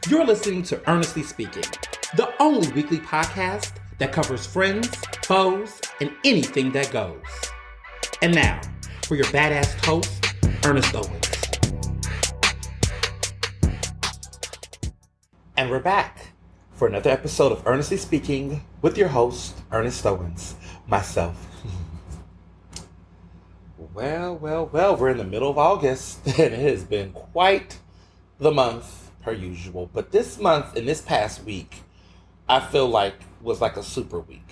You're listening to Ernestly Speaking, the only weekly podcast that covers friends, foes, and anything that goes. And now, for your badass host, Ernest Owens. And we're back for another episode of Ernestly Speaking with your host, Ernest Owens, myself. Well, we're in the middle of August, and it has been quite the month, per usual. But this month, and this past week, I feel like was like a super week.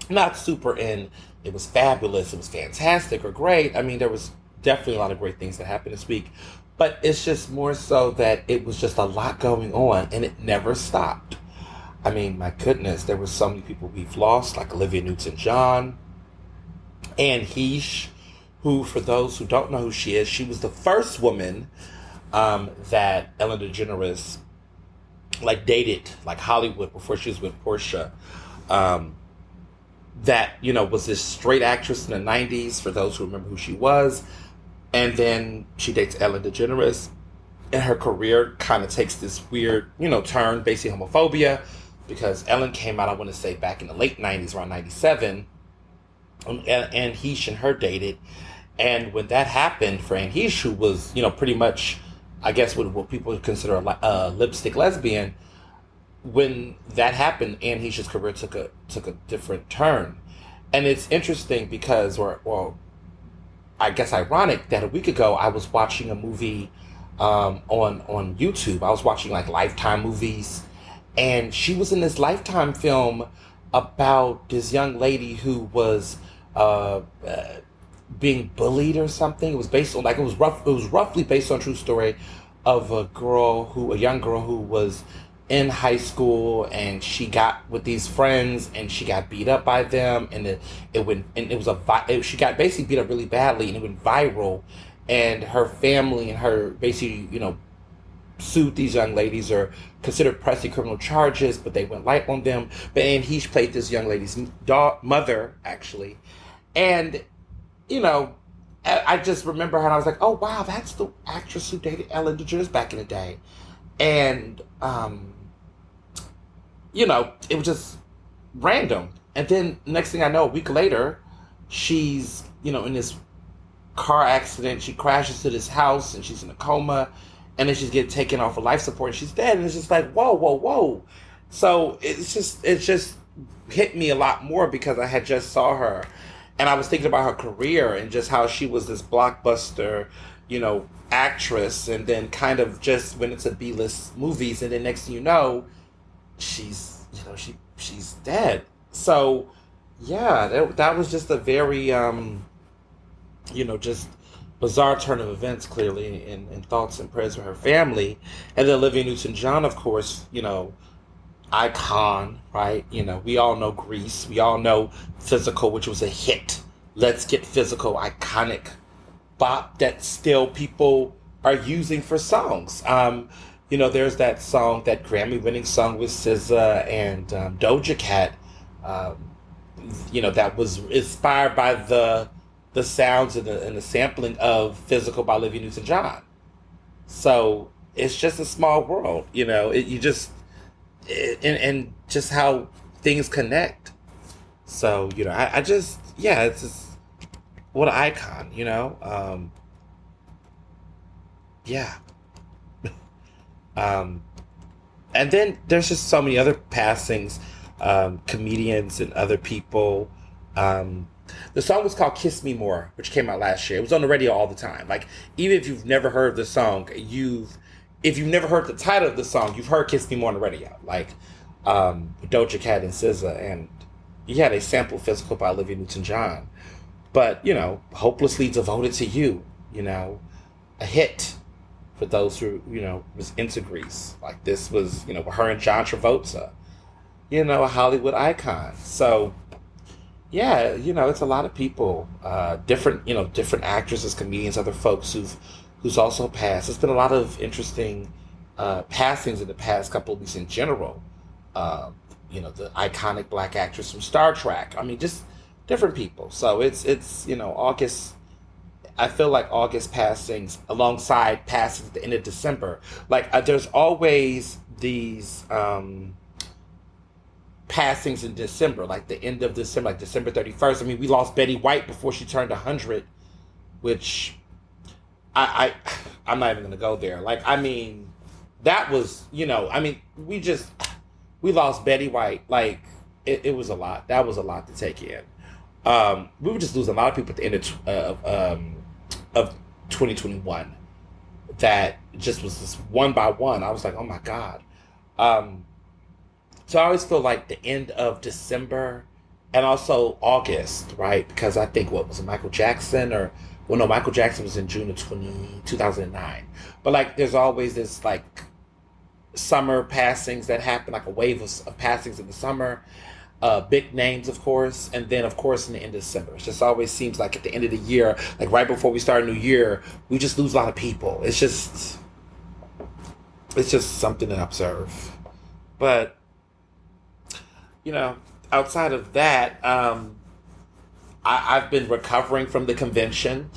Not super in, it was fabulous, it was fantastic or great. I mean, there was definitely a lot of great things that happened this week. But it's just more so that it was just a lot going on, and it never stopped. I mean, my goodness, there were so many people we've lost, like Olivia Newton-John, and Heesh, who, for those who don't know who she is, she was the first woman that Ellen DeGeneres dated, like Hollywood, before she was with Portia. That, was this straight actress in the 90s, for those who remember who she was. And then she dates Ellen DeGeneres, and her career kind of takes this weird, turn, basically homophobia, because Ellen came out, I want to say, back in the late 90s, around 97, and Heesh and her dated. And when that happened for Anne Heesh, who was, pretty much, I guess, what people would consider a lipstick lesbian, when that happened, Anne Heesh's career took a different turn. And it's interesting because, I guess ironic, that a week ago I was watching a movie on YouTube. I was watching Lifetime movies, and she was in this Lifetime film about this young lady who was being bullied or something. It was based on it was roughly based on a true story of a young girl who was in high school, and she got with these friends and she got beat up by them, and she got basically beat up really badly, and it went viral, and her family and her basically sued these young ladies, or considered pressing criminal charges, but they went light on them. But and he played this young lady's mother, actually, and I just remember her, and I was like, oh wow, that's the actress who dated Ellen DeGeneres back in the day. And it was just random. And then next thing I know, a week later, she's in this car accident. She crashes to this house, and she's in a coma, and then she's getting taken off of life support, and she's dead. And it's just like, whoa. So it just hit me a lot more, because I had just saw her, and I was thinking about her career and just how she was this blockbuster, actress, and then kind of just went into B-list movies, and then next thing you know, she's dead. So yeah, that was just a very just bizarre turn of events, clearly, in thoughts and prayers for her family. And then Olivia Newton-John, of course, icon, right? We all know Grease. We all know Physical, which was a hit. Let's Get Physical, iconic bop that still people are using for songs. There's that song, that Grammy-winning song with SZA and Doja Cat, that was inspired by the sounds and the sampling of Physical by Olivia Newton-John. So it's just a small world, and just how things connect. So, it's just, what an icon, yeah. And then there's just so many other passings, comedians and other people. The song was called Kiss Me More, which came out last year. It was on the radio all the time. Even if you've never heard the song, if you've never heard the title of the song, you've heard Kiss Me More on the radio. Doja Cat and SZA, and they sampled Physical by Olivia Newton-John. But, Hopelessly Devoted to You, a hit for those who, was into Grease. This was, her and John Travolta, a Hollywood icon. So, yeah, it's a lot of people, different actresses, comedians, other folks who's also passed. It's been a lot of interesting passings in the past couple of weeks in general. The iconic black actress from Star Trek. I mean, just different people. So it's August. I feel like August passings alongside passings at the end of December. Like there's always these passings in December, like the end of December, like December 31st. I mean, we lost Betty White before she turned 100, which I'm not even gonna go there. Like, I mean, that was, I mean, we lost Betty White. Like, it was a lot. That was a lot to take in. We were just losing a lot of people at the end of 2021. That just was just one by one. I was like, oh my God. So I always feel like the end of December and also August, right? Because I think, what was it, Michael Jackson no, Michael Jackson was in June of 2009. But like, there's always this like summer passings that happen, like a wave of passings in the summer. Big names, of course, and then, of course, in the end of December. It just always seems like at the end of the year, like right before we start a new year, we just lose a lot of people. It's just something to observe. But, outside of that, I've been recovering from the convention,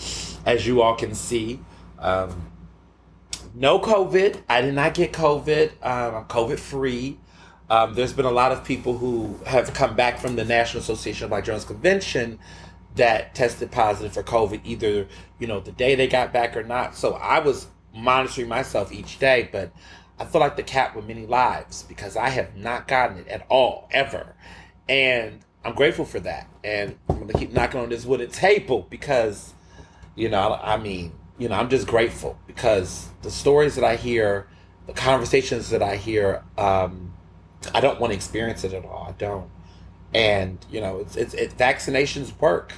as you all can see. No COVID. I did not get COVID. I'm COVID free. There's been a lot of people who have come back from the National Association of Black Journalists Convention that tested positive for COVID, either, the day they got back or not. So I was monitoring myself each day, but I feel like the cat with many lives because I have not gotten it at all, ever. And I'm grateful for that. And I'm going to keep knocking on this wooden table because, I'm just grateful because the stories that I hear, the conversations that I hear, I don't want to experience it at all. I don't. And, vaccinations work,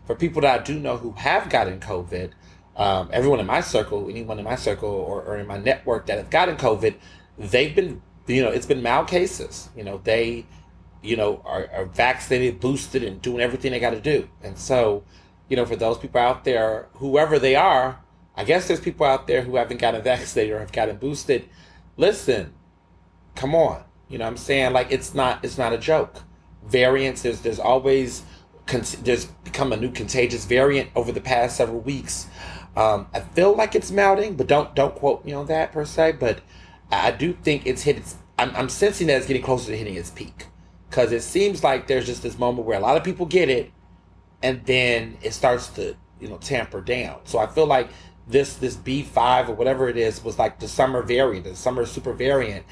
for people that I do know who have gotten COVID. Everyone in my circle, anyone in my circle or in my network that have gotten COVID, they've been, it's been mild cases. They, are vaccinated, boosted, and doing everything they got to do. And so, for those people out there, whoever they are, I guess there's people out there who haven't gotten vaccinated or have gotten boosted. Listen, come on. You know what I'm saying? Like, it's not a joke. Variants, there's always, there's become a new contagious variant over the past several weeks. I feel like it's mounting, but don't quote me on that per se, but I do think it's hit I'm sensing that it's getting closer to hitting its peak. Because it seems like there's just this moment where a lot of people get it, and then it starts to, tamper down. So I feel like this B5 or whatever it is was like the summer variant, the summer super variant,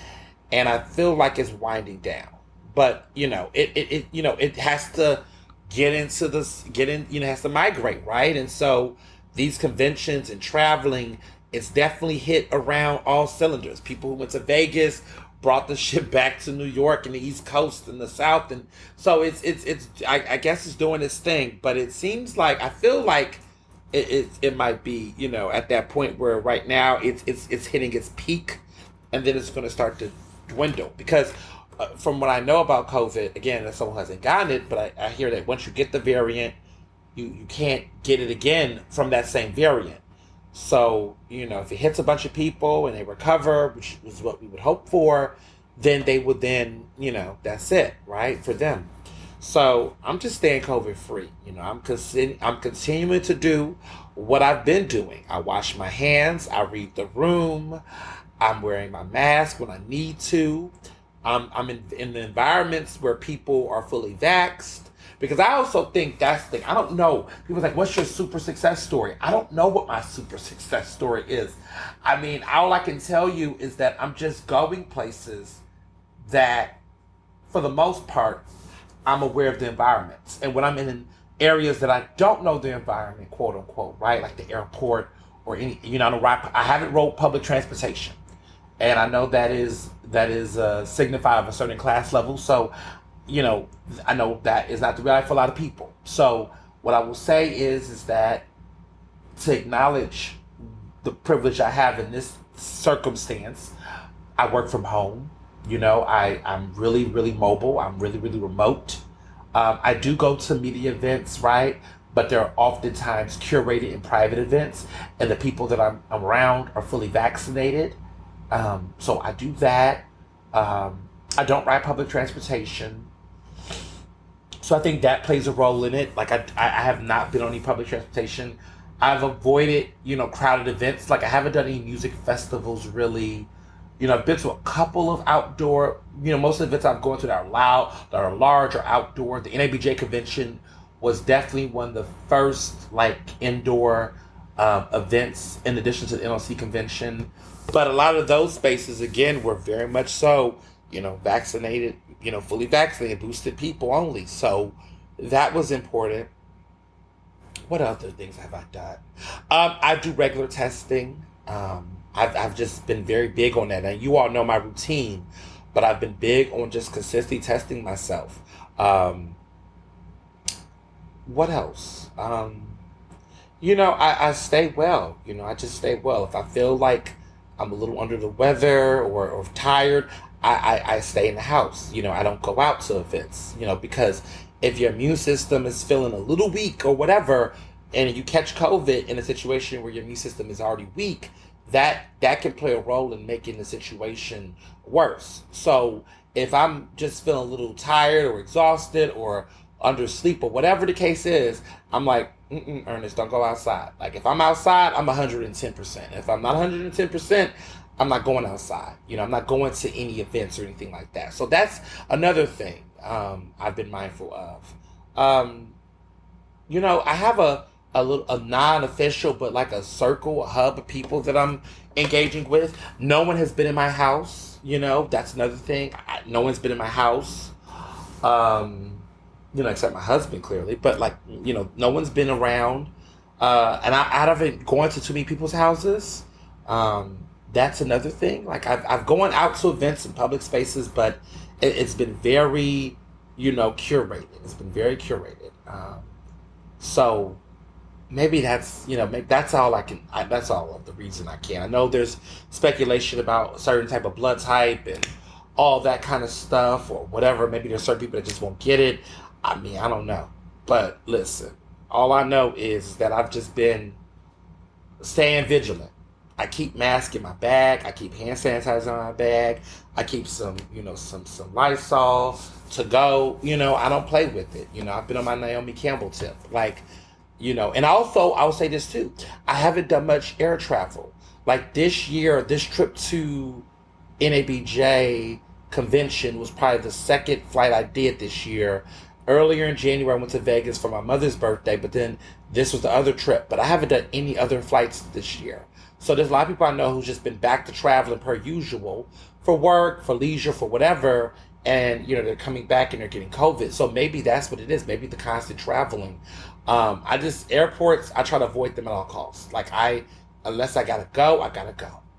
and I feel like it's winding down. But it has to has to migrate, right? And so these conventions and traveling, it's definitely hit around all cylinders. People who went to Vegas brought the shit back to New York and the East Coast and the South, and so it's I guess it's doing its thing. But it seems like, I feel like it might be at that point where right now it's hitting its peak, and then it's going to start to dwindle because from what I know about COVID, again, as someone who hasn't gotten it, but I hear that once you get the variant, you can't get it again from that same variant. So, if it hits a bunch of people and they recover, which is what we would hope for, then they would that's it, right, for them. So I'm just staying COVID free. I'm continuing to do what I've been doing. I wash my hands. I read the room. I'm wearing my mask when I need to. I'm in the environments where people are fully vaxxed. Because I also think that's the thing. I don't know. People's like, what's your super success story? I don't know what my super success story is. I mean, all I can tell you is that I'm just going places that, for the most part, I'm aware of the environments. And when I'm in areas that I don't know the environment, quote unquote, right? Like the airport or any, I haven't rode public transportation. And I know that is signify of a certain class level. So, I know that is not the reality for a lot of people. So what I will say is that to acknowledge the privilege I have in this circumstance, I work from home. I'm really, really mobile. I'm really, really remote. I do go to media events, right? But they're oftentimes curated and private events, and the people that I'm around are fully vaccinated. So I do that. I don't ride public transportation. So I think that plays a role in it. Like I have not been on any public transportation I've avoided, crowded events. Like I haven't done any music festivals really. I've been to a couple of outdoor, most of the events I've gone to that are loud, that are large or outdoor. The NABJ convention was definitely one of the first like indoor events in addition to the NLC convention. But a lot of those spaces, again, were very much so, vaccinated, fully vaccinated, boosted people only. So that was important. What other things have I done? I do regular testing. I've just been very big on that. And you all know my routine, but I've been big on just consistently testing myself. What else? I stay well. I just stay well. If I feel like I'm a little under the weather or tired, I stay in the house. I don't go out to events, because if your immune system is feeling a little weak or whatever, and you catch COVID in a situation where your immune system is already weak, that can play a role in making the situation worse. So if I'm just feeling a little tired or exhausted or under sleep or whatever the case is, I'm like, Ernest, don't go outside. Like if I'm outside, I'm 110%. If I'm not 110%, I'm not going outside. I'm not going to any events or anything like that. So that's another thing I've been mindful of. I have a non-official, but like a circle, a hub of people that I'm engaging with. No one has been in my house. That's another thing. No one's been in my house. Except my husband, clearly. But, no one's been around. And I haven't gone to too many people's houses. That's another thing. Like, I've gone out to events in public spaces, but it's been very, curated. It's been very curated. So maybe that's, maybe that's all that's all of the reason I can. I know there's speculation about a certain type of blood type and all that kind of stuff or whatever. Maybe there's certain people that just won't get it. I mean, I don't know. But listen, all I know is that I've just been staying vigilant. I keep masks in my bag. I keep hand sanitizer in my bag. I keep some Lysol to go. I don't play with it. I've been on my Naomi Campbell tip. And also, I'll say this too. I haven't done much air travel. Like this year, this trip to NABJ convention was probably the second flight I did this year. Earlier in January, I went to Vegas for my mother's birthday, but then this was the other trip. But I haven't done any other flights this year. So there's a lot of people I know who's just been back to traveling per usual for work, for leisure, for whatever. And, they're coming back and they're getting COVID. So maybe that's what it is. Maybe the constant traveling. Airports, I try to avoid them at all costs. Unless I gotta go,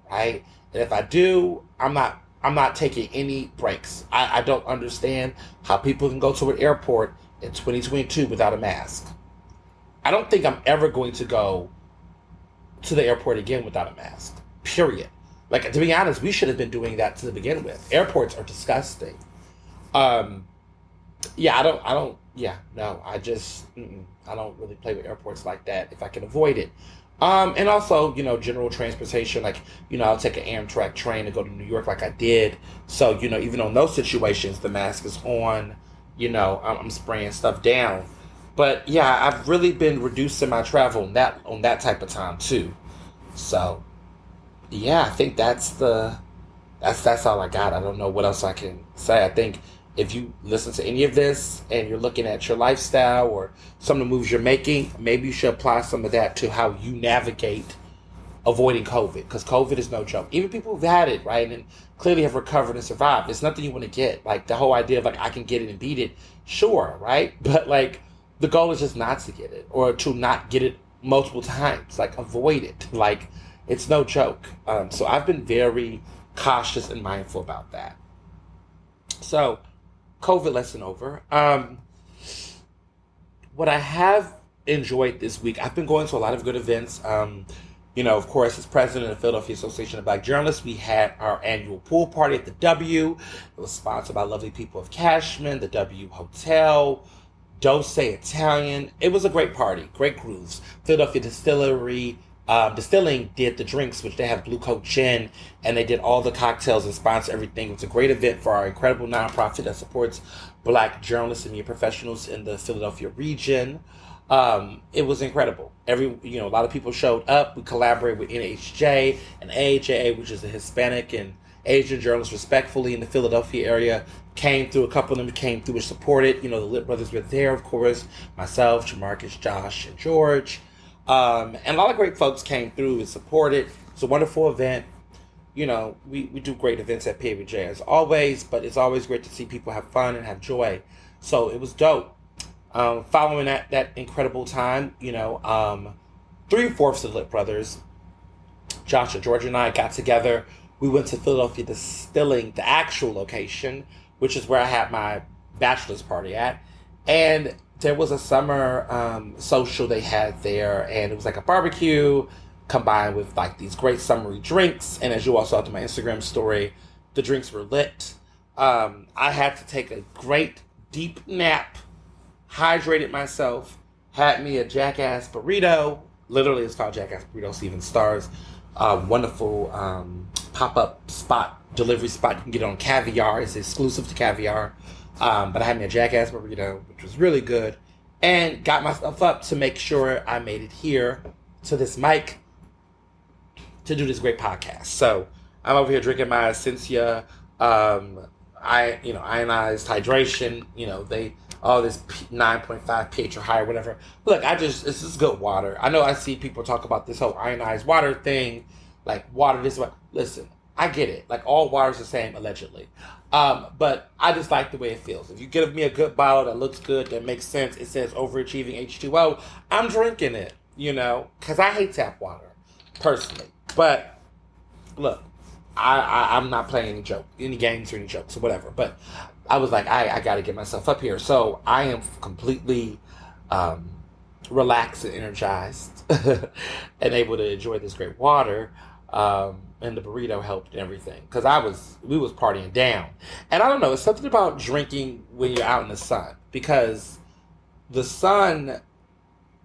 right? And if I do, I'm not taking any breaks. I don't understand how people can go to an airport in 2022 without a mask. I don't think I'm ever going to go to the airport again without a mask. Period. To be honest, we should have been doing that to begin with. Airports are disgusting. I don't really play with airports like that if I can avoid it. And also, general transportation, I'll take an Amtrak train to go to New York like I did. So, even on those situations, the mask is on, I'm spraying stuff down. But yeah, I've really been reducing my travel on that type of time too. So yeah, I think that's all I got. I don't know what else I can say. I think if you listen to any of this and you're looking at your lifestyle or some of the moves you're making, maybe you should apply some of that to how you navigate avoiding COVID, because COVID is no joke. Even people who've had it, right, and clearly have recovered and survived, it's nothing you want to get. The whole idea of I can get it and beat it, sure, right? But the goal is just not to get it or to not get it multiple times. Avoid it. It's no joke. So I've been very cautious and mindful about that. So COVID lesson over. What I have enjoyed this week, I've been going to a lot of good events. Of course, as president of the Philadelphia Association of Black Journalists, we had our annual pool party at the W. It was sponsored by lovely people of Cashman, the W Hotel, Dose Italian. It was a great party, great grooves. Philadelphia Distilling did the drinks, which they have Blue Coat Gin, and they did all the cocktails and sponsored everything. It was a great event for our incredible nonprofit that supports Black journalists and media professionals in the Philadelphia region. It was incredible. A lot of people showed up. We collaborated with NABJ and AJA, which is the Hispanic and Asian journalists, respectfully, in the Philadelphia area. Came through. A couple of them came through and supported. The Lit Brothers were there, of course. Myself, Jamarcus, Josh, and George. And a lot of great folks came through and supported. It's a wonderful event. We do great events at PABJ as always, but it's always great to see people have fun and have joy. So it was dope. Following that incredible time, 3/4 of the Lit Brothers, Josh and George and I got together. We went to Philadelphia Distilling, the actual location, which is where I had my bachelor's party at. And there was a summer social they had there, and it was like a barbecue combined with like these great summery drinks. And as you all saw to my Instagram story, the drinks were lit. I had to take a great deep nap, hydrated myself, had me a Jackass burrito. Literally, it's called Jackass Burrito, Steven Stars. Wonderful pop-up delivery spot. You can get it on Caviar. It's exclusive to Caviar. But I had me a Jackass burrito, which was really good. And got myself up to make sure I made it here to this mic to do this great podcast. So I'm over here drinking my Essentia, ionized hydration. This 9.5 pH or higher, whatever. Look, this is good water. I know I see people talk about this whole ionized water thing, like water this way. Listen, I get it. Like all water's the same, allegedly. But I just like the way it feels. If you give me a good bottle that looks good, that makes sense, it says overachieving H2O, I'm drinking it, because I hate tap water, personally. But look, I'm not playing any games or any jokes or whatever. But I was like, I got to get myself up here. So I am completely relaxed and energized and able to enjoy this great water. And the burrito helped and everything. Because we was partying down. And I don't know, it's something about drinking when you're out in the sun. Because the sun,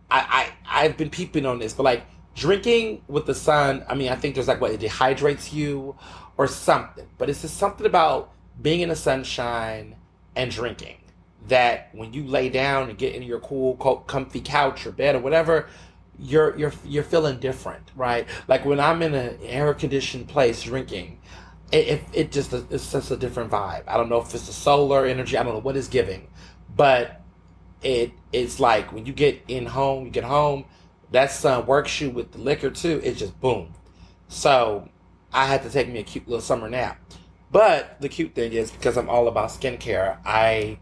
I've been peeping on this, but like drinking with the sun, I think there's like it dehydrates you or something. But it's just something about being in the sunshine and drinking that when you lay down and get in your cool, comfy couch or bed or whatever, you're feeling different, right? Like when I'm in an air-conditioned place drinking, it's just a different vibe. I don't know if it's the solar energy, I don't know what it's giving, but it's like when you get home, that sun works you with the liquor too. It's just boom. So I had to take me a cute little summer nap. But the cute thing is, because I'm all about skincare, I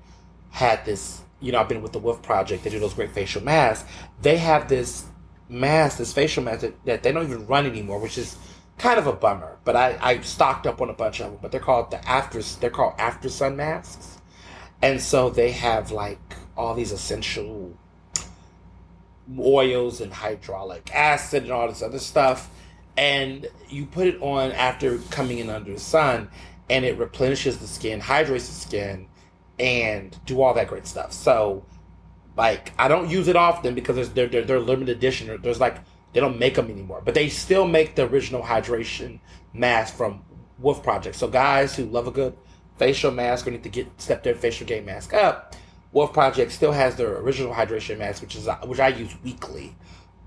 had this, I've been with the Wolf Project. They do those great facial masks. They have this facial mask that they don't even run anymore, which is kind of a bummer. But I stocked up on a bunch of them. But they're called after sun masks. And so they have like all these essential oils and hyaluronic acid and all this other stuff. And you put it on after coming in under the sun, and it replenishes the skin, hydrates the skin, and do all that great stuff. So, like, I don't use it often because they're limited edition. There's like, they don't make them anymore. But they still make the original hydration mask from Wolf Project. So guys who love a good facial mask or need to step their facial game mask up, Wolf Project still has their original hydration mask, which I use weekly.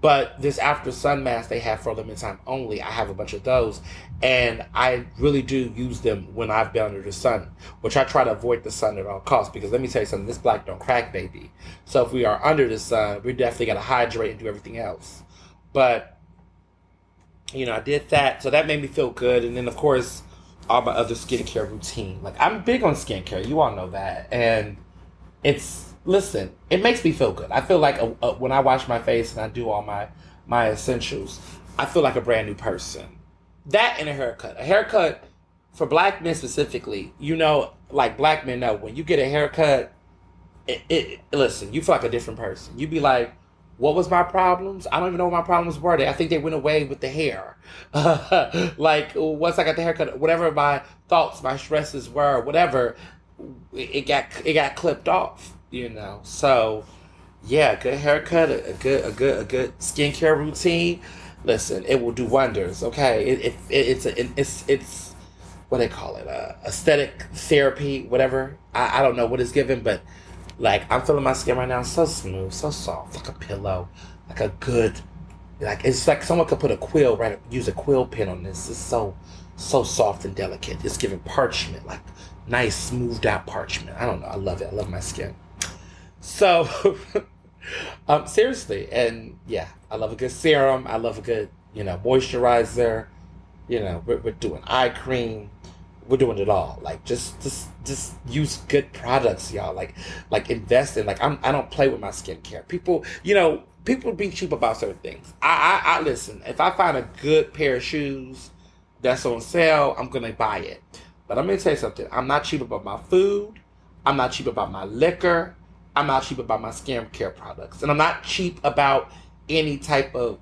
But this after sun mask they have for a limited time only, I have a bunch of those. And I really do use them when I've been under the sun, which I try to avoid the sun at all costs. Because let me tell you something, this black don't crack, baby. So if we are under the sun, we definitely got to hydrate and do everything else. But, I did that. So that made me feel good. And then, of course, all my other skincare routine. Like, I'm big on skincare. You all know that. And listen, it makes me feel good. I feel like when I wash my face and I do all my essentials, I feel like a brand new person. That and a haircut. A haircut, for black men specifically, like black men know, when you get a haircut, listen, you feel like a different person. You be like, what was my problems? I don't even know what my problems were. I think they went away with the hair. Like, once I got the haircut, whatever my thoughts, my stresses were, whatever, it got clipped off. So yeah, good haircut, a good skincare routine. Listen, it will do wonders. Okay, it's what they call it, aesthetic therapy, whatever. I don't know what it's given, but Like, I'm feeling my skin right now, so smooth, so soft, like a pillow, like a good, like, it's like someone could put a quill, right, use a quill pen on this. It's so soft and delicate. It's giving parchment, like nice, smoothed out parchment. I don't know. I love it. I love my skin. So, seriously, and yeah, I love a good serum. I love a good, moisturizer. We're doing eye cream. We're doing it all. Like, just use good products, y'all. Like invest in. Like, I don't play with my skincare. People be cheap about certain things. I listen. If I find a good pair of shoes that's on sale, I'm gonna buy it. But I'm gonna tell you something. I'm not cheap about my food. I'm not cheap about my liquor. I'm not cheap about my skincare products, and I'm not cheap about any type of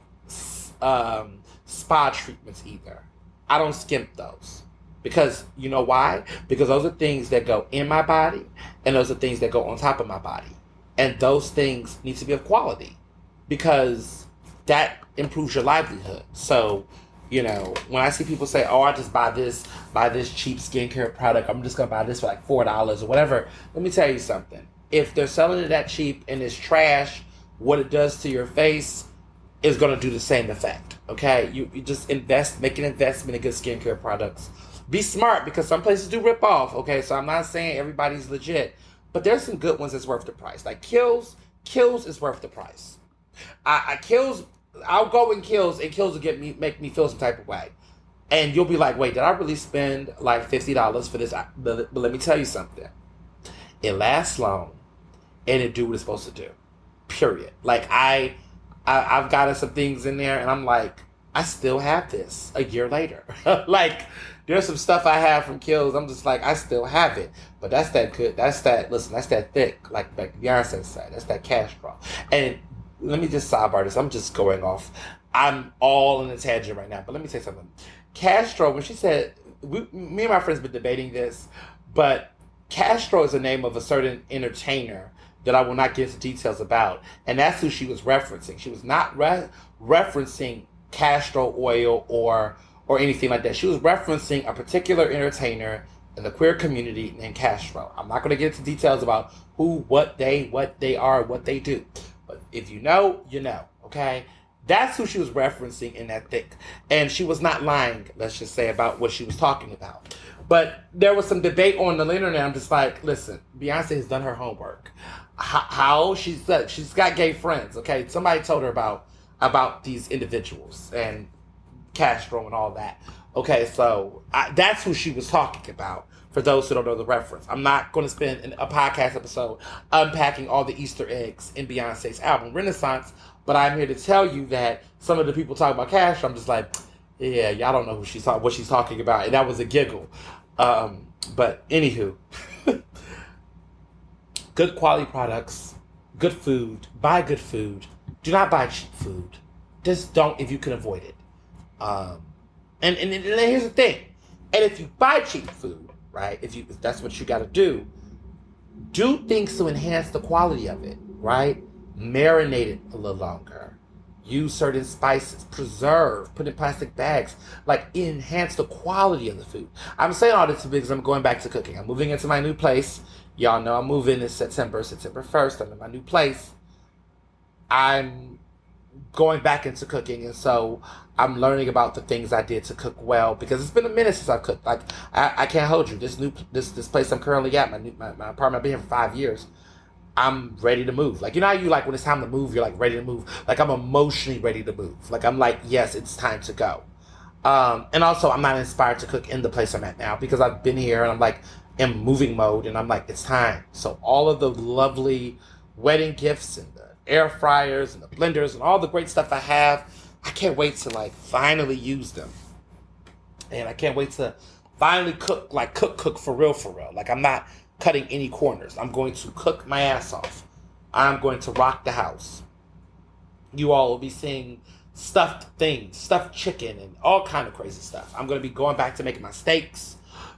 spa treatments either. I don't skimp those. Because, you know why? Because those are things that go in my body, and those are things that go on top of my body. And those things need to be of quality, because that improves your livelihood. So, when I see people say, oh, I just buy this cheap skincare product, I'm just going to buy this for like $4 or whatever. Let me tell you something. If they're selling it that cheap and it's trash, what it does to your face is going to do the same effect. Okay? You just make an investment in good skincare products. Be smart, because some places do rip off, okay? So I'm not saying everybody's legit, but there's some good ones that's worth the price. Like Kiehl's is worth the price. I'll go in Kiehl's, and Kiehl's will make me feel some type of way. And you'll be like, wait, did I really spend like $50 for this? But let me tell you something. It lasts long, and it do what it's supposed to do. Period. Like, I've gotten some things in there, and I'm like, I still have this a year later. Like, there's some stuff I have from Kiehl's. I'm just like, I still have it. But that's that good. That's that thick. Like Beyonce said. That's that cash draw. And let me just sidebar this. I'm just going off. I'm all in a tangent right now. But let me say something. Castro, when she said, me and my friends been debating this, but Castro is the name of a certain entertainer that I will not get into details about. And that's who she was referencing. She was not referencing Castro oil or anything like that. She was referencing a particular entertainer in the queer community named Castro. I'm not going to get into details about who, what they are, what they do. But if you know, you know, okay? That's who she was referencing in that thing. And she was not lying, let's just say, about what she was talking about. But there was some debate on the internet. I'm just like, listen, Beyonce has done her homework. How? She's got gay friends, okay? Somebody told her about these individuals and Castro and all that. Okay, so that's who she was talking about, for those who don't know the reference. I'm not going to spend a podcast episode unpacking all the Easter eggs in Beyonce's album Renaissance, but I'm here to tell you that some of the people talking about Castro, I'm just like, yeah, y'all don't know what she's talking about, and that was a giggle. But anywho, good quality products, good food, buy good food. Do not buy cheap food. Just don't, if you can avoid it. And here's the thing. And if you buy cheap food, right? If that's what you got to do things to enhance the quality of it, right? Marinate it a little longer. Use certain spices. Preserve. Put in plastic bags. Like, enhance the quality of the food. I'm saying all this because I'm going back to cooking. I'm moving into my new place. Y'all know I'm moving in September 1st. I'm in my new place. I'm going back into cooking, and so I'm learning about the things I did to cook well, because it's been a minute since I cooked. Like, I can't hold you. This place I'm currently at, my apartment, I've been here for 5 years. I'm ready to move. Like, you know how you, like, when it's time to move, you're like ready to move. Like, I'm emotionally ready to move. Like, I'm like, yes, it's time to go. And also, I'm not inspired to cook in the place I'm at now, because I've been here and I'm like in moving mode, and I'm like, it's time. So all of the lovely wedding gifts and the air fryers and the blenders and all the great stuff I have, I can't wait to, like, finally use them. And I can't wait to finally cook for real. Like, I'm not cutting any corners. I'm going to cook my ass off. I'm going to rock the house. You all will be seeing stuffed things, stuffed chicken, and all kind of crazy stuff. I'm going to be going back to making my steaks.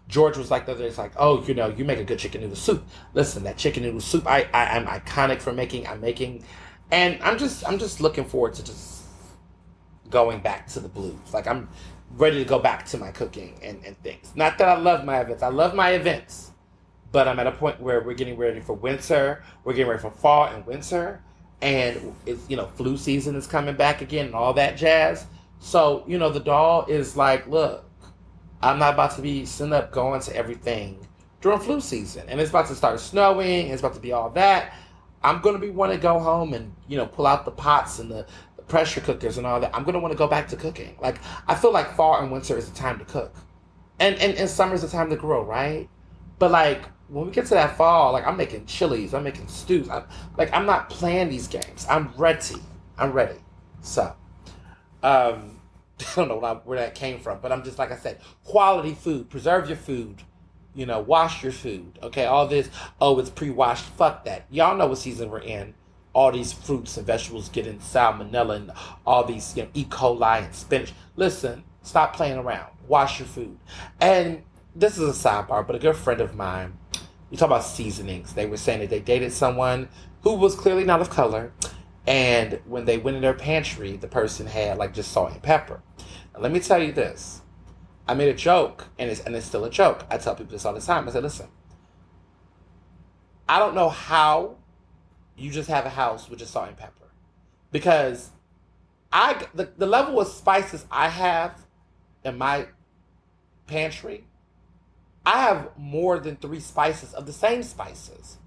George was like the other day, it's like, oh, you make a good chicken noodle soup. Listen, that chicken noodle soup, I'm iconic for making. And I'm just looking forward to just going back to the blues. Like, I'm ready to go back to my cooking and things. Not that I love my events. I love my events. But I'm at a point where we're getting ready for winter. We're getting ready for fall and winter. And it's, flu season is coming back again and all that jazz. So, the doll is like, look, I'm not about to be sitting up going to everything during flu season. And it's about to start snowing. And it's about to be all that. I'm going to be wanting to go home and, pull out the pots and the pressure cookers and all that. I'm going to want to go back to cooking. Like, I feel like fall and winter is the time to cook. And summer is the time to grill, right? But, like, when we get to that fall, like, I'm making chilies. I'm making stews. I'm not playing these games. I'm ready. So, I don't know where that came from. But I'm just, like I said, quality food. Preserve your food. Wash your food. Okay, all this, it's pre-washed. Fuck that. Y'all know what season we're in. All these fruits and vegetables getting salmonella and all these, E. coli and spinach. Listen, stop playing around. Wash your food. And this is a sidebar, but a good friend of mine, we talk about seasonings. They were saying that they dated someone who was clearly not of color. And when they went in their pantry, the person had like just salt and pepper. Now, let me tell you this. I made a joke, and it's still a joke. I tell people this all the time. I said, listen, I don't know how you just have a house with just salt and pepper. Because the level of spices I have in my pantry, I have more than 3 spices of the same spices.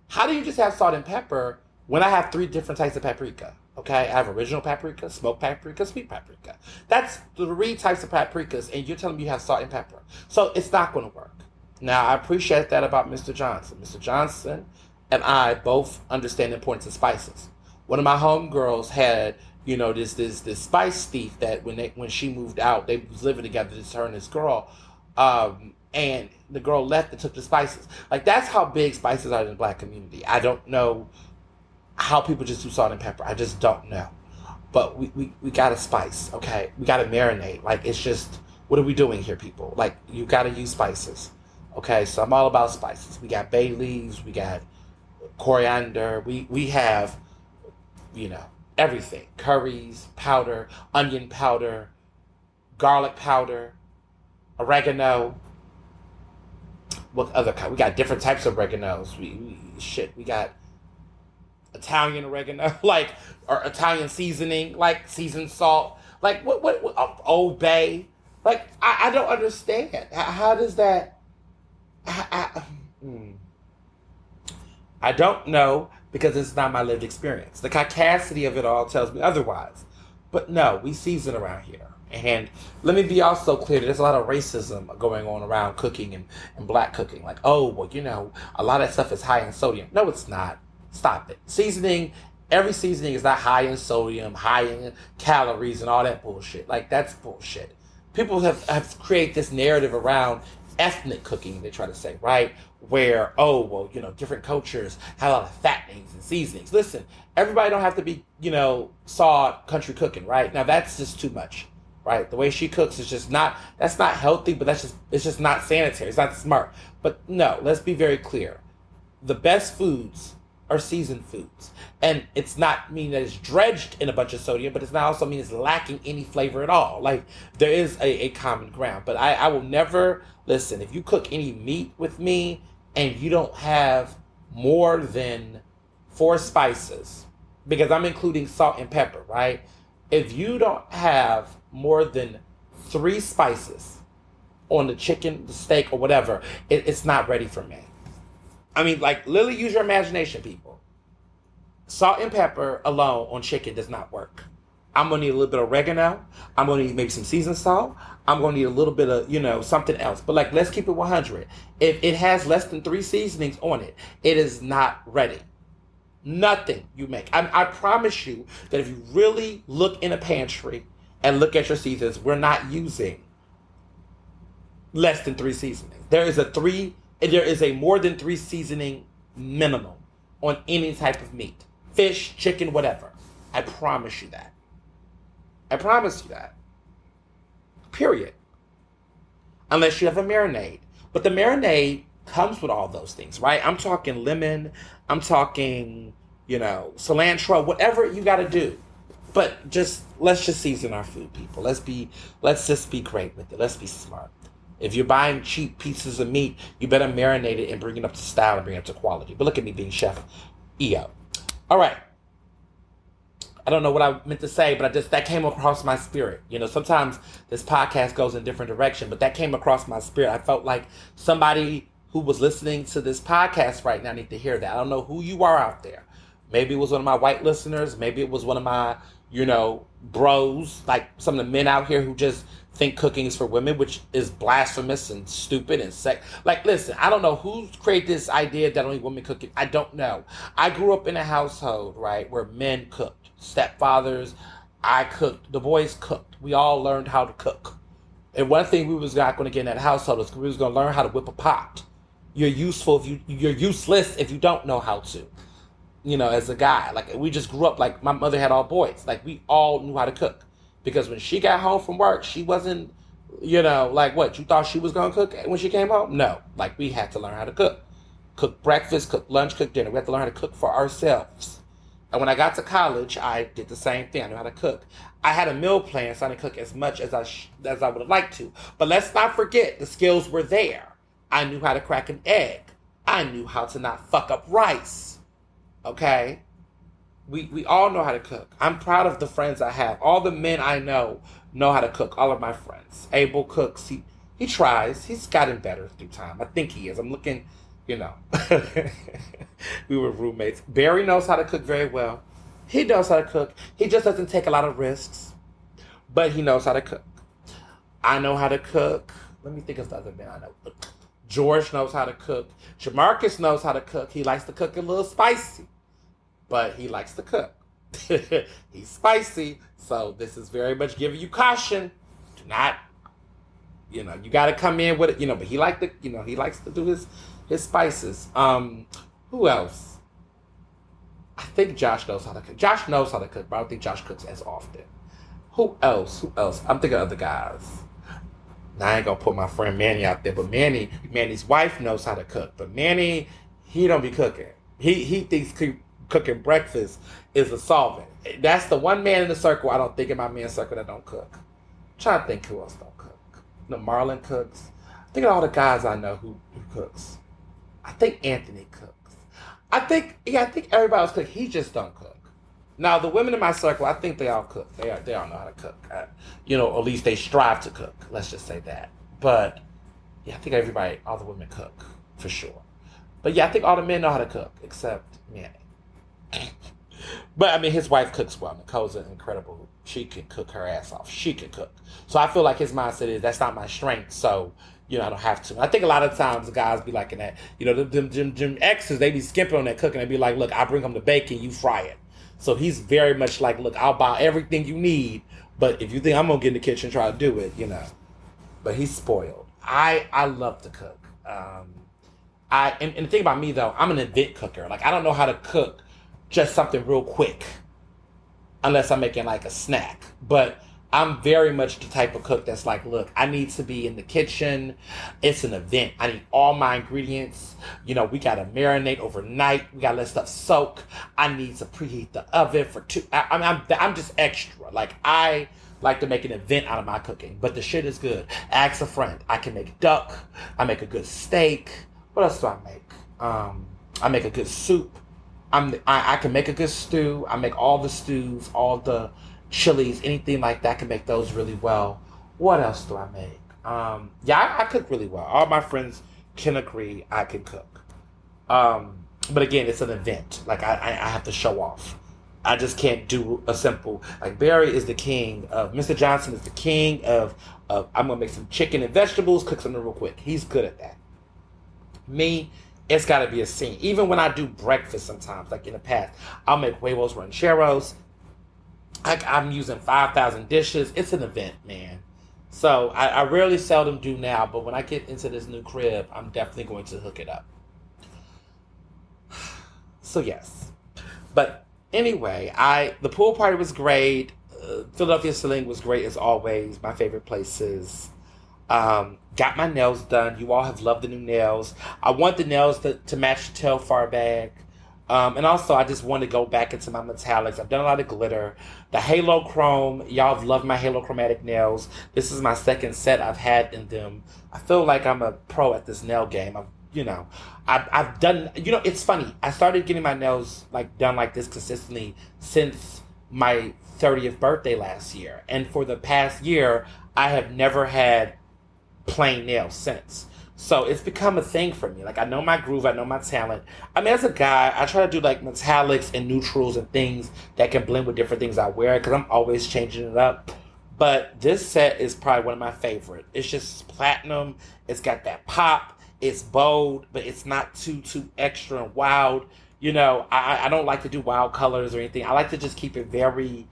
How do you just have salt and pepper when I have 3 different types of paprika? Okay, I have original paprika, smoked paprika, sweet paprika. That's 3 types of paprikas, and you're telling me you have salt and pepper. So it's not going to work. Now, I appreciate that about Mr. Johnson. Mr. Johnson and I both understand the importance of spices. One of my homegirls had, this spice thief that when she moved out, they was living together, just her and this girl, and the girl left and took the spices. Like, that's how big spices are in the Black community. I don't know how people just do salt and pepper. I just don't know. But we gotta spice, okay? We gotta marinate. Like, it's just, what are we doing here, people? Like, you gotta use spices. Okay, so I'm all about spices. We got bay leaves, we got coriander, we have, everything. Curries, powder, onion powder, garlic powder, oregano. What other kind? We got different types of oreganos. We got Italian oregano, or Italian seasoning, seasoned salt, what Old Bay. I don't understand. How does that, I don't know, because it's not my lived experience. The caucasity of it all tells me otherwise. But no, we season around here. And let me be also clear that there's a lot of racism going on around cooking and Black cooking. Like, a lot of that stuff is high in sodium. No, it's not. Stop it. Every seasoning is not high in sodium, high in calories, and all that bullshit. Like, that's bullshit. People have created this narrative around ethnic cooking, they try to say, right? Where, different cultures have a lot of fattenings and seasonings. Listen, everybody don't have to be, salt country cooking, right? Now, that's just too much, right? The way she cooks is just that's not healthy, but it's just not sanitary. It's not smart. But no, let's be very clear. The best foods are seasoned foods. And it's not mean that it's dredged in a bunch of sodium, but it's not also mean it's lacking any flavor at all. Like, there is a common ground. But I will never, listen, if you cook any meat with me and you don't have more than 4 spices, because I'm including salt and pepper, right? If you don't have more than 3 spices on the chicken, the steak, or whatever, it's not ready for me. I mean, literally use your imagination, people. Salt and pepper alone on chicken does not work. I'm going to need a little bit of oregano. I'm going to need maybe some seasoned salt. I'm going to need a little bit of, something else. But, let's keep it 100. If it has less than 3 seasonings on it, it is not ready. Nothing you make. I promise you that if you really look in a pantry and look at your seasonings, we're not using less than 3 seasonings. There is a more than 3 seasoning minimum on any type of meat. Fish, chicken, whatever. I promise you that. I promise you that. Period. Unless you have a marinade. But the marinade comes with all those things, right? I'm talking lemon. I'm talking, cilantro, whatever you got to do. But let's just season our food, people. Let's just be great with it. Let's be smart. If you're buying cheap pieces of meat, you better marinate it and bring it up to style and bring it up to quality. But look at me being Chef EO. All right. I don't know what I meant to say, but that came across my spirit. Sometimes this podcast goes in different direction, but that came across my spirit. I felt like somebody who was listening to this podcast right now need to hear that. I don't know who you are out there. Maybe it was one of my white listeners. Maybe it was one of my, bros, like some of the men out here who just think cooking is for women, which is blasphemous and stupid and Like, listen, I don't know who created this idea that only women cook. I don't know. I grew up in a household, right, where men cooked. Stepfathers, I cooked. The boys cooked. We all learned how to cook. And one thing we was not going to get in that household is we was going to learn how to whip a pot. You're useless if you don't know how to. As a guy, like we just grew up, like my mother had all boys. Like we all knew how to cook. Because when she got home from work, she wasn't, like what? You thought she was going to cook when she came home? No. Like we had to learn how to cook. Cook breakfast, cook lunch, cook dinner. We had to learn how to cook for ourselves. And when I got to college, I did the same thing. I knew how to cook. I had a meal plan, so I didn't cook as much as I would have liked to. But let's not forget, the skills were there. I knew how to crack an egg. I knew how to not fuck up rice. Okay? We all know how to cook. I'm proud of the friends I have. All the men I know how to cook. All of my friends. Abel cooks. He tries. He's gotten better through time. I think he is. I'm looking... we were roommates. Barry knows how to cook very well. He knows how to cook. He just doesn't take a lot of risks, but he knows how to cook. I know how to cook. Let me think of the other men I know. George knows how to cook. Jamarcus knows how to cook. He likes to cook a little spicy, but he likes to cook. He's spicy, so this is very much giving you caution. Do not, you got to come in with it, but he likes to do his spices. Who else? I think Josh knows how to cook. Josh knows how to cook, but I don't think Josh cooks as often. Who else? I'm thinking of other guys. Now I ain't gonna put my friend Manny out there, but Manny's wife knows how to cook. But Manny, he don't be cooking. He thinks cooking breakfast is a solvent. That's the one man in the circle I don't think in my man's circle that don't cook. I'm trying to think who else don't cook. Marlon cooks. Think of all the guys I know who cooks. I think Anthony cooks. I think everybody else cooks. He just don't cook. Now, the women in my circle, I think they all cook. They all know how to cook. Or at least they strive to cook. Let's just say that. But, yeah, I think all the women cook, for sure. But, yeah, I think all the men know how to cook, except Manny. But, I mean, his wife cooks well. Nicole's incredible. She can cook her ass off. She can cook. So I feel like his mindset is, that's not my strength, so... I don't have to. I think a lot of times the guys be like in that, them exes, they be skimping on that cooking. They be like, look, I bring him the bacon, you fry it. So he's very much like, look, I'll buy everything you need, but if you think I'm going to get in the kitchen and try to do it, But he's spoiled. I love to cook. And the thing about me, though, I'm an event cooker. Like, I don't know how to cook just something real quick unless I'm making, like, a snack. But... I'm very much the type of cook that's like, look, I need to be in the kitchen. It's an event. I need all my ingredients. We got to marinate overnight. We got to let stuff soak. I need to preheat the oven for 2 hours. I'm just extra. Like, I like to make an event out of my cooking. But the shit is good. Ask a friend. I can make duck. I make a good steak. What else do I make? I make a good soup. I can make a good stew. I make all the stews, all the... chilies, anything like that, I can make those really well. What else do I make? I cook really well. All my friends can agree I can cook. But again, it's an event. Like, I have to show off. I just can't do a simple, like, Barry is the king of, Mr. Johnson is the king of I'm going to make some chicken and vegetables, cook something real quick. He's good at that. Me, it's got to be a scene. Even when I do breakfast sometimes, like in the past, I'll make huevos rancheros. I'm using 5,000 dishes. It's an event, man. So I rarely seldom do now, but when I get into this new crib, I'm definitely going to hook it up. So yes. But anyway, the pool party was great. Philadelphia Sling was great as always. My favorite places. Got my nails done. You all have loved the new nails. I want the nails to match the tail far bag. And also, I just want to go back into my metallics. I've done a lot of glitter. The Halo Chrome, y'all have loved my Halo Chromatic nails. This is my second set I've had in them. I feel like I'm a pro at this nail game. I've done, it's funny. I started getting my nails like done like this consistently since my 30th birthday last year. And for the past year, I have never had plain nails since. So it's become a thing for me. Like, I know my groove, I know my talent. I mean, as a guy, I try to do like metallics and neutrals and things that can blend with different things I wear because I'm always changing it up. But this set is probably one of my favorite. It's just platinum. It's got that pop. It's bold, but it's not too extra and wild. I don't like to do wild colors or anything. I like to just keep it very,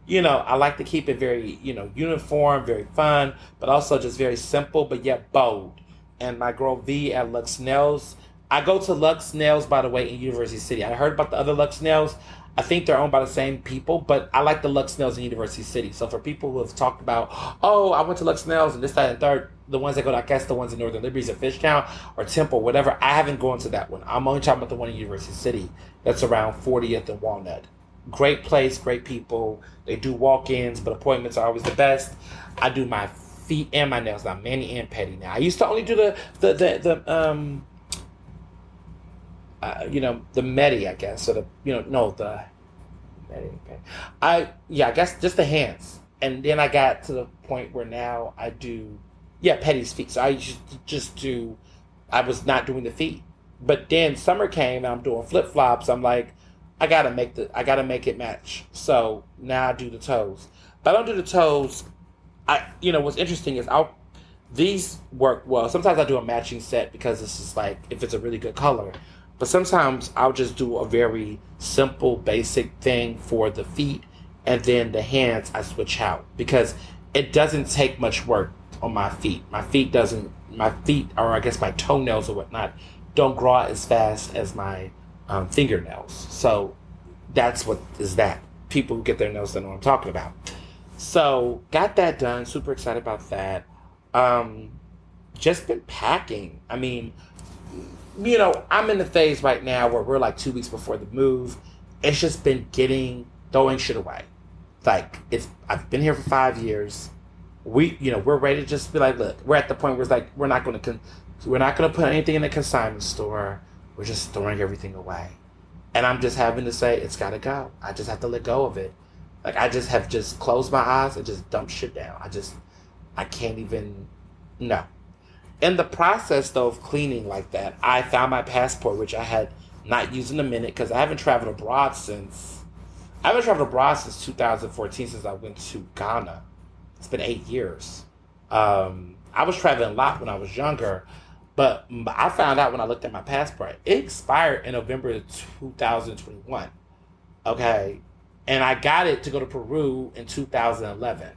I like to keep it very, uniform, very fun, but also just very simple, but yet bold. And my girl V at Lux Nails. I go to Lux Nails, by the way, in University City. I heard about the other Lux Nails. I think they're owned by the same people, but I like the Lux Nails in University City. So for people who have talked about, oh, I went to Lux Nails and this, that, and third, the ones that go to, I guess, the ones in Northern Liberties or Fishtown or Temple, whatever, I haven't gone to that one. I'm only talking about the one in University City that's around 40th and Walnut. Great place, great people. They do walk-ins, but appointments are always the best. I do my feet and my nails now, mani and pedi now. I used to only do the medi, I guess, or the medi. Okay. I guess just the hands, and then I got to the point where now I do, pedi's feet. So I used to just do. I was not doing the feet, but then summer came and I'm doing flip flops. I'm like, I gotta make it match. So now I do the toes, but I don't do the toes. What's interesting is these work well. Sometimes I do a matching set because it's just like if it's a really good color. But sometimes I'll just do a very simple, basic thing for the feet, and then the hands I switch out because it doesn't take much work on my feet. My feet, or I guess my toenails or whatnot, don't grow out as fast as my fingernails. So that's what is that. People who get their nails done know what I'm talking about. So got that done. Super excited about that. Just been packing. I mean, I'm in the phase right now where we're like 2 weeks before the move. It's just been throwing shit away. Like I've been here for 5 years. We're ready to just be like, look, we're at the point where it's like we're not gonna put anything in the consignment store. We're just throwing everything away, and I'm just having to say it's gotta go. I just have to let go of it. Like, I just have just closed my eyes and just dumped shit down. I can't even, no. In the process, though, of cleaning like that, I found my passport, which I had not used in a minute because I haven't traveled abroad since 2014, since I went to Ghana. It's been 8 years. I was traveling a lot when I was younger, but I found out when I looked at my passport, it expired in November 2021. Okay. And I got it to go to Peru in 2011.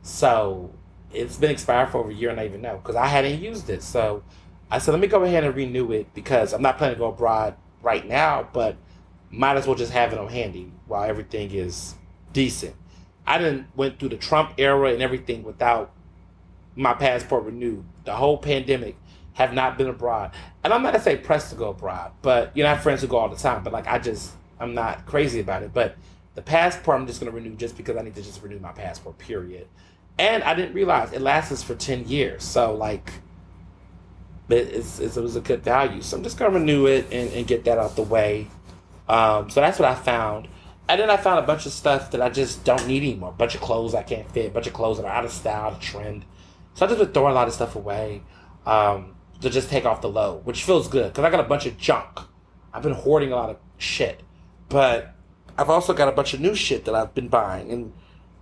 So it's been expired for over a year and I even know because I hadn't used it. So I said, let me go ahead and renew it because I'm not planning to go abroad right now, but might as well just have it on handy while everything is decent. I went through the Trump era and everything without my passport renewed. The whole pandemic, have not been abroad. And I'm not going to say pressed to go abroad, but I have friends who go all the time, but like I'm not crazy about it, but the passport I'm just going to renew just because I need to just renew my passport, period. And I didn't realize it lasts for 10 years. So like, it was a good value. So I'm just going to renew it and get that out the way. So that's what I found. And then I found a bunch of stuff that I just don't need anymore. A bunch of clothes I can't fit, a bunch of clothes that are out of style, out of trend. So I just been throwing a lot of stuff away to just take off the load, which feels good because I got a bunch of junk. I've been hoarding a lot of shit. But I've also got a bunch of new shit that I've been buying.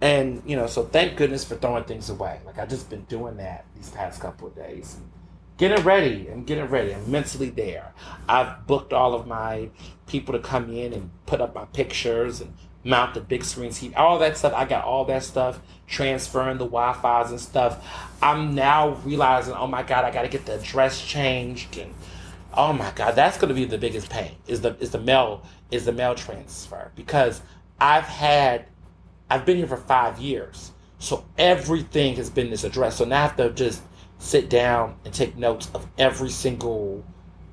And so thank goodness for throwing things away. Like, I've just been doing that these past couple of days. I'm getting ready. I'm mentally there. I've booked all of my people to come in and put up my pictures and mount the big screen TV, all that stuff. I got all that stuff, transferring the Wi-Fi's and stuff. I'm now realizing, oh my God, I got to get the address changed. And oh my God, that's going to be the biggest pain is the mail transfer, because I've been here for 5 years. So everything has been this address. So now I have to just sit down and take notes of every single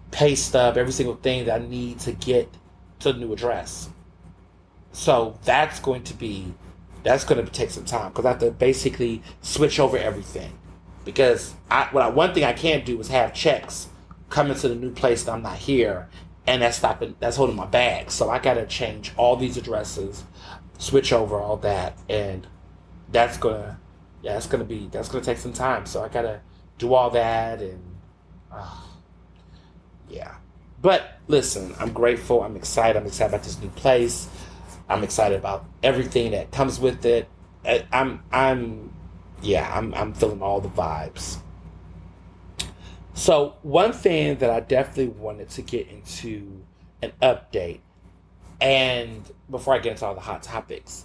pay stub, every single thing that I need to get to the new address. So that's going to take some time because I have to basically switch over everything. Because one thing I can't do is have checks coming to the new place that I'm not here, and that's holding my bag. So I gotta change all these addresses, switch over all that, and that's gonna take some time. So I gotta do all that, and yeah. But listen, I'm grateful. I'm excited. I'm excited about this new place. I'm excited about everything that comes with it. I'm feeling all the vibes. So one thing that I definitely wanted to get into an update, and before I get into all the hot topics,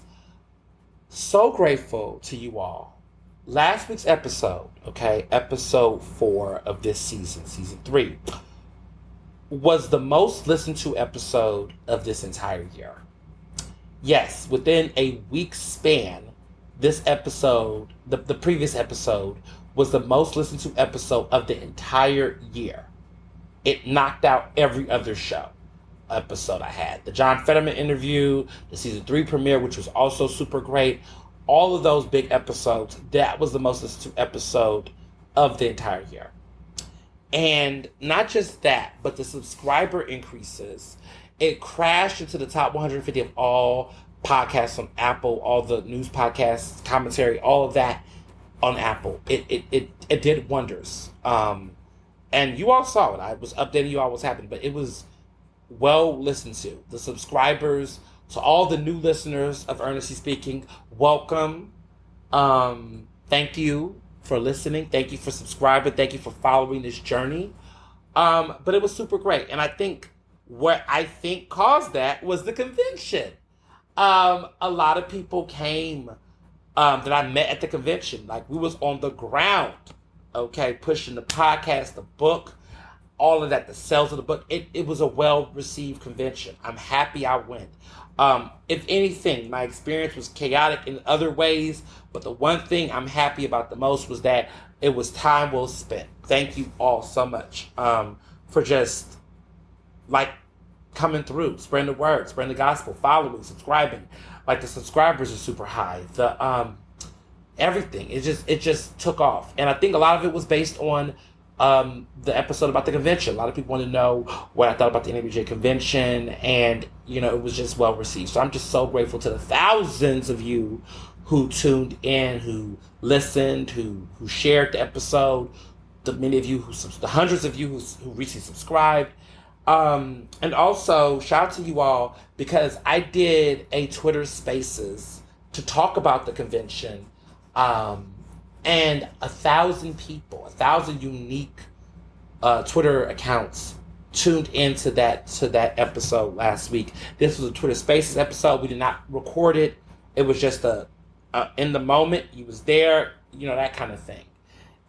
so grateful to you all. Last week's episode, okay, episode 4 of this season 3, was the most listened to episode of this entire year. Yes, within a week span, this episode, the previous episode, was the most listened to episode of the entire year. It knocked out every other show episode I had. The John Fetterman interview, the season 3 premiere, which was also super great. All of those big episodes, that was the most listened to episode of the entire year. And not just that, but the subscriber increases. It crashed into the top 150 of all podcasts on Apple, all the news podcasts, commentary, all of that on Apple. It did wonders. And you all saw it. I was updating you all what's happening, but it was well listened to. The subscribers, to all the new listeners of Ernestly Speaking, welcome. Thank you for listening. Thank you for subscribing. Thank you for following this journey. But it was super great. And I think what caused that was the convention. A lot of people came that I met at the convention. Like, we was on the ground, okay, pushing the podcast, the book, all of that, the sales of the book. It was a well-received convention. I'm happy I went. If anything, my experience was chaotic in other ways, but the one thing I'm happy about the most was that it was time well spent. Thank you all so much for just, like, coming through, spreading the word, spreading the gospel, following, subscribing. Like, the subscribers are super high. The everything, it just took off. And I think a lot of it was based on the episode about the convention. A lot of people want to know what I thought about the NABJ convention, and it was just well received. So I'm just so grateful to the thousands of you who tuned in, who listened, who shared the episode, the many of you the hundreds of you who recently subscribed. And also shout out to you all, because I did a Twitter Spaces to talk about the convention, and 1,000 people, 1,000 unique Twitter accounts tuned into that episode last week. This was a Twitter Spaces episode. We did not record it. It was just in the moment. You was there, that kind of thing.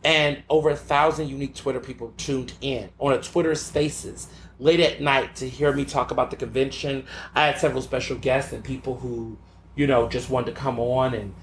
And over 1,000 unique Twitter people tuned in on a Twitter Spaces late at night to hear me talk about the convention. I had several special guests and people who, just wanted to come on and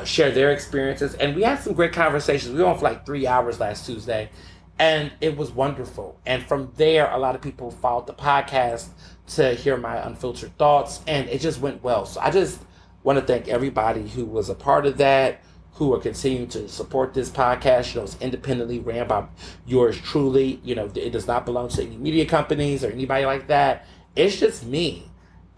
share their experiences. And we had some great conversations. We were on for like 3 hours last Tuesday, and it was wonderful. And from there, a lot of people followed the podcast to hear my unfiltered thoughts, and it just went well. So I just want to thank everybody who was a part of that, who are continuing to support this podcast. It's independently ran by yours truly. It does not belong to any media companies or anybody like that. It's just me.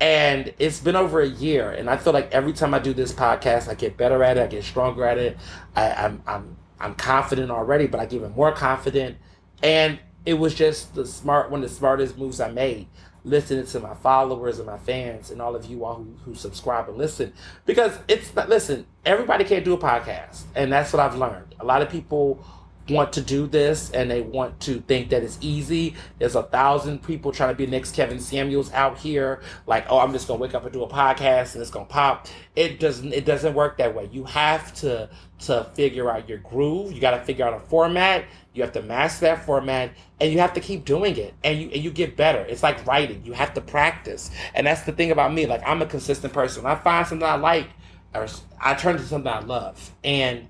And it's been over a year, and I feel like every time I do this podcast, I get better at it, I get stronger at it. I'm confident already, but I get even more confident. And it was just one of the smartest moves I made, listening to my followers and my fans and all of you all who subscribe and listen. Because everybody can't do a podcast. And that's what I've learned. A lot of people want to do this, and they want to think that it's easy. There's 1,000 people trying to be next Kevin Samuels out here. Like, I'm just going to wake up and do a podcast and it's going to pop. It doesn't work that way. You have to figure out your groove. You got to figure out a format. You have to master that format, and you have to keep doing it, and you get better. It's like writing. You have to practice. And that's the thing about me. Like, I'm a consistent person. When I find something I like, or I turn to something I love. And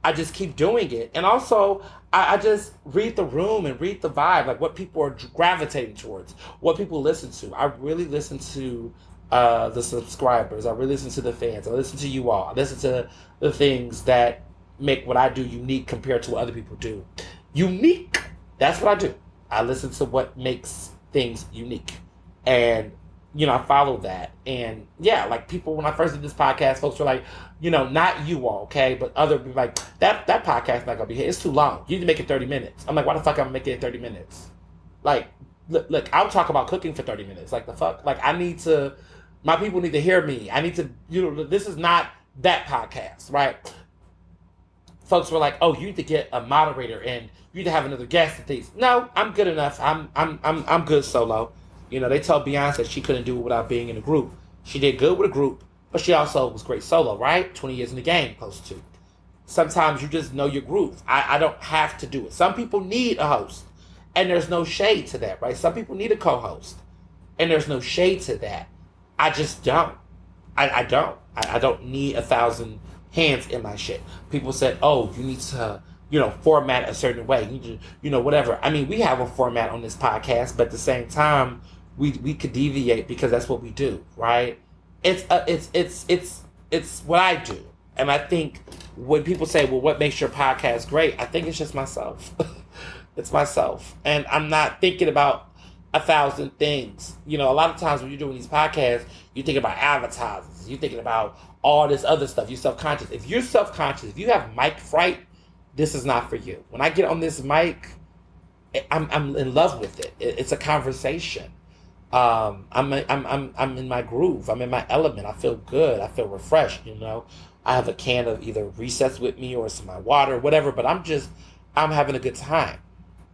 I just keep doing it. And also, I just read the room and read the vibe, like what people are gravitating towards, what people listen to. I really listen to the subscribers. I really listen to the fans. I listen to you all. I listen to the things that make what I do unique compared to what other people do. Unique. That's what I do. I listen to what makes things unique. And I follow that. And yeah, like people, when I first did this podcast, folks were like, not you all, okay? But other people like, that podcast not gonna be here. It's too long. You need to make it 30 minutes. I'm like, why the fuck am I making it 30 minutes? Like, look, I'll talk about cooking for 30 minutes. Like, the fuck? Like, my people need to hear me. I need to, this is not that podcast, right? Folks were like, oh, you need to get a moderator and you need to have another guest and things. No, I'm good enough. I'm good solo. They told Beyonce she couldn't do it without being in a group. She did good with a group, but she also was great solo, right? 20 years in the game, close to. Sometimes you just know your groove. I don't have to do it. Some people need a host, and there's no shade to that, right? Some people need a co-host, and there's no shade to that. I just don't. I don't. I don't need 1,000 hands in my shit. People said, oh, you need to, format a certain way. You need to, whatever. I mean, we have a format on this podcast, but at the same time, we could deviate because that's what we do, right? It's what I do. And I think when people say, well, what makes your podcast great? I think it's just myself. It's myself. And I'm not thinking about 1,000 things. A lot of times when you're doing these podcasts, you think about advertisers. You're thinking about all this other stuff. You're self-conscious. If you're self-conscious, if you have mic fright, this is not for you. When I get on this mic, I'm in love with it. It's a conversation. I'm in my groove. I'm in my element. I feel good. I feel refreshed. I have a can of either Recess with me or some of my water, whatever. But I'm having a good time.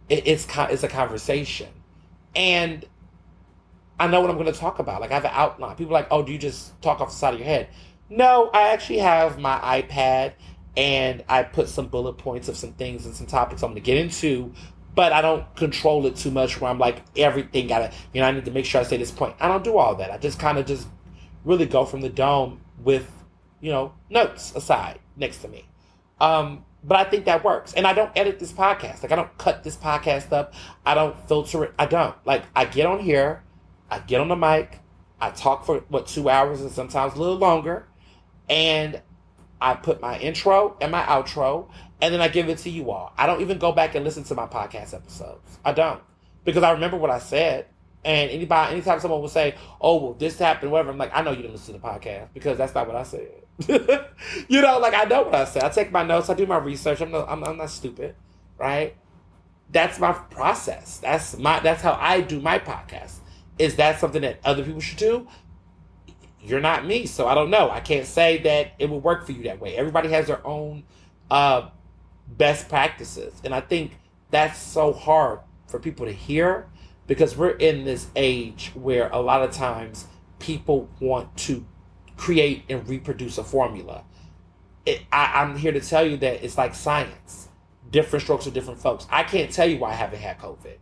It's a conversation, and I know what I'm going to talk about. Like, I have an outline. People are like, oh, do you just talk off the side of your head? No, I actually have my iPad, and I put some bullet points of some things and some topics I'm going to get into. But I don't control it too much where I'm like, everything gotta, I need to make sure I say this point. I don't do all that. I just kind of just really go from the dome with, notes aside next to me. But I think that works. And I don't edit this podcast. Like, I don't cut this podcast up. I don't filter it. I don't. Like, I get on here. I get on the mic. I talk for, 2 hours and sometimes a little longer. And I put my intro and my outro, and then I give it to you all. I don't even go back and listen to my podcast episodes. I don't. Because I remember what I said. And anytime someone will say, oh, well, this happened, whatever, I'm like, I know you didn't listen to the podcast because that's not what I said. I know what I said. I take my notes. I do my research. I'm not stupid, right? That's my process. That's how I do my podcast. Is that something that other people should do? You're not me, so I don't know. I can't say that it will work for you that way. Everybody has their own best practices. And I think that's so hard for people to hear because we're in this age where a lot of times people want to create and reproduce a formula. I'm here to tell you that it's like science. Different strokes for different folks. I can't tell you why I haven't had COVID.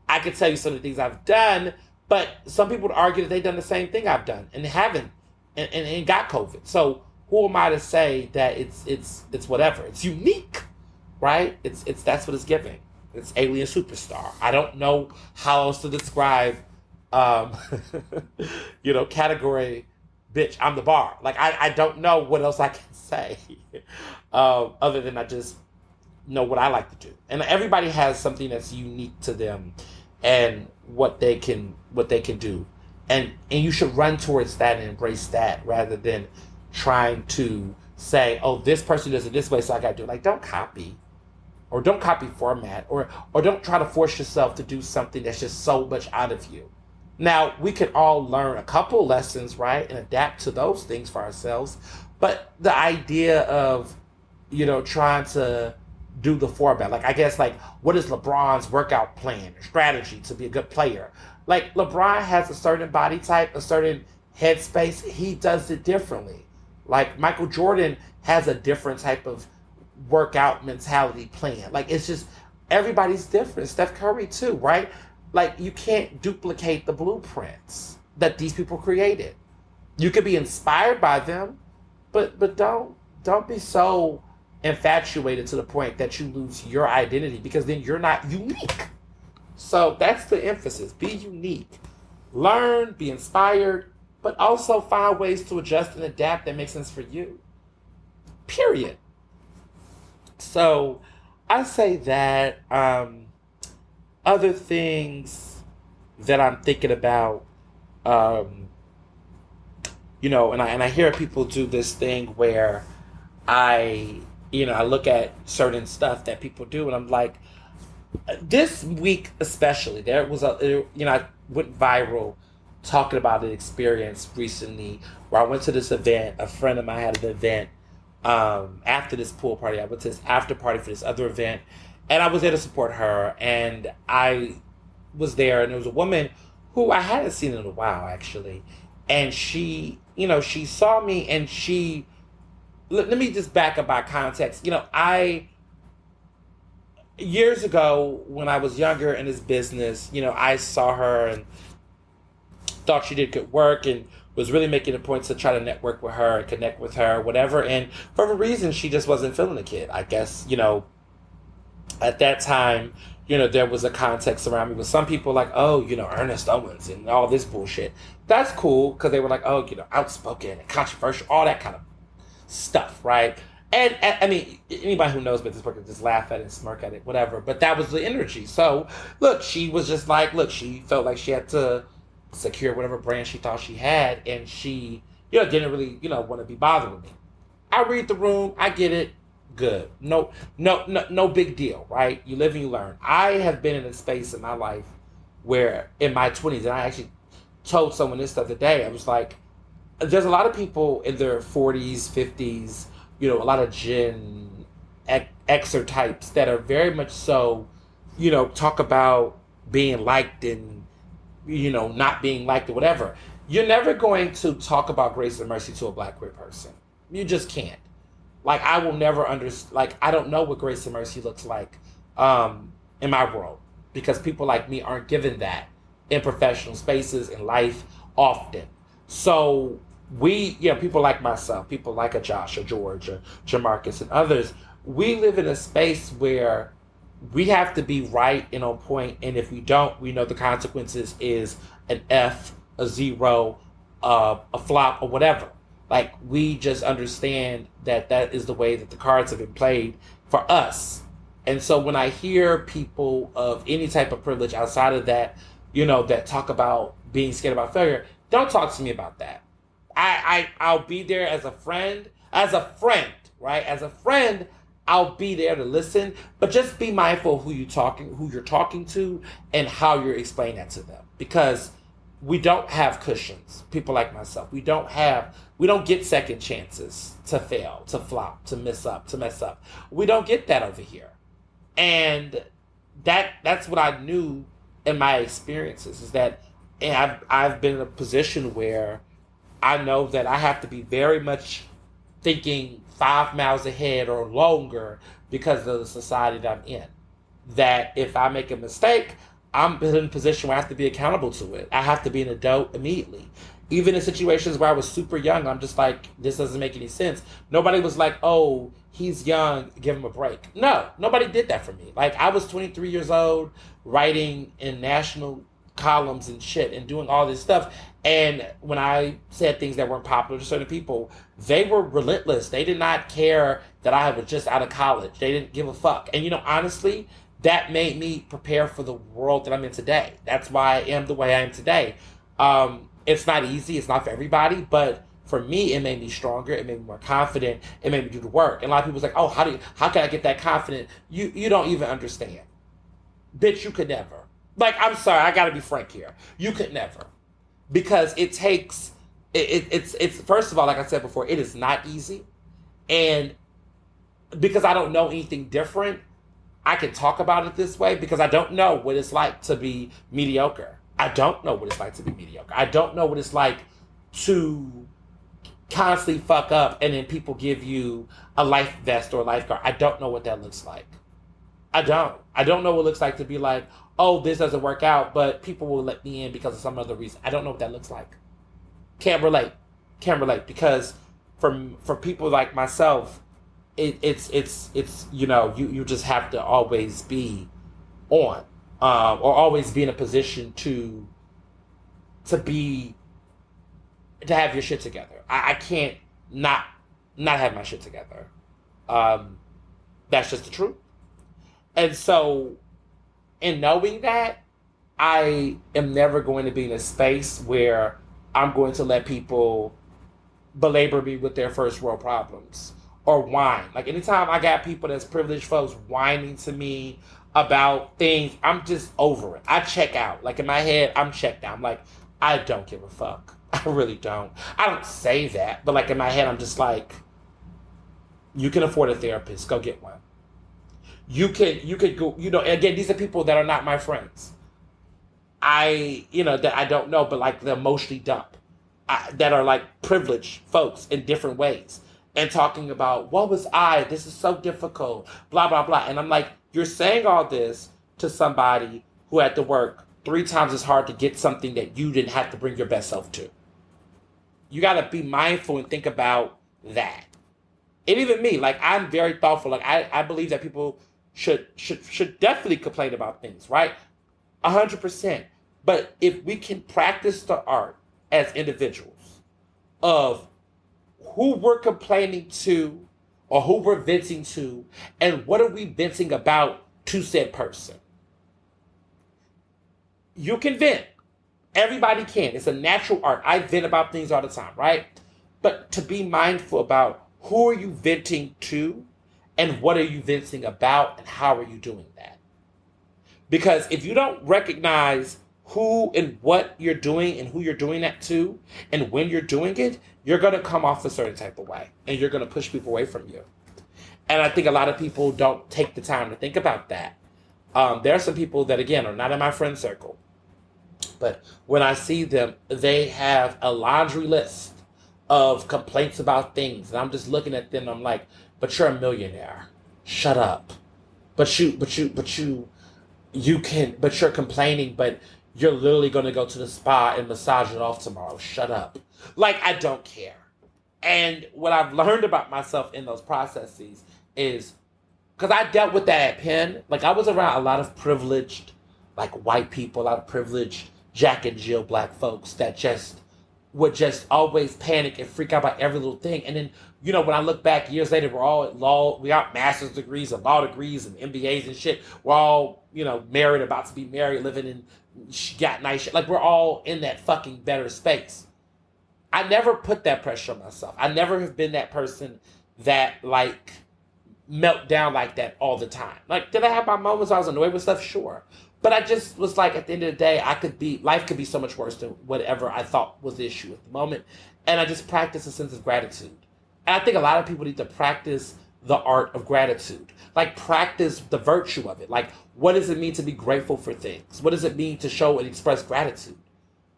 I can tell you some of the things I've done, but some people would argue that they've done the same thing I've done and haven't and got COVID. So who am I to say that it's whatever? It's unique, right? It's that's what it's giving. It's alien superstar. I don't know how else to describe, category. Bitch, I'm the bar. Like I don't know what else I can say, other than I just know what I like to do. And everybody has something that's unique to them, and what they can do, and you should run towards that and embrace that rather than trying to say, oh, this person does it this way, so I got to do it. Like, don't copy, or don't copy format, or don't try to force yourself to do something that's just so much out of you. Now, we can all learn a couple lessons, right, and adapt to those things for ourselves. But the idea of, trying to do the format, like, I guess, like, what is LeBron's workout plan or strategy to be a good player? Like, LeBron has a certain body type, a certain headspace. He does it differently. Like, Michael Jordan has a different type of workout mentality plan. Like, it's just, everybody's different. Steph Curry, too, right? Like, you can't duplicate the blueprints that these people created. You could be inspired by them, but don't be so infatuated to the point that you lose your identity, because then you're not unique. So that's the emphasis. Be unique. Learn, be inspired, but also find ways to adjust and adapt that make sense for you. Period. So I say that other things that I'm thinking about, and I hear people do this thing where I look at certain stuff that people do, and I'm like, this week especially, I went viral talking about an experience recently where I went to this event. A friend of mine had an event after this pool party. I went to this after party for this other event, and I was there to support her. And I was there, and there was a woman who I hadn't seen in a while, actually. And she saw me, and let me just back up my context. Years ago, when I was younger in this business, I saw her and thought she did good work and was really making a point to try to network with her and connect with her, whatever. And for whatever reason, she just wasn't feeling the kid. I guess, at that time, there was a context around me with some people like, oh, Ernest Owens and all this bullshit. That's cool, because they were like, oh, outspoken and controversial, all that kind of stuff, right? And I mean, anybody who knows about this book can just laugh at it and smirk at it, whatever. But that was the energy. So, look, she was just like, she felt like she had to secure whatever brand she thought she had, and she, didn't really, want to be bothering me. I read the room, I get it, good. No big deal, right? You live and you learn. I have been in a space in my life where, in my 20s, and I actually told someone this the other day, I was like, there's a lot of people in their 40s, 50s, a lot of Gen Xer types that are very much so, talk about being liked and, not being liked or whatever. You're never going to talk about grace and mercy to a Black queer person. You just can't. Like, I will never understand. I don't know what grace and mercy looks like in my world, because people like me aren't given that in professional spaces in life often. So people like myself, people like a Josh or George or Jamarcus and others, we live in a space where we have to be right and on point, and if we don't, we know the consequences is an F, a 0, a flop, or whatever. Like, we just understand that is the way that the cards have been played for us. And so when I hear people of any type of privilege outside of that, that talk about being scared about failure, don't talk to me about that. I'll be there as a friend, right? As a friend, I'll be there to listen, but just be mindful of who you're talking to, and how you're explaining that to them. Because we don't have cushions, people like myself. We don't get second chances to fail, to flop, to mess up. We don't get that over here. And that's what I knew in my experiences, is that I've been in a position where I know that I have to be very much thinking 5 miles ahead or longer because of the society that I'm in. That if I make a mistake, I'm in a position where I have to be accountable to it. I have to be an adult immediately. Even in situations where I was super young, I'm just like, this doesn't make any sense. Nobody was like, oh, he's young, give him a break. No, nobody did that for me. Like, I was 23 years old, writing in national columns and shit and doing all this stuff. And when I said things that weren't popular to certain people, they were relentless. They did not care that I was just out of college. They didn't give a fuck. And honestly, that made me prepare for the world that I'm in today. That's why I am the way I am today. It's not easy. It's not for everybody. But for me, it made me stronger. It made me more confident. It made me do the work. And a lot of people's like, oh, how can I get that confident? You don't even understand. Bitch, you could never. Like, I'm sorry, I gotta be frank here. You could never. Because it takes, it's first of all, like I said before, it is not easy. And because I don't know anything different, I can talk about it this way because I don't know what it's like to be mediocre. I don't know what it's like to be mediocre. I don't know what it's like to constantly fuck up and then people give you a life vest or a lifeguard. I don't know what that looks like. I don't know what it looks like to be like, oh, this doesn't work out, but people will let me in because of some other reason. I don't know what that looks like. Can't relate because for people like myself, it's you just have to always be on, or always be in a position to have your shit together. I can't not have my shit together. That's just the truth. And so, in knowing that, I am never going to be in a space where I'm going to let people belabor me with their first world problems or whine. Like, anytime I got people that's privileged folks whining to me about things, I'm just over it. I check out. Like, in my head, I'm checked out. I'm like, I don't give a fuck. I really don't. I don't say that, but like in my head, I'm just like, you can afford a therapist. Go get one. You could go, again, these are people that are not my friends. That I don't know, but like they're emotionally dump, that are like privileged folks in different ways, and talking about, what was this is so difficult, blah, blah, blah. And I'm like, you're saying all this to somebody who had to work 3 times as hard to get something that you didn't have to bring your best self to. You got to be mindful and think about that. And even me, like, I'm very thoughtful. Like, I believe that people should definitely complain about things, right? 100%. But if we can practice the art as individuals of who we're complaining to or who we're venting to, and what are we venting about to said person. You can vent. Everybody can. It's a natural art. I vent about things all the time, right? But to be mindful about who are you venting to, and what are you venting about, and how are you doing that? Because if you don't recognize who and what you're doing and who you're doing that to, and when you're doing it, you're going to come off a certain type of way, and you're going to push people away from you. And I think a lot of people don't take the time to think about that. There are some people that, again, are not in my friend circle. But when I see them, they have a laundry list of complaints about things. And I'm just looking at them, and I'm like, but you're a millionaire. Shut up. But you're complaining, but you're literally going to go to the spa and massage it off tomorrow. Shut up. Like, I don't care. And what I've learned about myself in those processes is, because I dealt with that at Penn, like, I was around a lot of privileged, like, white people, a lot of privileged Jack and Jill black folks that would just always panic and freak out about every little thing. And then, when I look back years later, we're all at law, we got master's degrees and law degrees and MBAs and shit. We're all, married, about to be married, living in, got nice shit. Like, we're all in that fucking better space. I never put that pressure on myself. I never have been that person that, like, melt down like that all the time. Like, did I have my moments I was annoyed with stuff? Sure. But I just was like, at the end of the day, life could be so much worse than whatever I thought was the issue at the moment. And I just practice a sense of gratitude. And I think a lot of people need to practice the art of gratitude. Like, practice the virtue of it. Like, what does it mean to be grateful for things? What does it mean to show and express gratitude?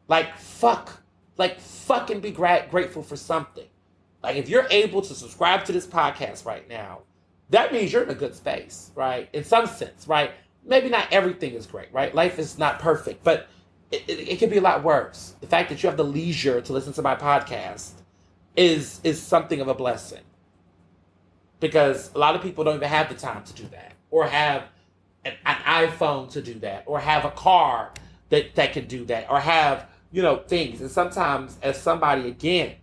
Like, fucking be grateful for something. Like, if you're able to subscribe to this podcast right now, that means you're in a good space, right? In some sense, right? Maybe not everything is great, right? Life is not perfect, but it can be a lot worse. The fact that you have the leisure to listen to my podcast is something of a blessing. Because a lot of people don't even have the time to do that, or have an iPhone to do that, or have a car that can do that, or have, things. And sometimes, as somebody, again,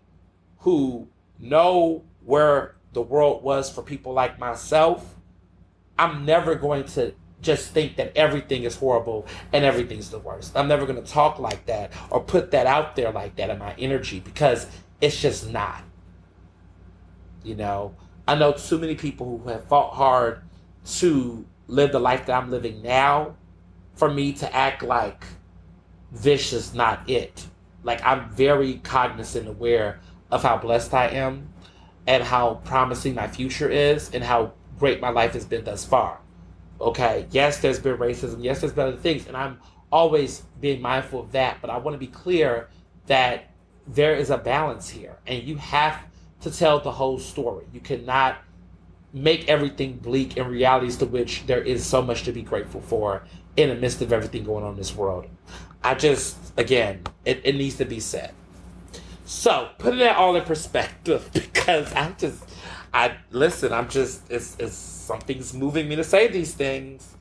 who know where the world was for people like myself, I'm never going to just think that everything is horrible and everything's the worst. I'm never going to talk like that or put that out there like that in my energy, because it's just not. I know too many people who have fought hard to live the life that I'm living now for me to act like this is not it. Like, I'm very cognizant and aware of how blessed I am and how promising my future is and how great my life has been thus far. Okay, yes, there's been racism. Yes, there's been other things. And I'm always being mindful of that. But I want to be clear that there is a balance here. And you have to tell the whole story. You cannot make everything bleak in realities to which there is so much to be grateful for in the midst of everything going on in this world. It needs to be said. So, putting that all in perspective, because listen, I'm just, it's something's moving me to say these things.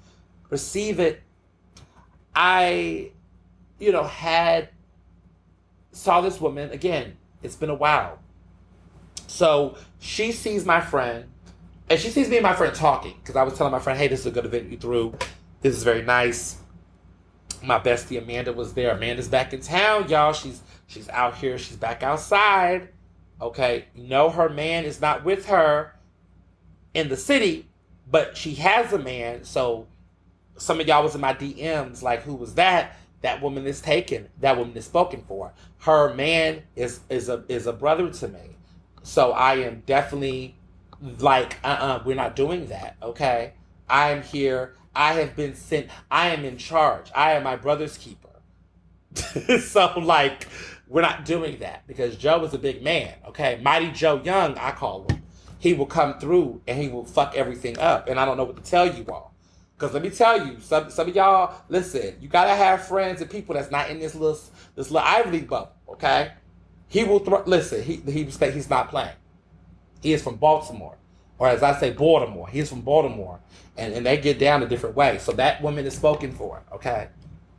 Receive it. I, saw this woman again. It's been a while. So she sees my friend, and she sees me and my friend talking, because I was telling my friend, hey, this is a good event you threw. This is very nice. My bestie Amanda was there. Amanda's back in town, y'all. She's out here. She's back outside. Okay. No, her man is not with her in the city, but she has a man. So some of y'all was in my DMs like, who was that? That woman is taken. That woman is spoken for. Her man is a brother to me. So I am definitely like, we're not doing that. Okay. I am here. I have been sent. I am in charge. I am my brother's keeper. So, like, we're not doing that because Joe is a big man, okay? Mighty Joe Young, I call him. He will come through and he will fuck everything up. And I don't know what to tell you all. Because let me tell you, some of y'all, listen, you got to have friends and people that's not in this little Ivy League bubble, okay? He will, listen, he's not playing. He is from Baltimore. Or as I say, Baltimore. He's from Baltimore. And they get down a different way. So that woman is spoken for, okay?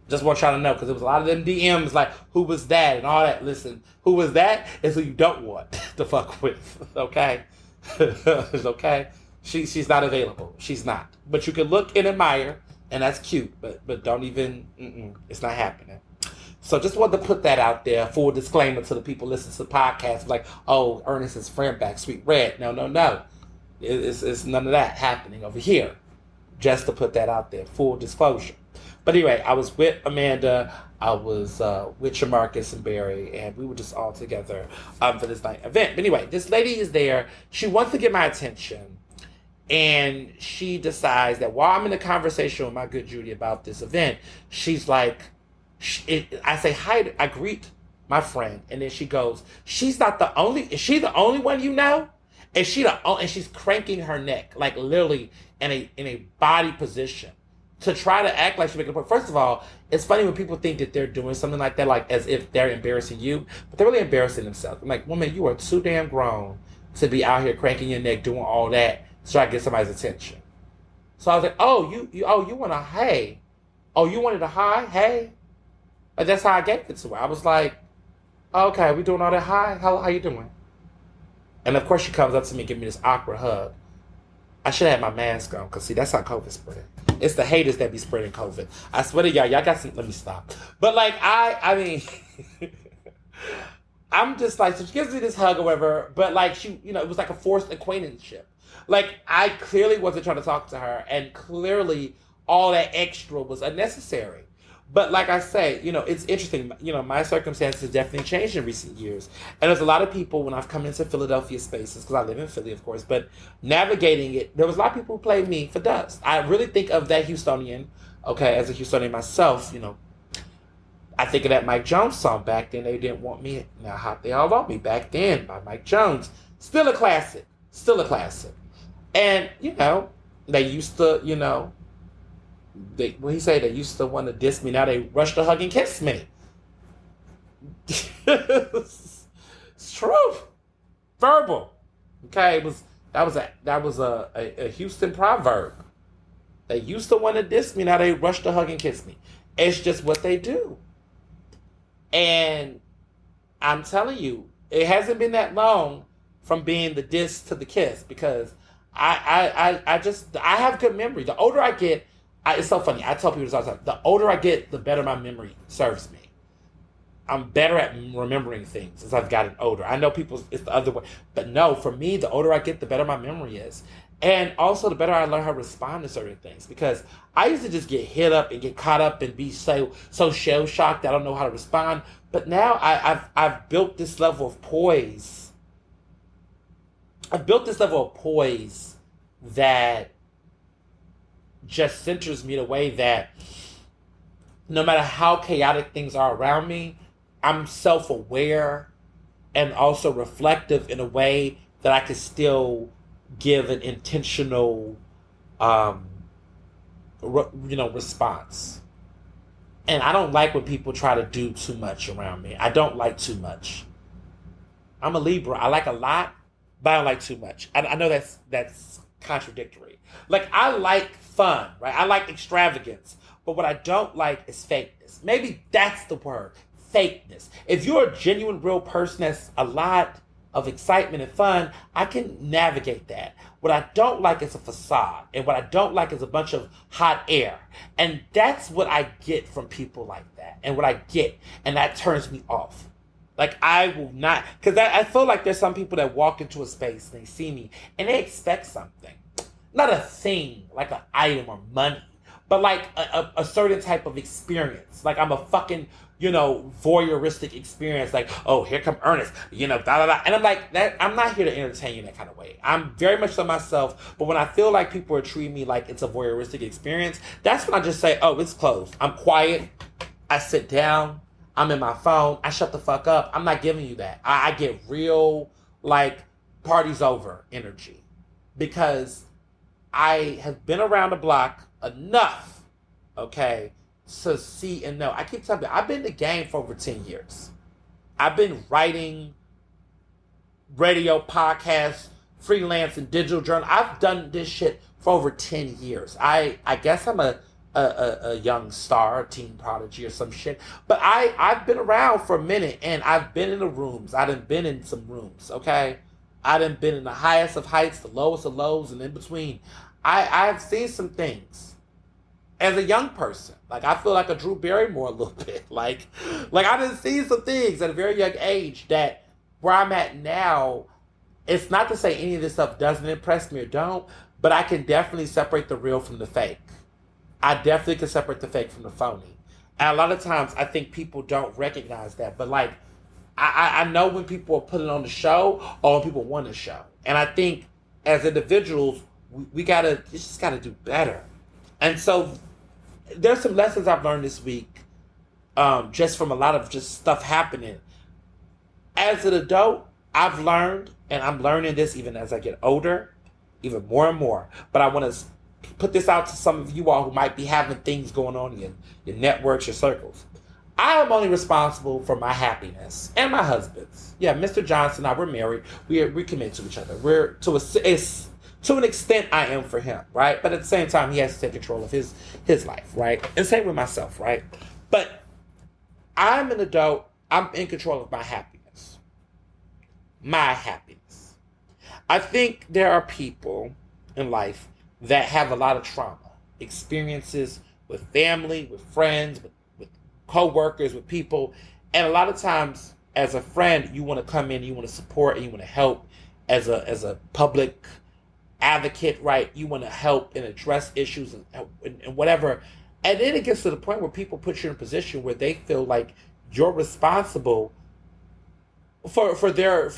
Just want y'all to know, because there was a lot of them DMs like, who was that and all that. Listen, who was that is who you don't want to fuck with, okay? Okay? She's not available. She's not. But you can look and admire, and that's cute. But don't even, it's not happening. So just wanted to put that out there. Full disclaimer to the people listening to the podcast. Like, oh, Ernest is friend back, sweet red. No. It's none of that happening over here. Just to put that out there. Full disclosure. But anyway, I was with Amanda. I was with Jamarcus and Barry. And we were just all together for this night event. But anyway, this lady is there. She wants to get my attention. And she decides that while I'm in a conversation with my good Judy about this event, she's like, I say hi, I greet my friend. And then she goes, is she the only one you know? And she's cranking her neck, like literally in a body position to try to act like she's making a point. First of all, it's funny when people think that they're doing something like that, like as if they're embarrassing you, but they're really embarrassing themselves. I'm like, woman, you are too damn grown to be out here cranking your neck, doing all that to try to get somebody's attention. So I was like, oh, you want a hey? Oh, you wanted a hi? Hey? Like, that's how I gave it to her. I was like, okay, we doing all that hi? How you doing? And of course she comes up to me and gives me this awkward hug. I should have had my mask on, because see, that's how COVID spread. It's the haters that be spreading COVID. I swear to y'all got some, let me stop. But like, I mean, I'm just like, so she gives me this hug or whatever, but like she, it was like a forced acquaintanceship. Like, I clearly wasn't trying to talk to her, and clearly all that extra was unnecessary. But like I say, it's interesting. My circumstances have definitely changed in recent years. And there's a lot of people when I've come into Philadelphia spaces, because I live in Philly, of course, but navigating it, there was a lot of people who played me for dust. I really think of that Houstonian, okay, as a Houstonian myself, I think of that Mike Jones song. Back then, they didn't want me. Now, how they all want me back then by Mike Jones. Still a classic. And, they used to, they used to want to diss me. Now they rush to hug and kiss me. It's true. Verbal. Okay, that was a Houston proverb. They used to want to diss me. Now they rush to hug and kiss me. It's just what they do. And I'm telling you, it hasn't been that long from being the diss to the kiss, because I have good memory. The older I get, it's so funny. I tell people this all the time. The older I get, the better my memory serves me. I'm better at remembering things as I've gotten older. I know it's the other way. But no, for me, the older I get, the better my memory is. And also the better I learn how to respond to certain things. Because I used to just get hit up and get caught up and be so shell-shocked that I don't know how to respond. But now I've built this level of poise. That just centers me in a way that no matter how chaotic things are around me, I'm self-aware and also reflective in a way that I can still give an intentional, response. And I don't like when people try to do too much around me. I don't like too much. I'm a Libra. I like a lot, but I don't like too much. I know that's contradictory. Like, I like fun, right? I like extravagance, but what I don't like is fakeness. Maybe that's the word, fakeness. If you're a genuine, real person that's a lot of excitement and fun, I can navigate that. What I don't like is a facade, and what I don't like is a bunch of hot air, and that's what I get from people like that, and what I get, and that turns me off. Like, I will not, because I feel like there's some people that walk into a space and they see me and they expect something. Not a thing, like an item or money, but like a certain type of experience. Like, I'm a fucking, voyeuristic experience. Like, oh, here come Ernest, da da da. And I'm like, I'm not here to entertain you in that kind of way. I'm very much so myself, but when I feel like people are treating me like it's a voyeuristic experience, that's when I just say, oh, it's closed. I'm quiet. I sit down. I'm in my phone. I shut the fuck up. I'm not giving you that. I get real, like, party's over energy. Because I have been around the block enough, okay, to see and know. I keep telling you, I've been in the game for over 10 years. I've been writing radio, podcasts, freelance, and digital journal. I've done this shit for over 10 years. I guess I'm a young star, a teen prodigy or some shit. But I've been around for a minute, and I've been in the rooms. I done been in some rooms, okay? I done been in the highest of heights, the lowest of lows, and in between. I've seen some things as a young person. Like, I feel like a Drew Barrymore a little bit. Like I done seen some things at a very young age that where I'm at now, it's not to say any of this stuff doesn't impress me or don't, but I can definitely separate the real from the fake. I definitely can separate the fake from the phony. And a lot of times I think people don't recognize that. But like, I know when people are putting on the show or when people want to show. And I think as individuals, we just gotta do better. And so there's some lessons I've learned this week, just from a lot of just stuff happening. As an adult, I've learned, and I'm learning this even as I get older, even more and more. But I want to put this out to some of you all who might be having things going on in your networks, your circles. I am only responsible for my happiness and my husband's. Yeah, Mr. Johnson and I, we're married. We're committed to each other. We're to an extent I am for him, right? But at the same time, he has to take control of his life, right? And same with myself, right? But I'm an adult. I'm in control of my happiness. My happiness. I think there are people in life that have a lot of trauma, experiences with family, with friends, with co-workers, with people. And a lot of times, as a friend, you want to come in, you want to support, and you want to help as a public advocate, right? You want to help and address issues and whatever. And then it gets to the point where people put you in a position where they feel like you're responsible for their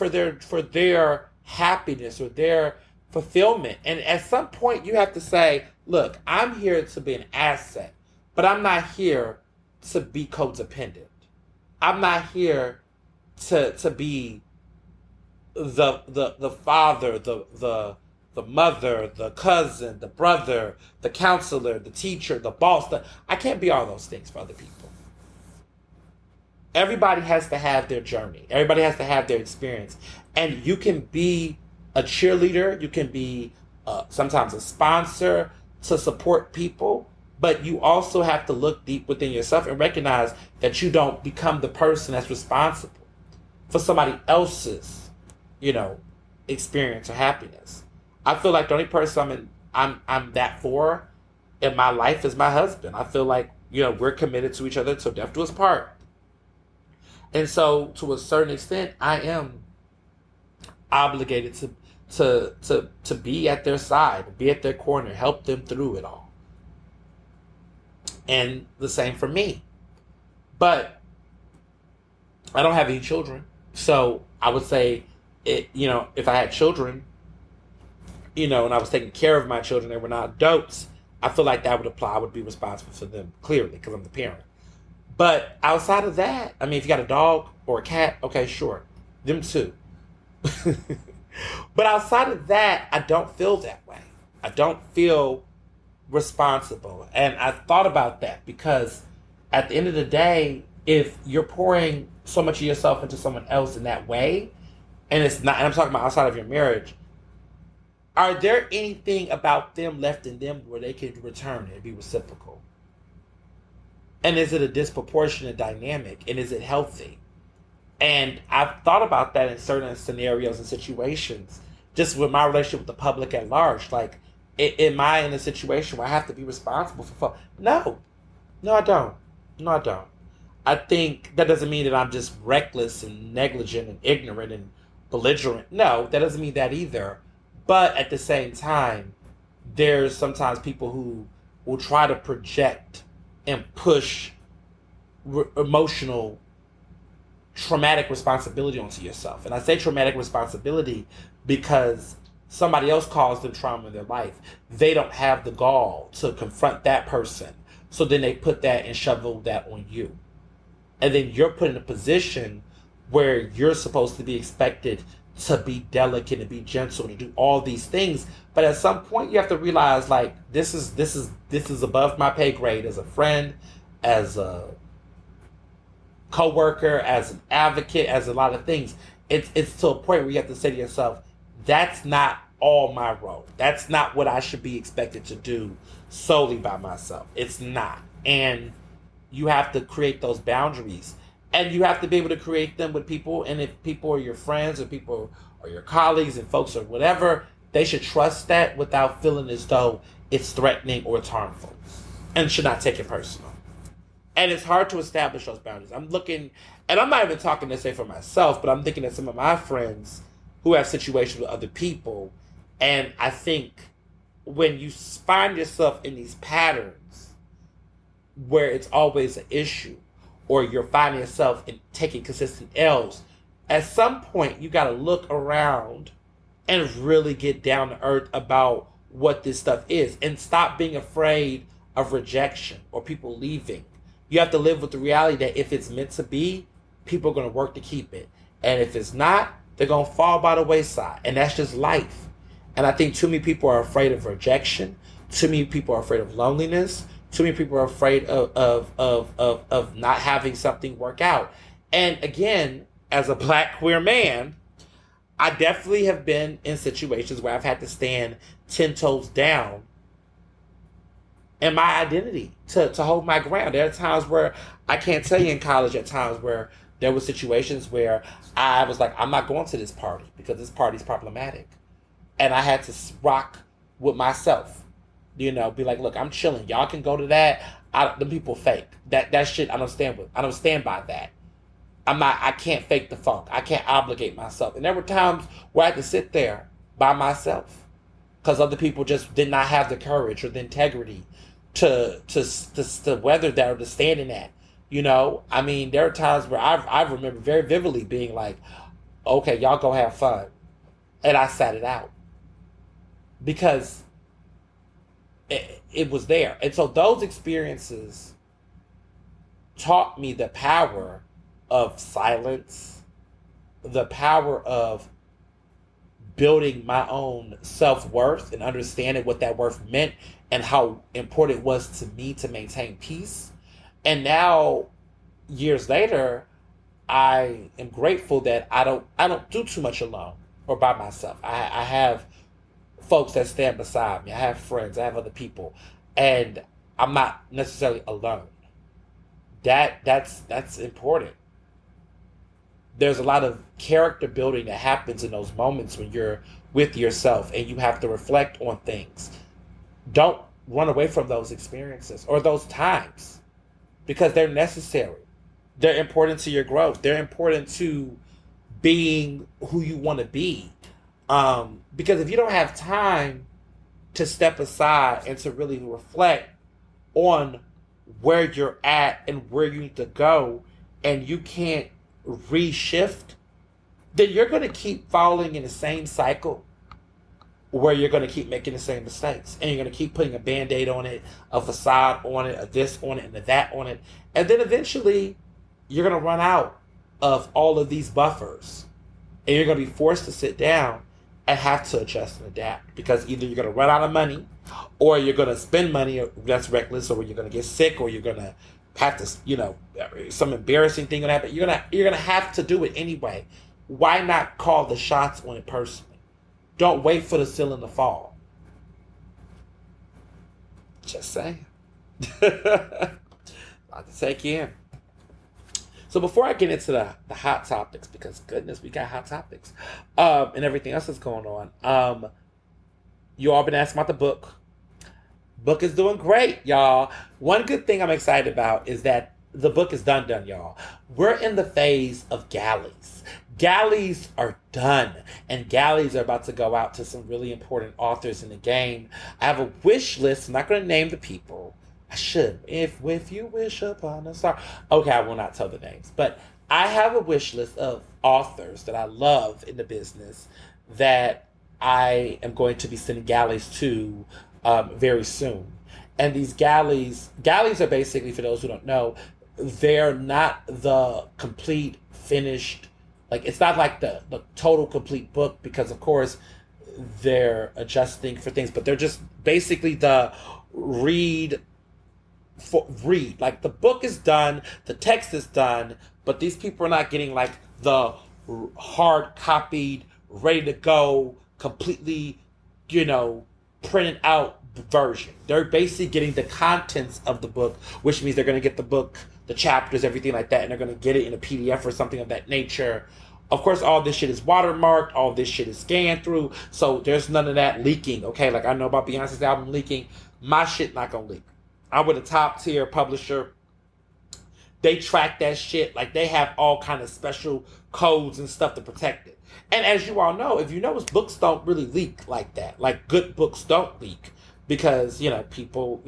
happiness or their fulfillment. And at some point you have to say, look, I'm here to be an asset, but I'm not here to be codependent. I'm not here to be the father, the mother, the cousin, the brother, the counselor, the teacher, the boss. I can't be all those things for other people. Everybody has to have their journey. Everybody has to have their experience. And you can be a cheerleader. You can be sometimes a sponsor to support people. But you also have to look deep within yourself and recognize that you don't become the person that's responsible for somebody else's, experience or happiness. I feel like the only person I'm that for in my life is my husband. I feel like, we're committed to each other till death do us part. And so to a certain extent, I am obligated to be at their side, be at their corner, help them through it all. And the same for me. But I don't have any children. So I would say, if I had children, and I was taking care of my children, they were not adults, I feel like that would apply. I would be responsible for them, clearly, because I'm the parent. But outside of that, if you got a dog or a cat, okay, sure. Them too. But outside of that, I don't feel that way. I don't feel responsible. And I thought about that because at the end of the day, if you're pouring so much of yourself into someone else in that way, and it's not, and I'm talking about outside of your marriage, are there anything about them left in them where they can return it and be reciprocal? And is it a disproportionate dynamic? And is it healthy? And I've thought about that in certain scenarios and situations, just with my relationship with the public at large. Like, am I in a situation where I have to be responsible for? No, I don't. No, I don't. I think that doesn't mean that I'm just reckless and negligent and ignorant and belligerent. No, that doesn't mean that either. But at the same time, there's sometimes people who will try to project and push emotional, traumatic responsibility onto yourself. And I say traumatic responsibility because somebody else caused them trauma in their life. They don't have the gall to confront that person. So then they put that and shovel that on you. And then you're put in a position where you're supposed to be expected to be delicate and be gentle, to do all these things. But at some point you have to realize, like, this is above my pay grade as a friend, as a co-worker, as an advocate, as a lot of things. It's to a point where you have to say to yourself, that's not all my role. That's not what I should be expected to do solely by myself. It's not. And you have to create those boundaries. And you have to be able to create them with people. And if people are your friends or people are your colleagues and folks or whatever, they should trust that without feeling as though it's threatening or it's harmful, and should not take it personal. And it's hard to establish those boundaries. I'm looking, and I'm not even talking necessarily for myself, but I'm thinking of some of my friends who have situations with other people. And I think when you find yourself in these patterns where it's always an issue, or you're finding yourself in taking consistent L's, at some point you got to look around and really get down to earth about what this stuff is, and stop being afraid of rejection or people leaving. You have to live with the reality that if it's meant to be, people are going to work to keep it. And if it's not, they're going to fall by the wayside. And that's just life. And I think too many people are afraid of rejection. Too many people are afraid of loneliness. Too many people are afraid of not having something work out. And again, as a Black queer man, I definitely have been in situations where I've had to stand 10 toes down in my identity to hold my ground. There are times where, I can't tell you in college, at times where there were situations where I was like, I'm not going to this party because this party's problematic. And I had to rock with myself. You know, be like, look, I'm chilling. Y'all can go to that. The people fake. That shit I don't stand with. I don't stand by that. I can't fake the funk. I can't obligate myself. And there were times where I had to sit there by myself because other people just did not have the courage or the integrity to weather that or to stand in that. You know, I mean, there are times where I remember very vividly being like, okay, y'all go have fun. And I sat it out because it was there. And so those experiences taught me the power of silence, the power of building my own self-worth and understanding what that worth meant and how important it was to me to maintain peace. And now, years later, I am grateful that I don't do too much alone or by myself. I have folks that stand beside me. I have friends. I have other people, and I'm not necessarily alone. That's important. There's a lot of character building that happens in those moments when you're with yourself and you have to reflect on things. Don't run away from those experiences or those times because they're necessary. They're important to your growth. They're important to being who you want to be. Because if you don't have time to step aside and to really reflect on where you're at and where you need to go, and you can't reshift, then you're going to keep falling in the same cycle where you're going to keep making the same mistakes. And you're going to keep putting a Band-Aid on it, a facade on it, a this on it, and a that on it. And then eventually you're going to run out of all of these buffers. And you're going to be forced to sit down and have to adjust and adapt. Because either you're going to run out of money, or you're going to spend money that's reckless, or you're going to get sick, or you're going to have to, some embarrassing thing going to happen. You're going to have to do it anyway. why not call the shots on it personally? Don't wait for the ceiling to fall. Just saying. A lot to take in. So before I get into the hot topics, because goodness, we got hot topics, and everything else that's going on, you all been asking about the book. Book is doing great, y'all. One good thing I'm excited about is that the book is done, y'all. We're in the phase of galleys. Galleys are done, and galleys are about to go out to some really important authors in the game. I have a wish list. I'm not going to name the people. I should. If you wish upon a star. Okay, I will not tell the names. But I have a wish list of authors that I love in the business that I am going to be sending galleys to very soon. And these galleys are basically, for those who don't know, they're not the complete, finished, like, it's not like the total complete book, because of course they're adjusting for things, but they're just basically the read. Like, the book is done, the text is done, but these people are not getting like the hard copied, ready to go, completely, printed out version. They're basically getting the contents of the book, which means they're going to get the book, the chapters, everything like that, and they're going to get it in a PDF or something of that nature. Of course, all this shit is watermarked, all this shit is scanned through, so there's none of that leaking, okay? Like, I know about Beyonce's album leaking. My shit not going to leak. I'm with a top tier publisher. They track that shit. Like, they have all kind of special codes and stuff to protect it. And as you all know, if you notice, books don't really leak like that. Like, good books don't leak because, people,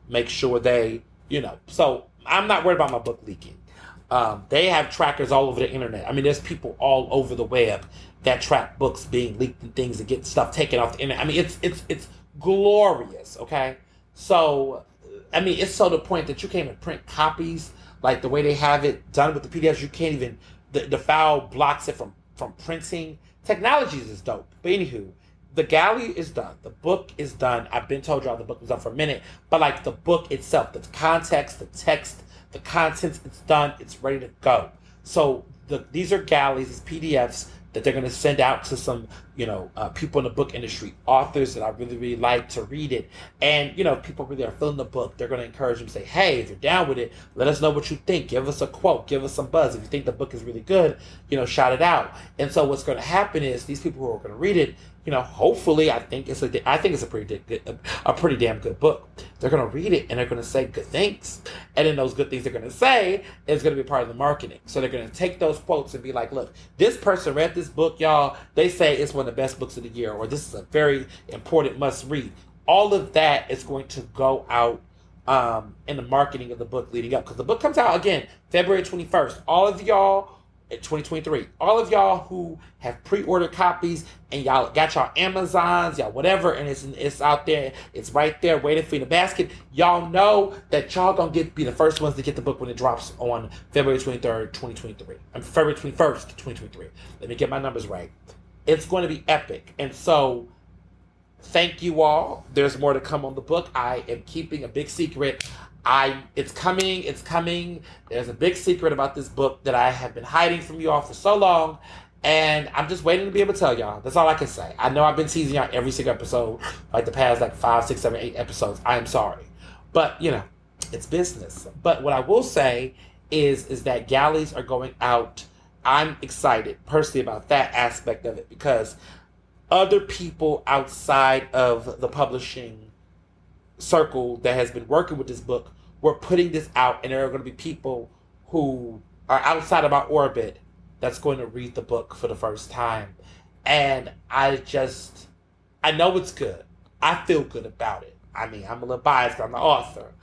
make sure they, So I'm not worried about my book leaking. They have trackers all over the internet. I mean, there's people all over the web that track books being leaked and things and get stuff taken off the internet. I mean, it's glorious, okay? So, I mean, it's so to the point that you can't even print copies like the way they have it done with the PDFs. You can't even, the file blocks it from printing. Technology is dope. But anywho, the galley is done. The book is done. I've been told y'all the book was done for a minute, but like the book itself, the context, the text, the contents, it's done. It's ready to go. So these are galleys, these PDFs that they're going to send out to some, people in the book industry, authors that I really, really like to read it. And, people really are feeling the book. They're going to encourage them, say, hey, if you're down with it, let us know what you think. Give us a quote. Give us some buzz. If you think the book is really good, shout it out. And so what's going to happen is these people who are going to read it, hopefully, I think it's a pretty damn good book. They're going to read it and they're going to say good things. And then those good things they're going to say is going to be part of the marketing. So they're going to take those quotes and be like, look, this person read this book, y'all. They say it's one of the best books of the year, or this is a very important must read. All of that is going to go out in the marketing of the book leading up, because the book comes out again February 21st. All of y'all, 2023, all of y'all who have pre-ordered copies and y'all got y'all Amazons, y'all whatever, and it's out there, it's right there waiting for you in the basket. Y'all know that y'all gonna be the first ones to get the book when it drops on February 23rd, 2023. February 21st, 2023. Let me get my numbers right. It's going to be epic. And so, thank you all. There's more to come on the book. I am keeping a big secret. It's coming. There's a big secret about this book that I have been hiding from you all for so long, and I'm just waiting to be able to tell y'all. That's all I can say. I know I've been teasing y'all every single episode, like the past 5, 6, 7, 8 episodes. I am sorry. But, it's business. But what I will say is that galleys are going out. I'm excited personally about that aspect of it, because other people outside of the publishing circle that has been working with this book, we're putting this out, and there are going to be people who are outside of our orbit that's going to read the book for the first time. And I know it's good. I feel good about it. I mean, I'm a little biased, I'm the author,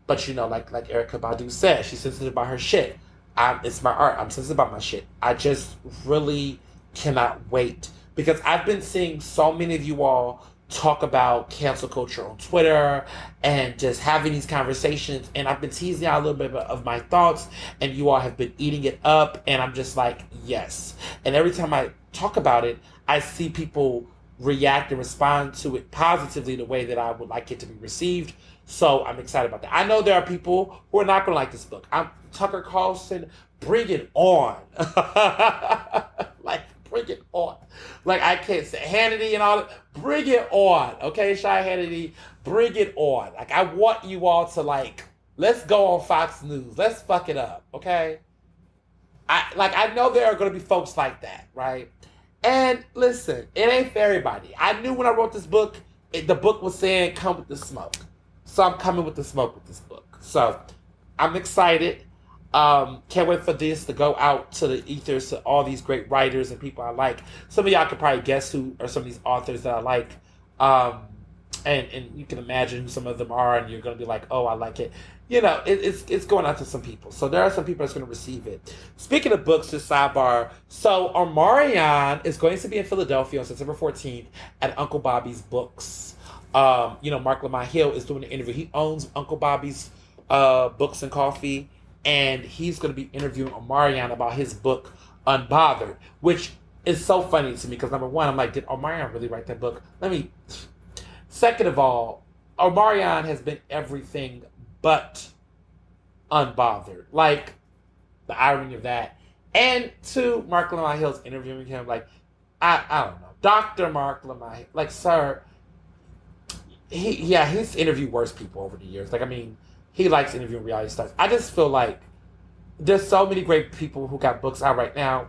but like Erykah Badu said, she's sensitive about her shit. It's my art. I'm sensitive about my shit. I just really cannot wait, because I've been seeing so many of you all talk about cancel culture on Twitter and just having these conversations, and I've been teasing out a little bit of my thoughts, and you all have been eating it up, and I'm just like, yes. And every time I talk about it, I see people react and respond to it positively the way that I would like it to be received. So I'm excited about that. I know there are people who are not going to like this book. Tucker Carlson, bring it on. Like, bring it on. Like, I can't say Hannity and all that. Bring it on, okay, Shy Hannity? Bring it on. Like, I want you all to, like, let's go on Fox News. Let's fuck it up, okay? I know there are going to be folks like that, right? And listen, it ain't for everybody. I knew when I wrote this book, the book was saying, come with the smoke. So I'm coming with the smoke with this book. So I'm excited. Can't wait for this to go out to the ethers, to all these great writers and people I like. Some of y'all could probably guess who are some of these authors that I like. And you can imagine who some of them are, and you're going to be like, oh, I like it. You know, it's going out to some people. So there are some people that's going to receive it. Speaking of books, just sidebar. So Omarion is going to be in Philadelphia on September 14th at Uncle Bobby's Books. Mark Lamont Hill is doing an interview. He owns Uncle Bobby's Books and Coffee, and he's going to be interviewing Omarion about his book, Unbothered, which is so funny to me because, number one, I'm like, did Omarion really write that book? Second of all, Omarion has been everything but unbothered. Like, the irony of that. And two, Mark Lamont Hill's interviewing him. Like, I don't know. Dr. Mark Lamont Hill. Like, sir, he's interviewed worse people over the years. Like, I mean, he likes interviewing reality stars. I just feel like there's so many great people who got books out right now.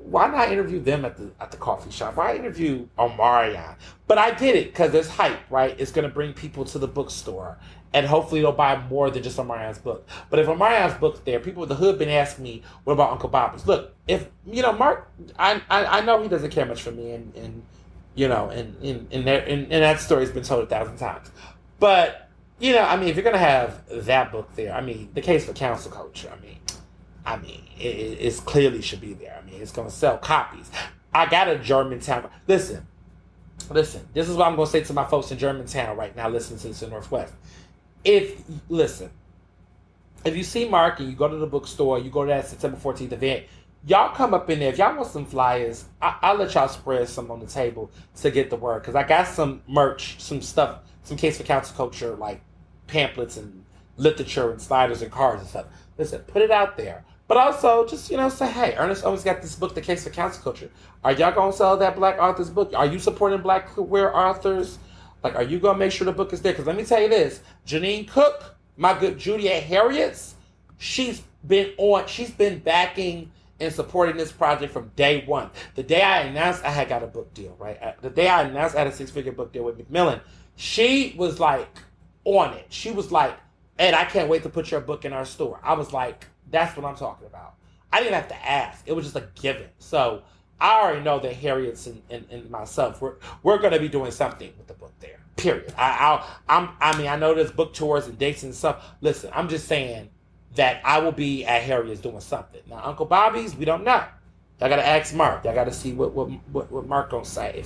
Why not interview them at the coffee shop? Why interview Omarion? But I get it, because there's hype, right? It's going to bring people to the bookstore. And hopefully they'll buy more than just Omarion's book. But if Omarion's book's there, people with the hood been asking me, what about Uncle Bobby's? Look, if, Mark, I know he doesn't care much for me, and that story's been told 1,000 times. But, if you're going to have that book there, the case for counsel culture, it clearly should be there. It's going to sell copies. I got a Germantown. Listen, this is what I'm going to say to my folks in Germantown right now, listening to this in Northwest. If you see Mark and you go to the bookstore, you go to that September 14th event, y'all come up in there. If y'all want some flyers, I'll let y'all spread some on the table to get the word. Because I got some merch, some stuff, some case for counsel culture, like pamphlets and literature and sliders and cards and stuff. Listen, put it out there. But also, just, say, hey, Ernest always got this book, The Case for Counsel Culture. Are y'all going to sell that Black author's book? Are you supporting Black queer authors? Like, are you going to make sure the book is there? Because let me tell you this. Janine Cook, my good Judy at Harriet's, she's been backing and supporting this project from day one. The day I announced I had got a book deal, right? The day I announced I had a 6-figure book deal with Macmillan, she was like on it. She was like, Ed, I can't wait to put your book in our store. I was like, that's what I'm talking about. I didn't have to ask. It was just a given. So I already know that Harriet's and myself, we're going to be doing something with the book there. Period. I know there's book tours and dates and stuff. Listen, I'm just saying that I will be at Harriet's doing something. Now, Uncle Bobby's, we don't know. Y'all got to ask Mark. Y'all got to see what Mark gonna say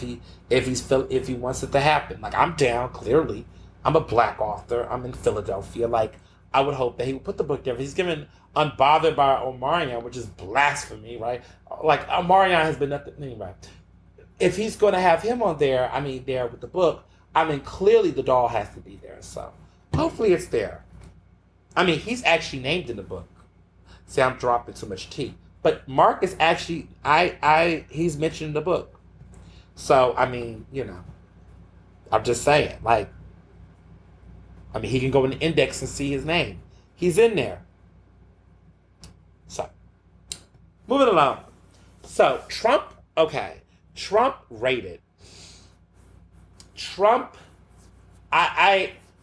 if he wants it to happen. Like, I'm down. Clearly, I'm a Black author. I'm in Philadelphia. Like, I would hope that he would put the book there. If he's given Unbothered by Omarion, which is blasphemy, right? Like, Omarion has been nothing anyway. If he's going to have him on there, there with the book, clearly the doll has to be there. So hopefully it's there. He's actually named in the book. See, I'm dropping too much tea. But Mark is actually, he's mentioned in the book. So, I'm just saying, like, he can go in the index and see his name. He's in there. So, moving along. So, Trump rated. Trump,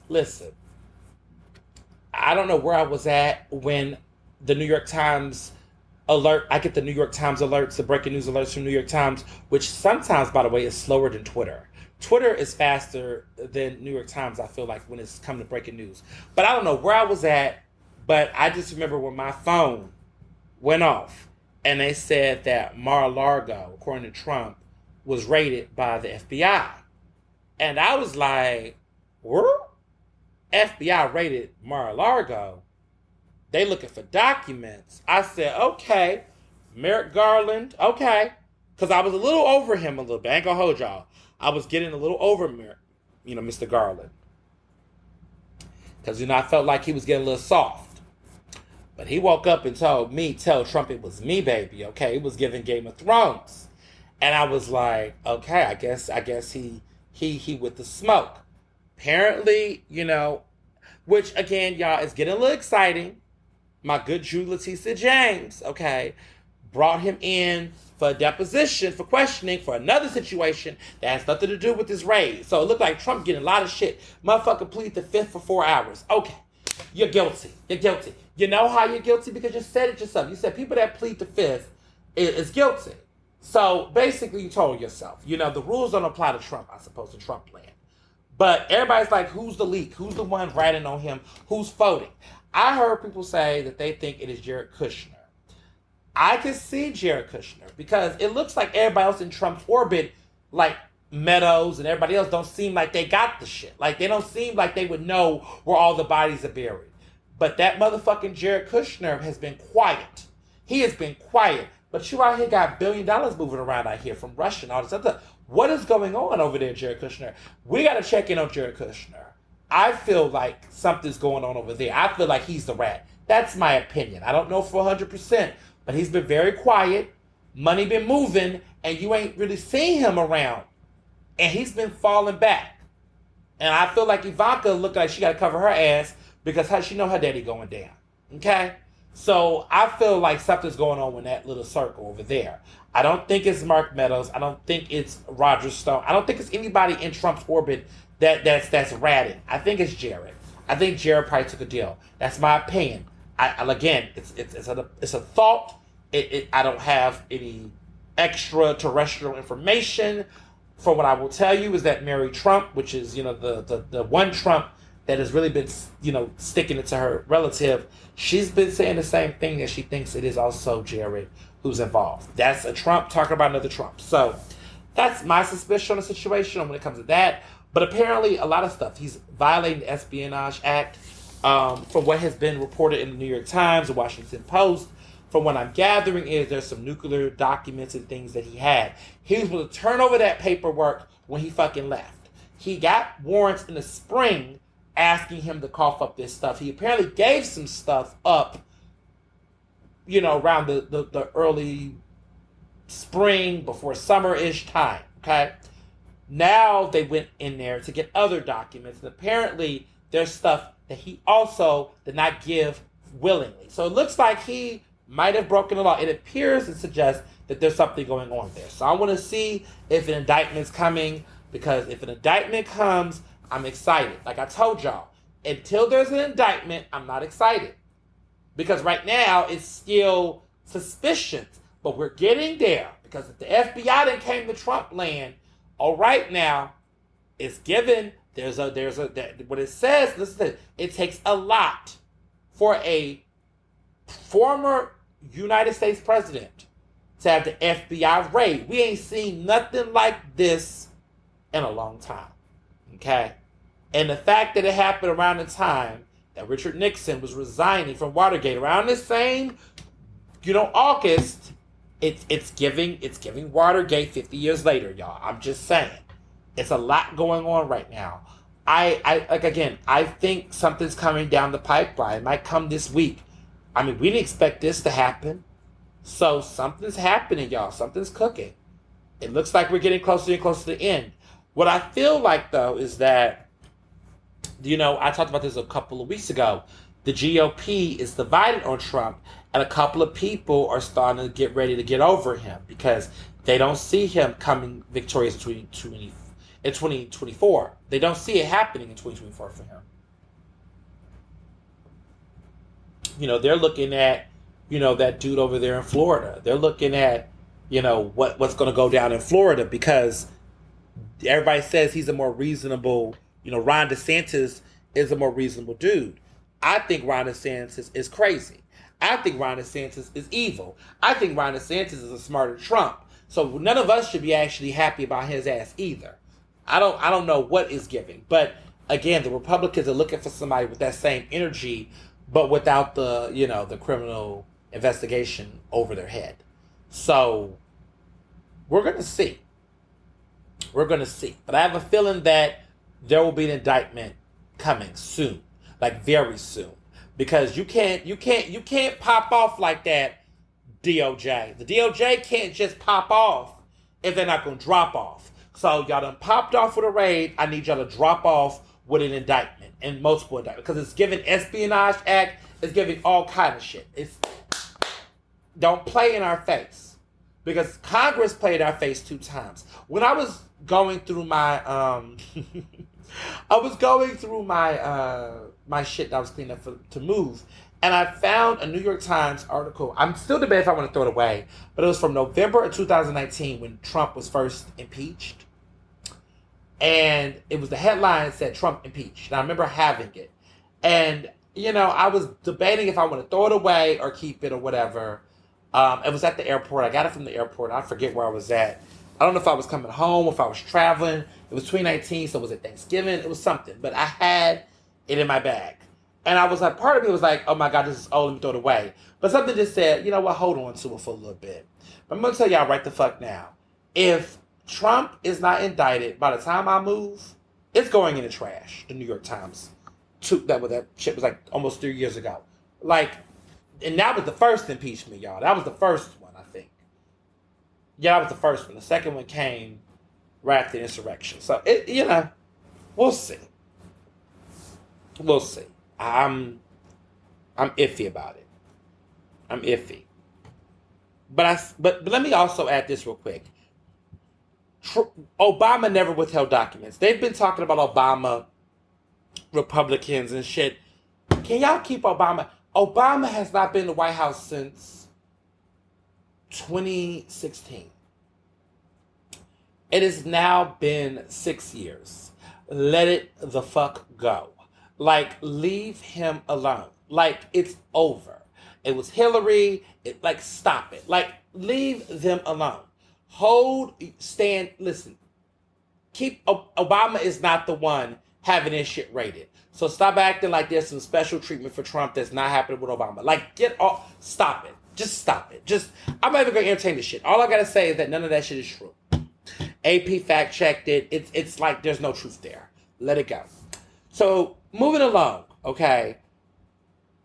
listen, I don't know where I was at when the New York Times alert, I get the New York Times alerts, the breaking news alerts from New York Times, which sometimes, by the way, is slower than Twitter. Twitter is faster than New York Times, I feel like, when it's come to breaking news. But I don't know where I was at, but I just remember when my phone went off and they said that Mar-a-Lago, according to Trump, was raided by the FBI. And I was like, what? FBI raided Mar-a-Lago? They looking for documents. I said, okay, Merrick Garland, okay. Because I was a little over him a little bit. I ain't gonna hold y'all. I was getting a little over Mr. Garland. Because, I felt like he was getting a little soft. But he woke up and tell Trump it was me, baby, okay? It was giving Game of Thrones. And I was like, okay, I guess he with the smoke. Apparently, which again, y'all, is getting a little exciting. My good Drew Leticia James, okay, brought him in for a deposition, for questioning, for another situation that has nothing to do with this raid. So it looked like Trump getting a lot of shit. Motherfucker plead the fifth for 4 hours. Okay, you're guilty. You're guilty. You know how you're guilty? Because you said it yourself. You said people that plead the fifth is guilty. So basically you told yourself, the rules don't apply to Trump, I suppose, to Trump land. But everybody's like, who's the leak? Who's the one ratting on him? Who's voting? I heard people say that they think it is Jared Kushner. I can see Jared Kushner because it looks like everybody else in Trump's orbit, like Meadows and everybody else, don't seem like they got the shit. Like they don't seem like they would know where all the bodies are buried. But that motherfucking Jared Kushner has been quiet. He has been quiet. But you out here got $1 billion moving around out here from Russia and all this other. What is going on over there, Jared Kushner? We got to check in on Jared Kushner. I feel like something's going on over there. I feel like he's the rat. That's my opinion. I don't know for 100%, but he's been very quiet. Money been moving, and you ain't really seen him around. And he's been falling back. And I feel like Ivanka looked like she got to cover her ass because she know her daddy going down. Okay? So I feel like something's going on with that little circle over there. I don't think it's Mark Meadows. I don't think it's Roger Stone. I don't think it's anybody in Trump's orbit that's ratting. I think it's Jared. I think Jared probably took a deal. That's my opinion. Again, it's a thought. I don't have any extraterrestrial information. For what I will tell you is that Mary Trump, which is the one Trump that has really been sticking it to her relative, she's been saying the same thing, that she thinks it is also Jared who's involved. That's a Trump talking about another Trump. So that's my suspicion on the situation when it comes to that. But apparently a lot of stuff. He's violating the Espionage Act. From what has been reported in the New York Times, the Washington Post, from what I'm gathering is there's some nuclear documents and things that he had. He was able to turn over that paperwork when he fucking left. He got warrants in the spring asking him to cough up this stuff. He apparently gave some stuff up, around the early spring, before summer-ish time, okay? Now they went in there to get other documents, and apparently there's stuff that he also did not give willingly. So it looks like he might have broken the law. It appears to suggest that there's something going on there. So I want to see if an indictment's coming, because if an indictment comes, I'm excited. Like I told y'all, until there's an indictment, I'm not excited. Because right now, it's still suspicions. But we're getting there. Because if the FBI then came to Trump land, all right now, it's given, what it says, listen, it takes a lot for a former United States president to have the FBI raid. We ain't seen nothing like this in a long time. Okay? And the fact that it happened around the time that Richard Nixon was resigning from Watergate, around the same, August, it's giving Watergate 50 years later, y'all. I'm just saying. It's a lot going on right now. I think something's coming down the pipeline. It might come this week. I mean, we didn't expect this to happen. So something's happening, y'all. Something's cooking. It looks like we're getting closer and closer to the end. What I feel like, though, is that, I talked about this a couple of weeks ago. The GOP is divided on Trump, and a couple of people are starting to get ready to get over him because they don't see him coming victorious in 2024. They don't see it happening in 2024 for him. They're looking at, that dude over there in Florida. They're looking at, what's going to go down in Florida, because everybody says he's a more reasonable, Ron DeSantis is a more reasonable dude. I think Ron DeSantis is crazy. I think Ron DeSantis is evil. I think Ron DeSantis is a smarter Trump. So none of us should be actually happy about his ass either. I don't know what is giving. But again, the Republicans are looking for somebody with that same energy, but without the, the criminal investigation over their head. So we're going to see. We're going to see. But I have a feeling that there will be an indictment coming soon, like very soon, because you can't pop off like that, DOJ. The DOJ can't just pop off if they're not going to drop off. So y'all done popped off with a raid. I need y'all to drop off with an indictment and multiple indictments. Because it's giving Espionage Act. It's giving all kind of shit. Don't play in our face. Because Congress played in our face 2 times. When I was going through my my shit that I was cleaning up to move, and I found a New York Times article. I'm still debating if I want to throw it away, but it was from November of 2019 when Trump was first impeached. And it was the headline that said Trump impeached. And I remember having it. And, I was debating if I want to throw it away or keep it or whatever. It was at the airport. I got it from the airport. I forget where I was at. I don't know if I was coming home, if I was traveling. It was 2019, so was it Thanksgiving? It was something. But I had it in my bag. And I was like, part of me was like, oh my God, this is old, let me throw it away. But something just said, you know what, hold on to it for a little bit. But I'm going to tell y'all right the fuck now. If Trump is not indicted by the time I move, it's going in the trash. The New York Times. That shit was like almost 3 years ago. And that was the first impeachment, y'all. That was the first one, I think. Yeah, that was the first one. The second one came right after the insurrection. So, we'll see. We'll see. I'm iffy about it. I'm iffy. But let me also add this real quick. Obama never withheld documents. They've been talking about Obama, Republicans and shit. Can y'all keep Obama? Obama has not been in the White House since 2016. It has now been 6 years. Let it the fuck go. Leave him alone. It's over. It was Hillary. Stop it. Leave them alone. Listen. Obama is not the one having this shit rated. So stop acting like there's some special treatment for Trump that's not happening with Obama. Get off. Stop it. Just stop it. I'm not even going to entertain this shit. All I got to say is that none of that shit is true. AP fact checked it. It's like there's no truth there. Let it go. So moving along, okay.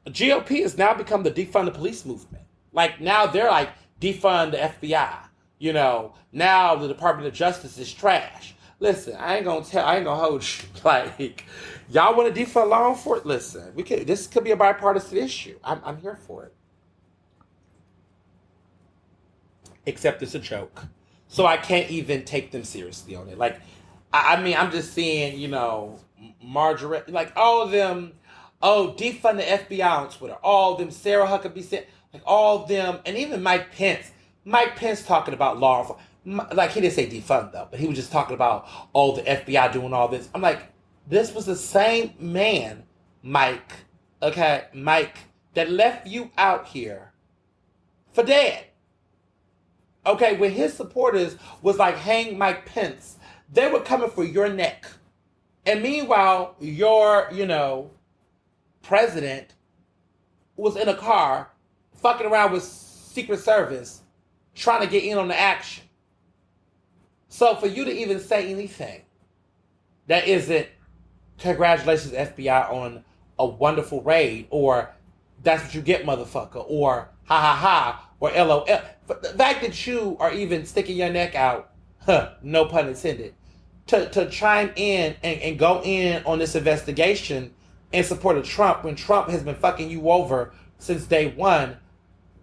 The GOP has now become the defund the police movement. Now they're defund the FBI. Now the Department of Justice is trash. Listen, I ain't gonna hold you. Y'all want to defund law enforcement? Listen, this could be a bipartisan issue. I'm here for it. Except it's a joke. So I can't even take them seriously on it. I'm just seeing, Marjorie, all of them, defund the FBI on Twitter. All of them, Sarah Huckabee said, all of them, and even Mike Pence. Mike Pence talking about law enforcement. He didn't say defund, though, but he was just talking about, the FBI doing all this. I'm this was the same man, Mike, that left you out here for dead. When his supporters was hang Mike Pence, they were coming for your neck. And meanwhile, your, president was in a car fucking around with Secret Service trying to get in on the action. So for you to even say anything that isn't congratulations FBI on a wonderful raid, or that's what you get, motherfucker, or ha ha ha, or LOL. The fact that you are even sticking your neck out, no pun intended, to chime in and go in on this investigation in support of Trump when Trump has been fucking you over since day one,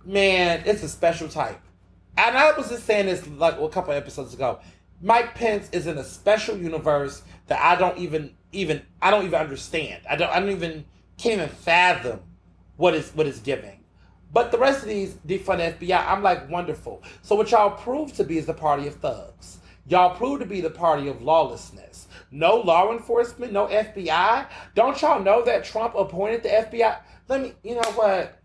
man, it's a special type. And I was just saying this a couple episodes ago. Mike Pence is in a special universe that I don't even understand. I can't even fathom what is giving. But the rest of these defund FBI, I'm wonderful. So what y'all prove to be is the party of thugs. Y'all prove to be the party of lawlessness. No law enforcement, no FBI. Don't y'all know that Trump appointed the FBI? You know what?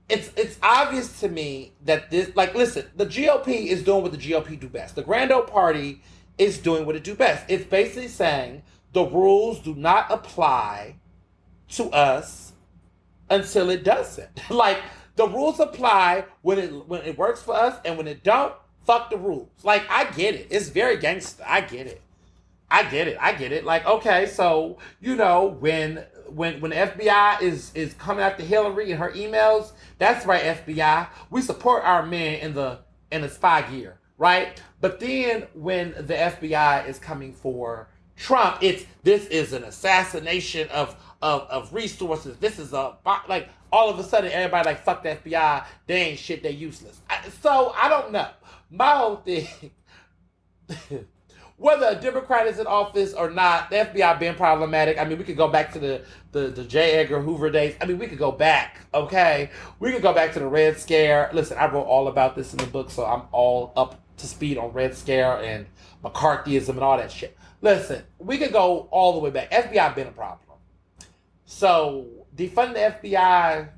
It's obvious to me that this, listen, the GOP is doing what the GOP do best. The Grand Old Party is doing what it do best. It's basically saying the rules do not apply to us until it doesn't. The rules apply when it works for us, and when it don't, fuck the rules. I get it. It's very gangster. I get it. Okay, so, when the FBI is coming after Hillary and her emails, that's right, FBI. We support our men in the spy gear. right? But then when the FBI is coming for Trump, this is an assassination of resources. This is like all of a sudden everybody like fuck the FBI. They ain't shit. They useless. So I don't know. My whole thing, whether a Democrat is in office or not, the FBI being problematic. I mean, we could go back to the J. Edgar Hoover days. I mean, we could go back. Okay, we could go back to the Red Scare. Listen, I wrote all about this in the book, so I'm all up to speed on Red Scare and McCarthyism and all that shit. Listen, we could go all the way back. FBI been a problem. So, defund the FBI,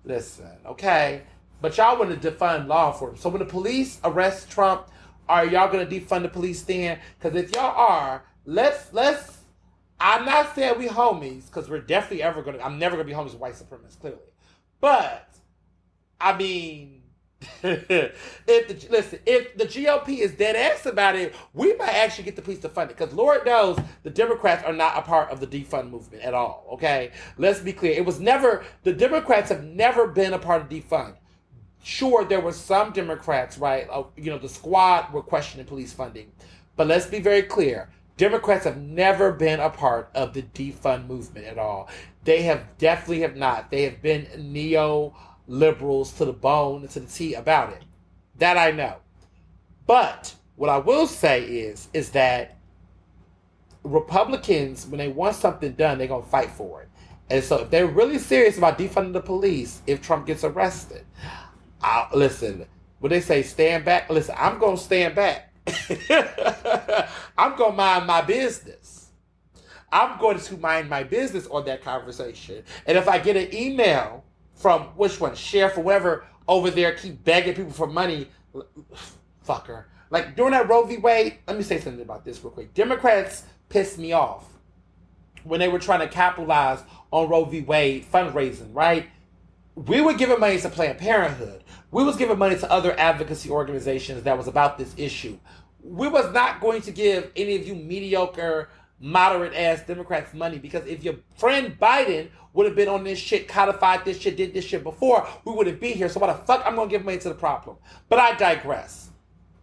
listen, okay? But y'all want to defund law enforcement. So when the police arrest Trump, are y'all going to defund the police then? Because if y'all are, let's, I'm not saying we homies, because we're definitely I'm never going to be homies with white supremacists, clearly. But, I mean, if the GOP is dead ass about it, we might actually get the police to fund it. Because Lord knows the Democrats are not a part of the defund movement at all. Okay, let's be clear. The Democrats have never been a part of defund. Sure, there were some Democrats, right? The squad were questioning police funding, but let's be very clear. Democrats have never been a part of the defund movement at all. They definitely have not. They have been neo-liberals to the bone and to the T about it. That I know. But what I will say is that Republicans, when they want something done, they're going to fight for it. And so if they're really serious about defunding the police, if Trump gets arrested, listen, when they say stand back, listen, I'm going to stand back. I'm going to mind my business. I'm going to mind my business on that conversation. And if I get an email from which one, Sheriff or whatever, over there, keep begging people for money, fucker. Like during that Roe v. Wade, let me say something about this real quick. Democrats pissed me off when they were trying to capitalize on Roe v. Wade fundraising, right? We were giving money to Planned Parenthood. We was giving money to other advocacy organizations that was about this issue. We was not going to give any of you mediocre, moderate-ass Democrats money, because if your friend Biden would have been on this shit, codified this shit, did this shit before, we wouldn't be here. So why the fuck I'm going to give money to the problem? But I digress.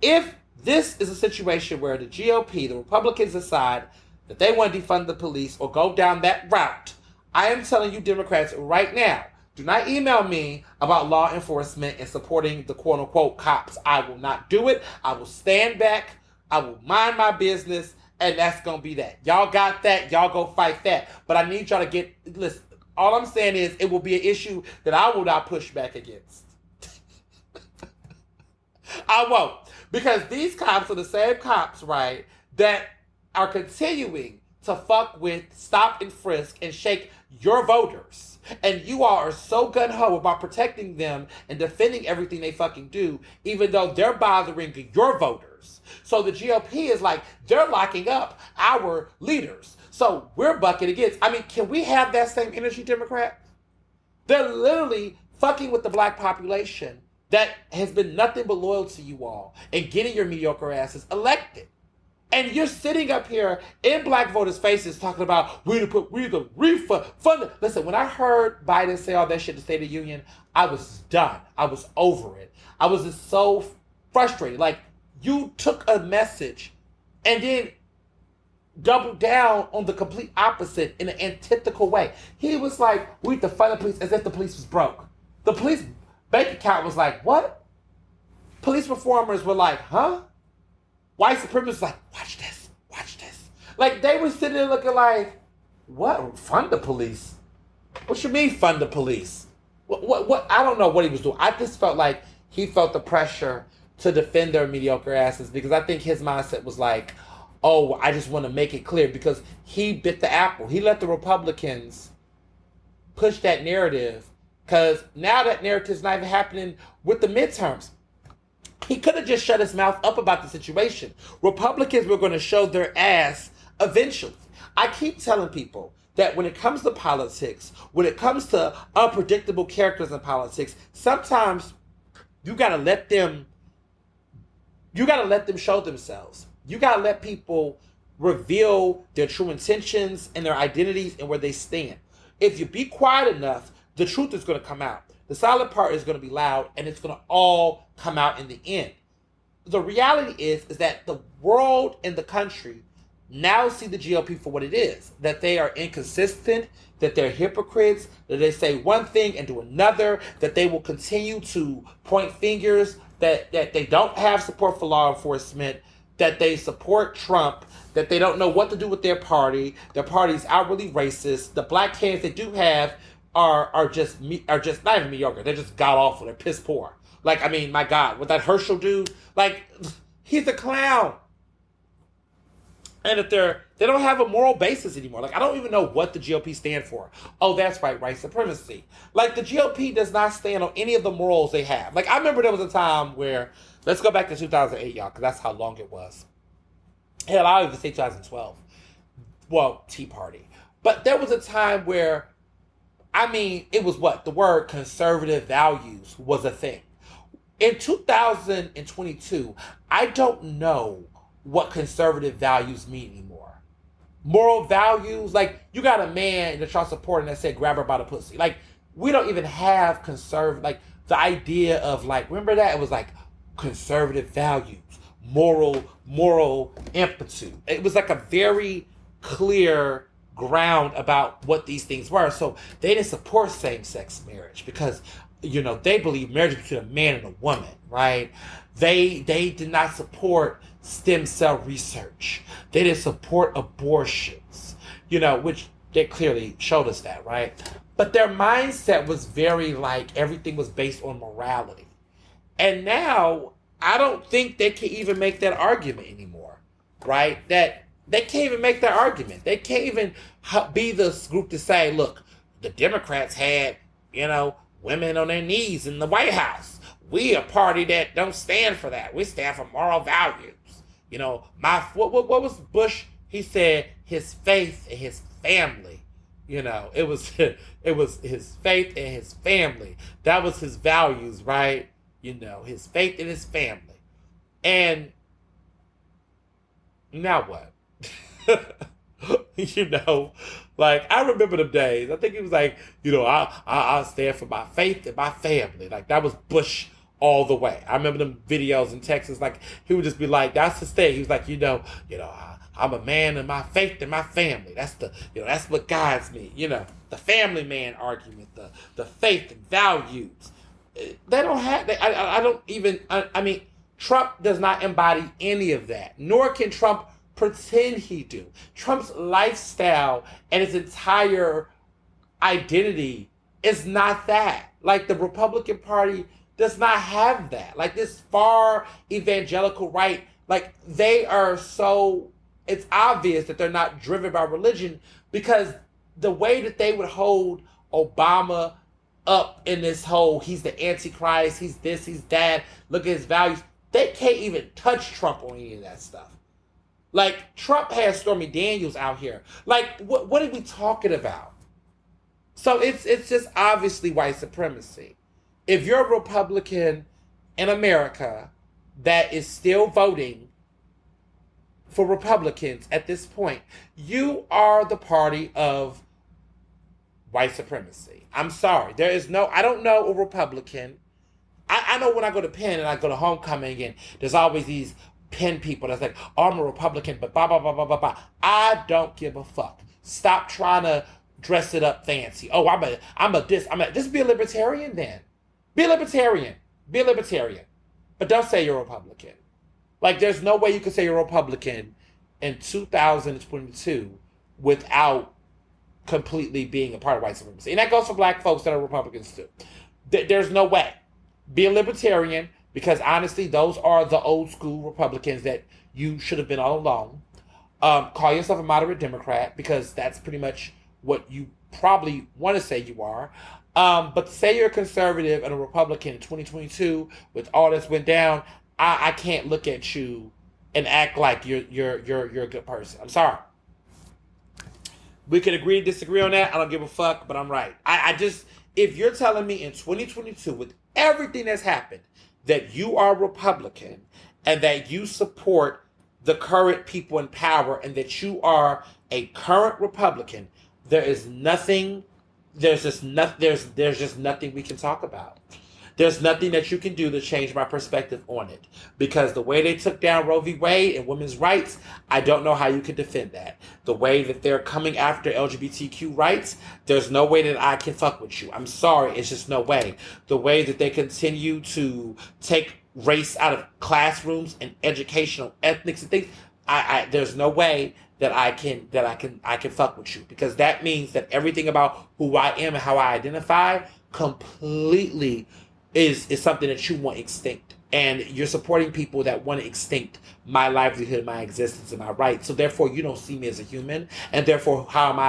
If this is a situation where the GOP, the Republicans, decide that they want to defund the police or go down that route, I am telling you Democrats right now, do not email me about law enforcement and supporting the quote-unquote cops. I will not do it. I will stand back. I will mind my business, and that's going to be that. Y'all got that. Y'all go fight that. But I need y'all to listen, all I'm saying is it will be an issue that I will not push back against. I won't. Because these cops are the same cops, right, that are continuing to fuck with, stop and frisk and shake your voters. And you all are so gun-ho about protecting them and defending everything they fucking do, even though they're bothering your voters. So the GOP is like, they're locking up our leaders. So we're bucking against. I mean, can we have that same energy, Democrat? They're literally fucking with the black population that has been nothing but loyal to you all and getting your mediocre asses elected. And you're sitting up here in black voters' faces talking about we the refund fund. Listen, when I heard Biden say all that shit to State of the Union, I was done. I was over it. I was just so frustrated. Like, you took a message and then doubled down on the complete opposite in an antithetical way. He was like, we need to fund the police as if the police was broke. The police bank account was like, what? Police reformers were like, huh? White supremacists like, watch this. Like, they were sitting there looking like, what? Fund the police? What you mean fund the police? What? I don't know what he was doing. I just felt like he felt the pressure to defend their mediocre asses, because I think his mindset was like, oh, I just want to make it clear, because he bit the apple. He let the Republicans push that narrative, because now that narrative's not even happening with the midterms. He could have just shut his mouth up about the situation. Republicans were going to show their ass eventually. I keep telling people that when it comes to politics, when it comes to unpredictable characters in politics, sometimes you got to let them show themselves. You got to let people reveal their true intentions and their identities and where they stand. If you be quiet enough, the truth is going to come out. The silent part is going to be loud, and it's going to all come out in the end. The reality is that the world and the country now see the GOP for what it is, that they are inconsistent, that they're hypocrites, that they say one thing and do another, that they will continue to point fingers, that they don't have support for law enforcement, that they support Trump, that they don't know what to do with their party's outwardly racist. The black candidates they do have are just not even mediocre. They're just god awful. They're piss poor. Like, I mean, my God, with that Herschel dude, like, he's a clown. And if they don't have a moral basis anymore. Like, I don't even know what the GOP stand for. Oh, that's right, white supremacy. Like, the GOP does not stand on any of the morals they have. Like, I remember there was a time where, let's go back to 2008, y'all, because that's how long it was. Hell, I'll even say 2012. Well, Tea Party. But there was a time where, I mean, it was what? The word conservative values was a thing. In 2022, I don't know what conservative values mean anymore. Moral values, like, you got a man that y'all supporting that said grab her by the pussy. Like, we don't even have conservative, like, the idea of, like, remember that? It was like conservative values, moral impetus. It was like a very clear ground about what these things were. So they didn't support same-sex marriage because, you know, they believe marriage between a man and a woman, right? They did not support stem cell research. They didn't support abortions, you know, which they clearly showed us that, right? But their mindset was very like everything was based on morality. And now I don't think they can even make that argument anymore, right? That they can't even make that argument. They can't even be this group to say, look, the Democrats had, you know, women on their knees in the White House. We a party that don't stand for that. We stand for moral values. You know, what was Bush? He said his faith and his family. You know, it was his faith and his family. That was his values, right? You know, his faith and his family. And now what? You know, like, I remember the days. I think he was like, you know, I'll stand for my faith and my family. Like, that was Bush all the way. I remember them videos in Texas. Like, he would just be like, that's his thing. He was like, you know, I'm a man of my faith and my family. That's that's what guides me. You know, the family man argument, the faith and values. They don't have. I mean, Trump does not embody any of that. Nor can Trump pretend he do. Trump's lifestyle and his entire identity is not that. Like, the Republican Party does not have that. Like, this far evangelical right, like, they are so, it's obvious that they're not driven by religion, because the way that they would hold Obama up in this whole, he's the Antichrist, he's this, he's that, look at his values, they can't even touch Trump on any of that stuff. Like, Trump has Stormy Daniels out here. Like, what are we talking about? So it's just obviously white supremacy. If you're a Republican in America that is still voting for Republicans at this point, you are the party of white supremacy. I'm sorry. I don't know a Republican. I know when I go to Penn and I go to homecoming and there's always these Penn people that's like, oh, I'm a Republican, but blah, blah, blah, blah, blah, blah. I don't give a fuck. Stop trying to dress it up fancy. Oh, just be a libertarian then. Be a libertarian. Be a libertarian. But don't say you're a Republican. Like, there's no way you can say you're a Republican in 2022 without completely being a part of white supremacy. And that goes for black folks that are Republicans too. There's no way. Be a libertarian, because honestly, those are the old school Republicans that you should have been all along. Call yourself a moderate Democrat, because that's pretty much what you probably want to say you are. But to say you're a conservative and a Republican in 2022 with all this went down, I can't look at you and act like you're a good person. I'm sorry. We can agree to disagree on that. I don't give a fuck, but I'm right. If you're telling me in 2022 with everything that's happened that you are Republican and that you support the current people in power and that you are a current Republican, there is nothing there's just nothing we can talk about. There's nothing that you can do to change my perspective on it. Because the way they took down Roe v. Wade and women's rights, I don't know how you can defend that. The way that they're coming after LGBTQ rights, there's no way that I can fuck with you. I'm sorry, it's just no way. The way that they continue to take race out of classrooms and educational ethnics and things, there's no way that I can fuck with you, because that means that everything about who I am and how I identify completely is something that you want extinct, and you're supporting people that want to extinct my livelihood, my existence, and my rights. So therefore, you don't see me as a human, and therefore, how am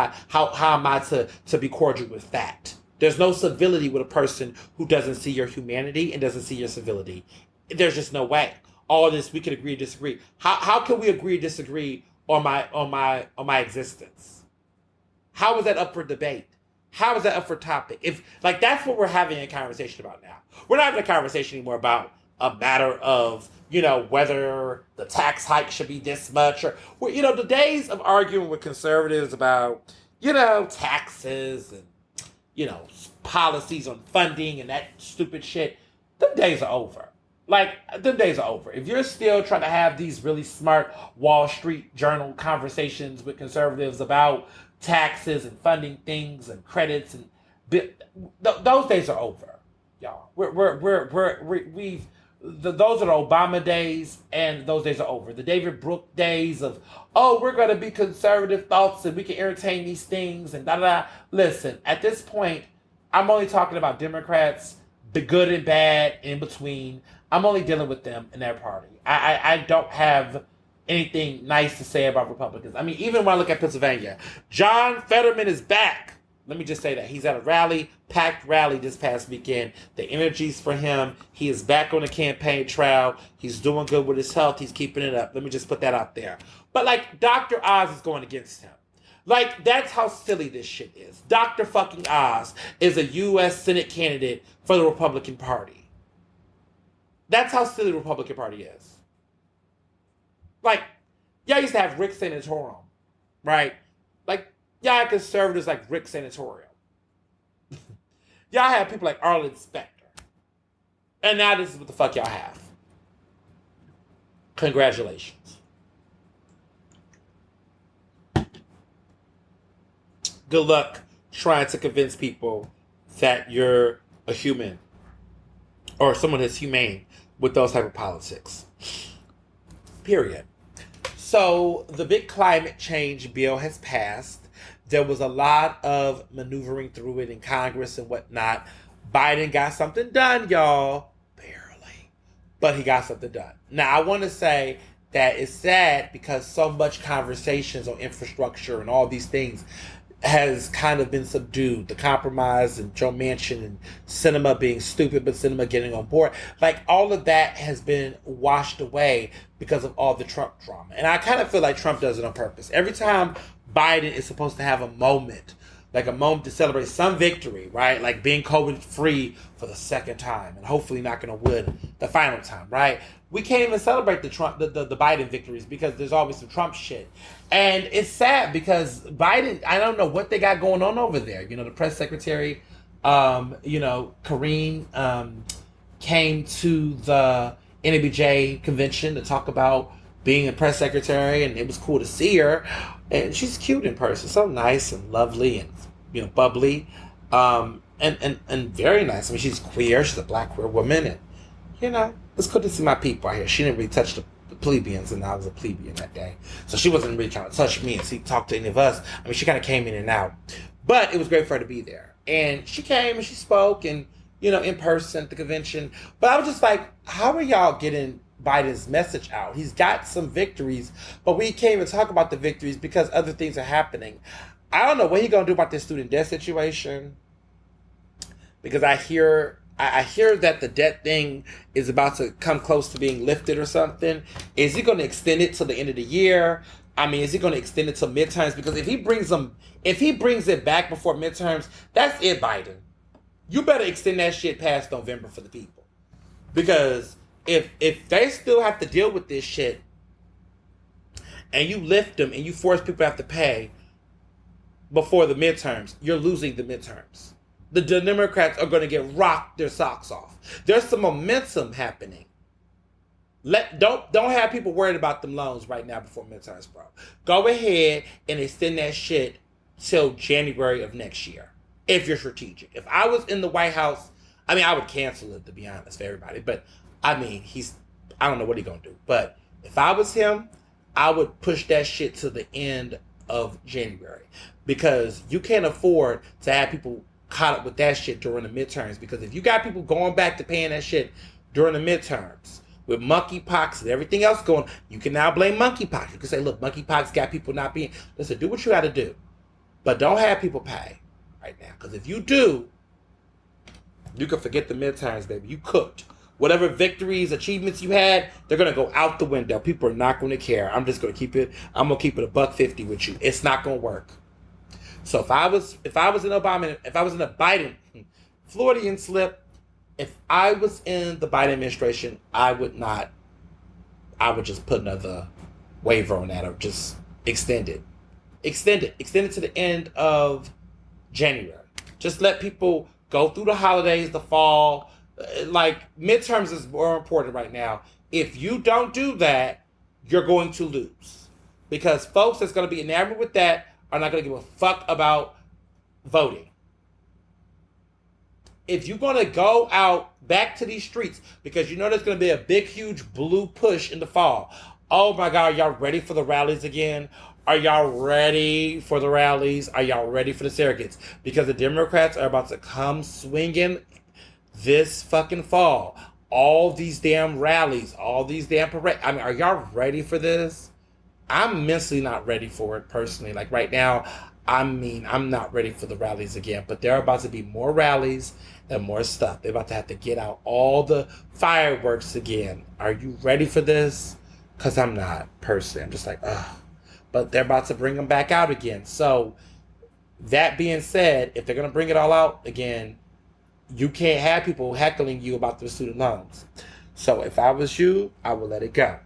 I to be cordial with that? There's no civility with a person who doesn't see your humanity and doesn't see your civility. There's just no way. All this, we can agree or disagree. How can we agree or disagree on my existence? How is that up for debate? How is that up for topic? If like that's what we're having a conversation about now. We're not having a conversation anymore about a matter of, whether the tax hike should be this much, or the days of arguing with conservatives about, taxes and, policies on funding and that stupid shit. Them days are over. Them days are over. If you're still trying to have these really smart Wall Street Journal conversations with conservatives about taxes and funding things and credits and those days are over, y'all. Those are the Obama days, and those days are over. The David Brooke days of, we're going to be conservative thoughts and we can entertain these things and da da da. Listen, at this point, I'm only talking about Democrats, the good and bad in between. I'm only dealing with them and their party. I don't have anything nice to say about Republicans. I mean, even when I look at Pennsylvania, John Fetterman is back. Let me just say that. He's at a rally, packed rally this past weekend. The energy's for him. He is back on the campaign trail. He's doing good with his health. He's keeping it up. Let me just put that out there. But Dr. Oz is going against him. That's how silly this shit is. Dr. fucking Oz is a U.S. Senate candidate for the Republican Party. That's how silly the Republican Party is. Y'all used to have Rick Sanatorum, right? Y'all had conservatives like Rick Sanatorum. Y'all had people like Arlen Specter. And now this is what the fuck y'all have. Congratulations. Good luck trying to convince people that you're a human or someone that's humane with those type of politics. Period. So the big climate change bill has passed. There was a lot of maneuvering through it in Congress and whatnot. Biden got something done, y'all. Barely. But he got something done. Now, I want to say that it's sad because so much conversations on infrastructure and all these things has kind of been subdued. The compromise and Joe Manchin and cinema being stupid, but cinema getting on board. All of that has been washed away because of all the Trump drama. And I kind of feel like Trump does it on purpose. Every time Biden is supposed to have a moment to celebrate some victory, right? Being COVID-free for the second time and hopefully knocking on wood the final time, right? We can't even celebrate the Biden victories because there's always some Trump shit. And it's sad because Biden, I don't know what they got going on over there. The press secretary, Karine, came to the NABJ convention to talk about being a press secretary, and it was cool to see her. And she's cute in person, so nice and lovely and bubbly, and very nice. I mean, she's queer. She's a black queer woman, and it's good to see my people out here. She didn't really touch the plebeians, and I was a plebeian that day, so she wasn't really trying to touch me and talk to any of us. I mean, she kind of came in and out, but it was great for her to be there. And she came and she spoke, and in person at the convention. But I was just like, how are y'all getting Biden's message out? He's got some victories, but we can't even talk about the victories because other things are happening. I don't know what he's gonna do about this student debt situation, because I hear that the debt thing is about to come close to being lifted or something. Is he going to extend it till the end of the year? I mean, is he going to extend it till midterms? Because if he brings it back before midterms, that's it, Biden. You better extend that shit past November for the people. Because if they still have to deal with this shit and you lift them and you force people to have to pay, before the midterms, you're losing the midterms. The Democrats are going to get rocked their socks off. There's some momentum happening. Don't have people worried about them loans right now before midterms, bro. Go ahead and extend that shit till January of next year, if you're strategic. If I was in the White House, I mean, I would cancel it, to be honest, for everybody. But, I mean, I don't know what he's going to do. But if I was him, I would push that shit to the end of January. Because you can't afford to have people caught up with that shit during the midterms. Because if you got people going back to paying that shit during the midterms, with monkeypox and everything else going, you can now blame monkeypox. You can say, look, monkeypox got people not being... Listen, do what you got to do. But don't have people pay right now. Because if you do, you can forget the midterms, baby. You cooked. Whatever victories, achievements you had, they're going to go out the window. People are not going to care. I'm just going to keep it $1.50 with you. It's not going to work. So if I was in Obama, if I was in a Biden, Floridian slip, if I was in the Biden administration, I would just put another waiver on that or just extend it. Extend it to the end of January. Just let people go through the holidays, the fall. Like, midterms is more important right now. If you don't do that, you're going to lose. Because folks that's going to be enamored with that are not going to give a fuck about voting. If you're going to go out back to these streets, because you know there's going to be a big, huge blue push in the fall. Oh my God, y'all ready for the rallies again? Are y'all ready for the rallies? Are y'all ready for the surrogates? Because the Democrats are about to come swinging this fucking fall. All these damn rallies, all these damn parades. I mean, are y'all ready for this? I'm mentally not ready for it personally. Like right now, I'm not ready for the rallies again. But there are about to be more rallies and more stuff. They're about to have to get out all the fireworks again. Are you ready for this? Because I'm not personally. I'm just like, ugh. But they're about to bring them back out again. So that being said, if they're going to bring it all out again, you can't have people heckling you about the student loans. So if I was you, I would let it go.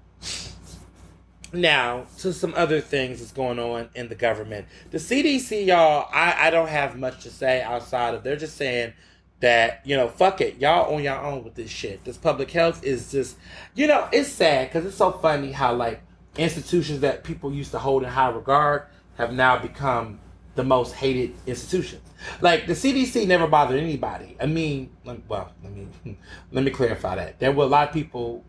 Now, to some other things that's going on in the government. The CDC, y'all, I don't have much to say outside of they're just saying that, fuck it. Y'all on your own with this shit. This public health is just, it's sad because it's so funny how, like, institutions that people used to hold in high regard have now become the most hated institutions. Like, the CDC never bothered anybody. I mean, let me clarify that. There were a lot of people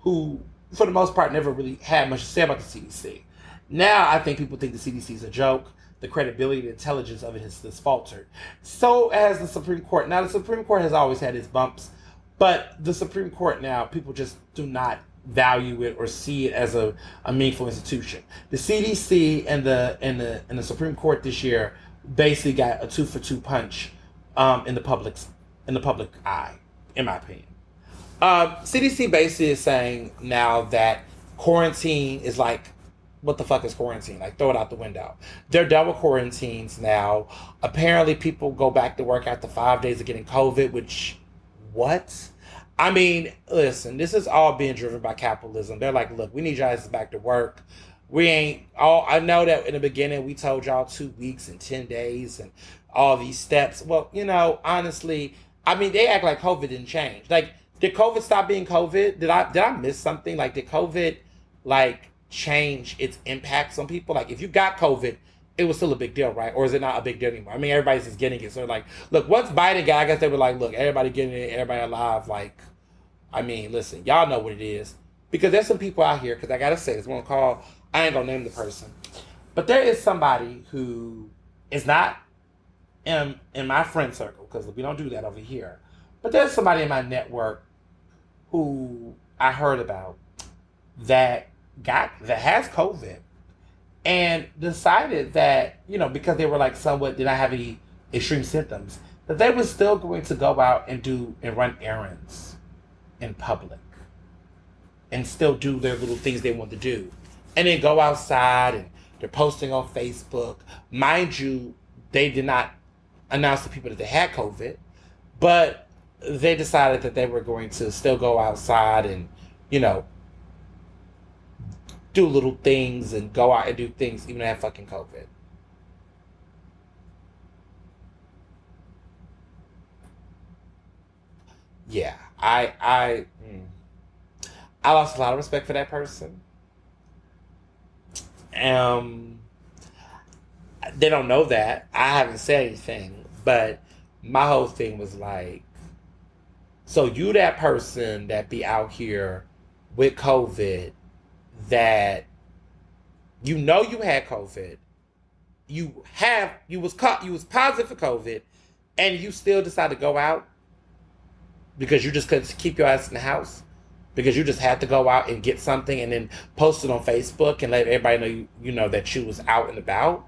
who, for the most part, never really had much to say about the CDC. Now, I think people think the CDC is a joke. The credibility, the intelligence of it has faltered. So has the Supreme Court. Now, the Supreme Court has always had its bumps, but the Supreme Court now, people just do not value it or see it as a meaningful institution. The CDC and the Supreme Court this year basically got a 2-for-2 punch in the public eye, in my opinion. CDC basically is saying now that quarantine is like, what the fuck is quarantine? Like, throw it out the window. They're done with quarantines now. Apparently, people go back to work after 5 days of getting COVID, which, what? I mean, listen, this is all being driven by capitalism. They're like, look, we need you guys back to work. I know that in the beginning we told y'all 2 weeks and 10 days and all these steps. Well, honestly, I mean, they act like COVID didn't change. Like, did COVID stop being COVID? Did I miss something? Like, did COVID, change its impacts on people? Like, if you got COVID, it was still a big deal, right? Or is it not a big deal anymore? I mean, everybody's just getting it. So, like, look, once Biden got, I guess they were like, look, everybody getting it, everybody alive. Like, I mean, listen, y'all know what it is. Because there's some people out here, because I got to say this, I ain't going to name the person. But there is somebody who is not in my friend circle, because we don't do that over here. But there's somebody in my network who I heard about that has COVID and decided that, because they were somewhat did not have any extreme symptoms, that they were still going to go out and run errands in public and still do their little things they want to do. And then go outside and they're posting on Facebook. Mind you, they did not announce to people that they had COVID, but they decided that they were going to still go outside and, do little things and go out and do things even though they have fucking COVID. Yeah, I lost a lot of respect for that person. Um, they don't know that. I haven't said anything, but my whole thing was like, so you that person that be out here with COVID, that you know you had COVID, you was positive for COVID, and you still decide to go out because you just couldn't keep your ass in the house, because you just had to go out and get something and then post it on Facebook and let everybody know you know that you was out and about.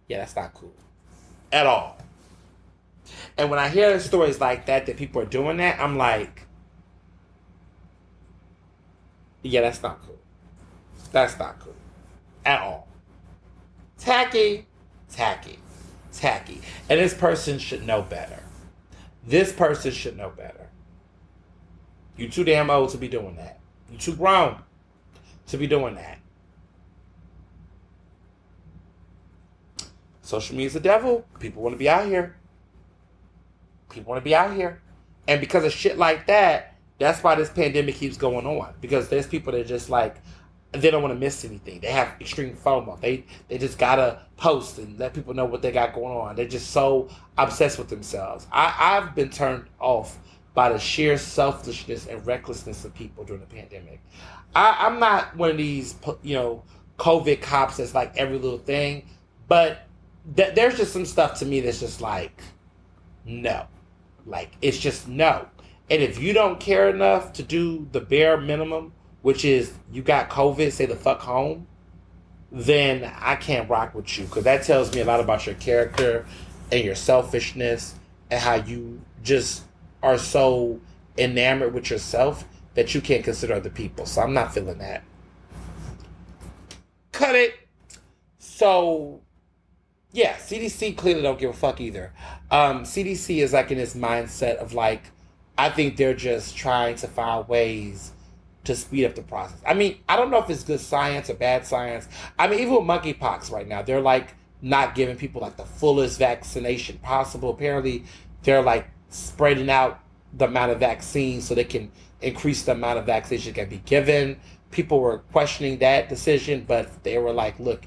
Yeah, that's not cool at all. And when I hear stories like that people are doing that, I'm like, yeah, that's not cool. That's not cool at all. Tacky, tacky, tacky. And this person should know better. This person should know better. You too damn old to be doing that. You too grown to be doing that. Social media is the devil. People want to be out here. People want to be out here. And because of shit like that, that's why this pandemic keeps going on. Because there's people that just like, they don't want to miss anything. They have extreme FOMO. They just gotta post and let people know what they got going on. They're just so obsessed with themselves. I've been turned off by the sheer selfishness and recklessness of people during the pandemic. I'm not one of these, COVID cops that's like every little thing, but there's just some stuff to me that's just like, no. Like, it's just no. And if you don't care enough to do the bare minimum, which is you got COVID, stay the fuck home, then I can't rock with you, because that tells me a lot about your character and your selfishness and how you just are so enamored with yourself that you can't consider other people. So I'm not feeling that. Cut it. So, yeah, CDC clearly don't give a fuck either. CDC is like in this mindset of like, I think they're just trying to find ways to speed up the process. I mean, I don't know if it's good science or bad science. I mean, even with monkeypox right now, they're like not giving people like the fullest vaccination possible. Apparently, they're like spreading out the amount of vaccines so they can increase the amount of vaccination that can be given. People were questioning that decision, but they were like, look,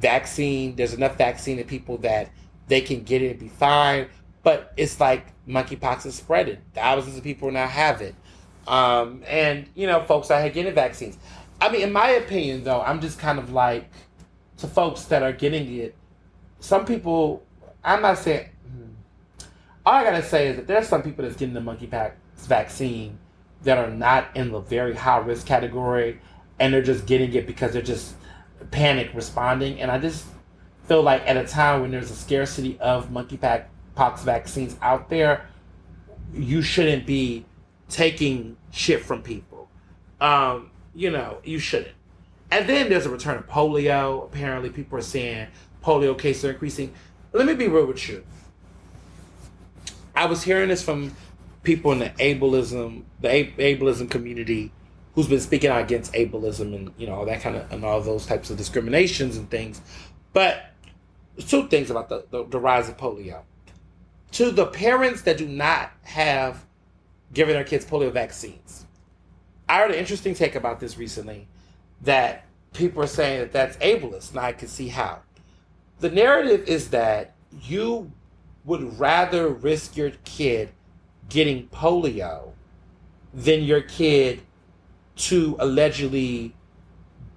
there's enough vaccine in people that they can get it and be fine. But it's like monkeypox is spreading. Thousands of people now have it. And, folks out here getting vaccines. I mean, in my opinion, though, I'm just kind of like, to folks that are getting it, some people, I'm not saying, all I gotta say is that there's some people that's getting the monkeypox vaccine that are not in the very high risk category, and they're just getting it because they're just panic responding. And I just feel like at a time when there's a scarcity of monkeypox vaccines out there, you shouldn't be taking shit from people. You shouldn't. And then there's a return of polio. Apparently people are saying polio cases are increasing. Let me be real with you. I was hearing this from people in the ableism community who's been speaking out against ableism and, all that kind of, and all those types of discriminations and things. But two things about the rise of polio. To the parents that do not have given their kids polio vaccines, I heard an interesting take about this recently, that people are saying that that's ableist, and I can see how. The narrative is that you would rather risk your kid getting polio than your kid to allegedly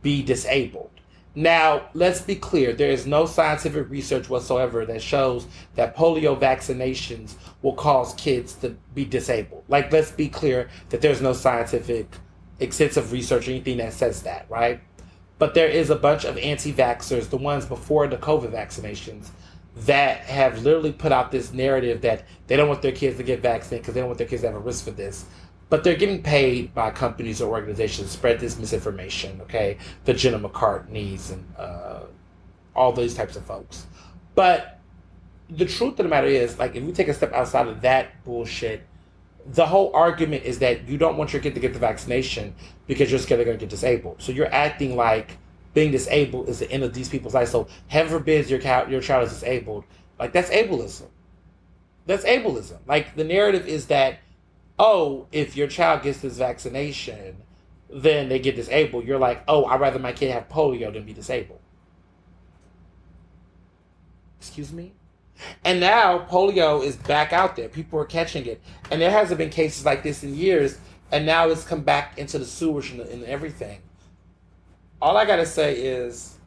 be disabled. Now, let's be clear. There is no scientific research whatsoever that shows that polio vaccinations will cause kids to be disabled. Like, let's be clear that there's no scientific extensive research or anything that says that, right? But there is a bunch of anti-vaxxers, the ones before the COVID vaccinations, that have literally put out this narrative that they don't want their kids to get vaccinated because they don't want their kids to have a risk for this. But they're getting paid by companies or organizations to spread this misinformation, okay? The Jenna McCartneys and all those types of folks. But the truth of the matter is, like, if we take a step outside of that bullshit, the whole argument is that you don't want your kid to get the vaccination because you're scared they're going to get disabled. So you're acting like being disabled is the end of these people's lives. So heaven forbid your child is disabled. Like, that's ableism. That's ableism. Like, the narrative is that, oh, if your child gets this vaccination, then they get disabled. You're like, oh, I'd rather my kid have polio than be disabled. Excuse me? And now polio is back out there. People are catching it. And there hasn't been cases like this in years. And now it's come back into the sewage and everything. All I got to say is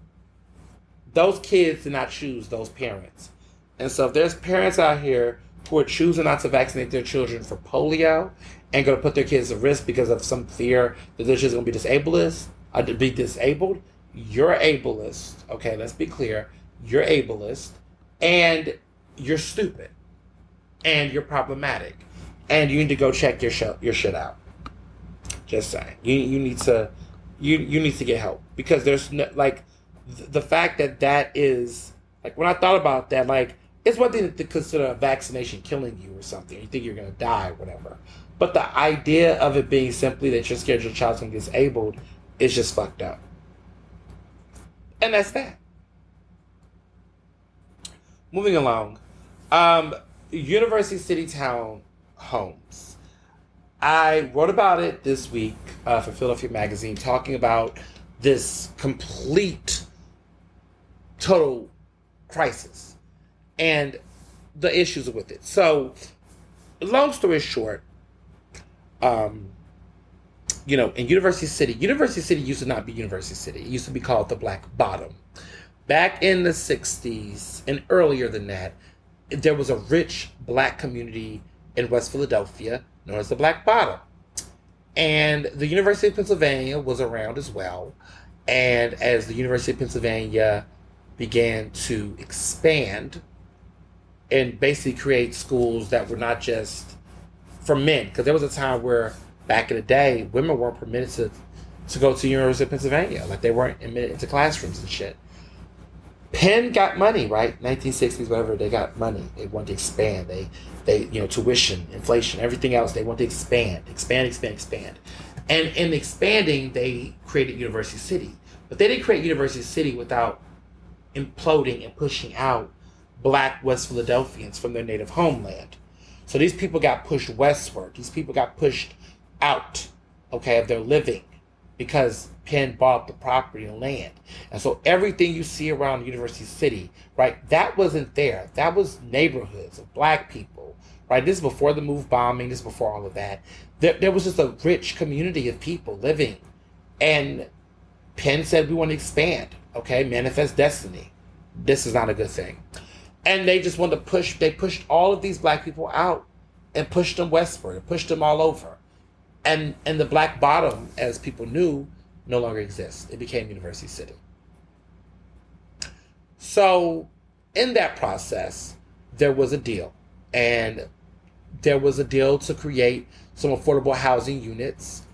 those kids did not choose those parents. And so if there's parents out here who are choosing not to vaccinate their children for polio and going to put their kids at risk because of some fear that they're just going to be disabled, you're ableist. Okay, let's be clear. You're ableist. And you're stupid. And you're problematic. And you need to go check your shit out. Just saying. You need to get help. Because there's no, like, the fact that is, like, when I thought about that, like, it's one thing to consider a vaccination killing you or something. You think you're going to die or whatever. But the idea of it being simply that you're scared your child's going to get disabled is just fucked up. And that's that. Moving along. University City Town homes. I wrote about it this week for Philadelphia Magazine, talking about this complete, total crisis and the issues with it. So, long story short, in University City used to not be University City. It used to be called the Black Bottom. Back in the 60s and earlier than that, there was a rich black community in West Philadelphia known as the Black Bottom. And the University of Pennsylvania was around as well. And as the University of Pennsylvania began to expand and basically create schools that were not just for men, because there was a time where back in the day, women weren't permitted to go to the University of Pennsylvania. Like, they weren't admitted into classrooms and shit. Penn got money, right? 1960s, whatever, they got money. They wanted to expand. They tuition, inflation, everything else. They wanted to expand. And in expanding, they created University City. But they didn't create University City without imploding and pushing out black West Philadelphians from their native homeland. So these people got pushed westward. These people got pushed out, okay, of their living, because Penn bought the property and land. And so everything you see around University City, right, that wasn't there. That was neighborhoods of black people, right? This is before the move bombing. This is before all of that. There was just a rich community of people living. And Penn said, we want to expand, okay? Manifest destiny. This is not a good thing. And they just wanted to they pushed all of these black people out and pushed them westward and pushed them all over. And the Black Bottom, as people knew, no longer exists. It became University City. So in that process, there was a deal. And there was a deal to create some affordable housing units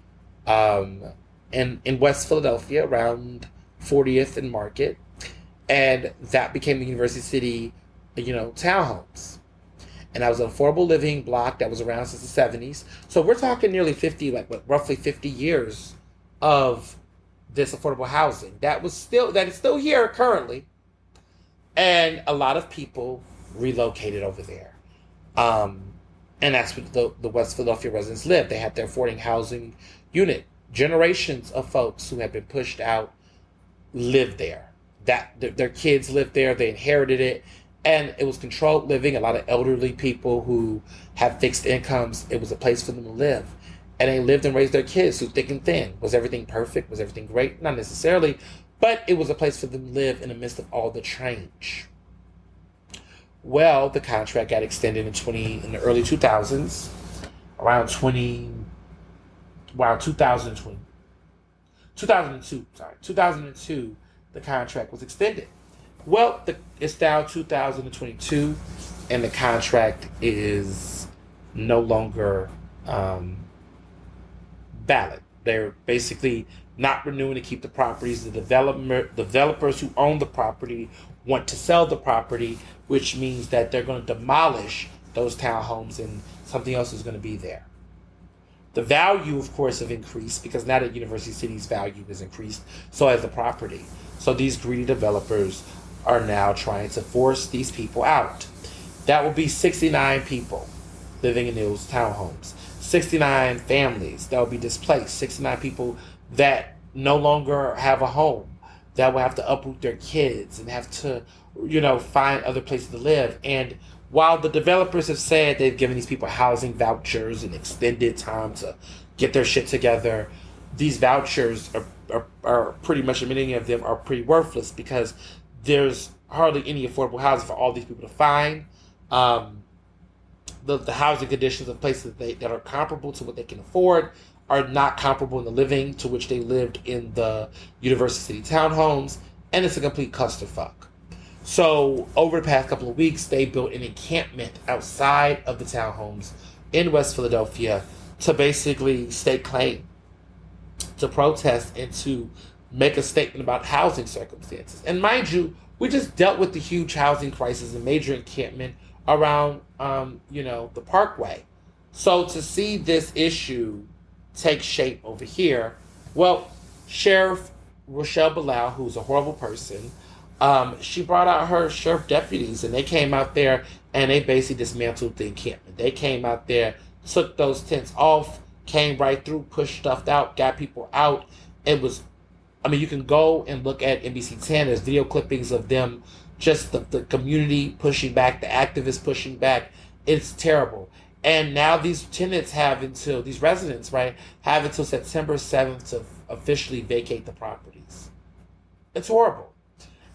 in West Philadelphia around 40th and Market. And that became the University City, townhomes. And that was an affordable living block that was around since the 70s. So we're talking nearly roughly 50 years of this affordable housing. That is still here currently. And a lot of people relocated over there. And that's where the West Philadelphia residents lived. They had their affordable housing unit. Generations of folks who had been pushed out lived there. Their kids lived there. They inherited it. And it was controlled living. A lot of elderly people who have fixed incomes. It was a place for them to live. And they lived and raised their kids through thick and thin. Was everything perfect? Was everything great? Not necessarily. But it was a place for them to live in the midst of all the change. Well, the contract got extended in the early 2000s. Around 2002, the contract was extended. Well, it's now 2022, and the contract is no longer valid. They're basically not renewing to keep the properties. The developers who own the property want to sell the property, which means that they're going to demolish those townhomes and something else is going to be there. The value, of course, have increased because now that University City's value has increased, so has the property. So these greedy developers are now trying to force these people out. That will be 69 people living in those townhomes. 69 families that will be displaced. 69 people that no longer have a home, that will have to uproot their kids and have to, find other places to live. And while the developers have said they've given these people housing vouchers and extended time to get their shit together, these vouchers are pretty much, many of them are pretty worthless because there's hardly any affordable housing for all these people to find. The housing conditions of places that are comparable to what they can afford are not comparable in the living to which they lived in the University City townhomes, and it's a complete clusterfuck. So over the past couple of weeks, they built an encampment outside of the townhomes in West Philadelphia to basically stake claim, to protest, and to make a statement about housing circumstances. And mind you, we just dealt with the huge housing crisis and major encampment around, the Parkway. So to see this issue take shape over here, well, Sheriff Rochelle Bilal, who's a horrible person, she brought out her sheriff deputies, and they came out there and they basically dismantled the encampment. They came out there, took those tents off, came right through, pushed stuff out, got people out. It was, you can go and look at NBC 10. There's video clippings of them, just the community pushing back, the activists pushing back. It's terrible. And now these residents, right, have until September 7th to officially vacate the properties. It's horrible.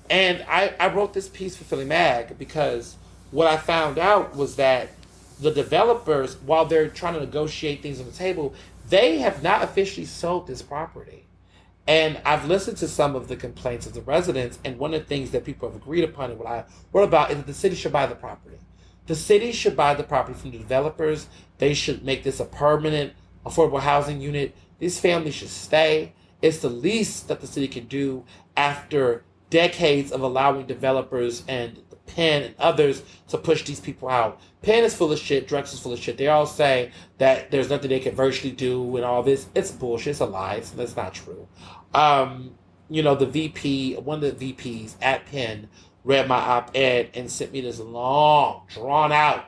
And I wrote this piece for Philly Mag because what I found out was that the developers, while they're trying to negotiate things on the table, they have not officially sold this property. And I've listened to some of the complaints of the residents, and one of the things that people have agreed upon and what I wrote about is that the city should buy the property. The city should buy the property from the developers. They should make this a permanent affordable housing unit. These families should stay. It's the least that the city can do after decades of allowing developers and Penn and others to push these people out. Penn is full of shit. Drexel's full of shit. They all say that there's nothing they can virtually do and all this. It's bullshit. It's a lie. That's not true. The VP, one of the VPs at Penn, read my op-ed and sent me this long, drawn-out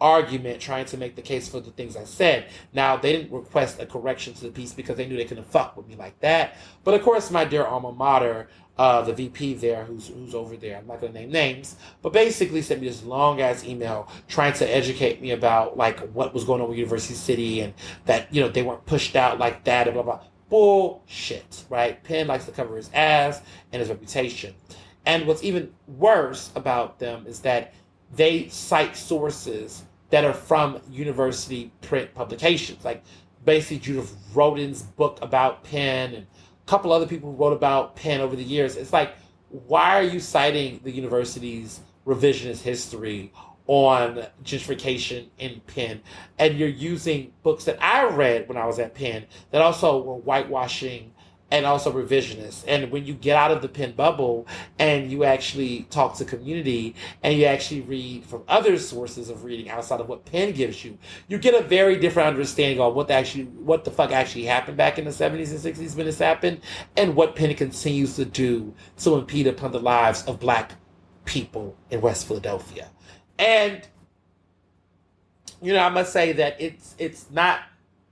argument trying to make the case for the things I said. Now, they didn't request a correction to the piece because they knew they couldn't fuck with me like that. But of course, my dear alma mater, the VP there, who's over there, I'm not going to name names, but basically sent me this long-ass email trying to educate me about, what was going on with University City and that, they weren't pushed out like that and blah, blah. Bullshit, right? Penn likes to cover his ass and his reputation. And what's even worse about them is that they cite sources that are from university print publications, like basically Judith Rodin's book about Penn and a couple other people who wrote about Penn over the years. It's like, why are you citing the university's revisionist history on gentrification in Penn? And you're using books that I read when I was at Penn that also were whitewashing and also revisionist. And when you get out of the Penn bubble and you actually talk to community and you actually read from other sources of reading outside of what Penn gives you, you get a very different understanding of what the fuck actually happened back in the 70s and 60s when this happened, and what Penn continues to do to impede upon the lives of Black people in West Philadelphia. And, I must say that it's not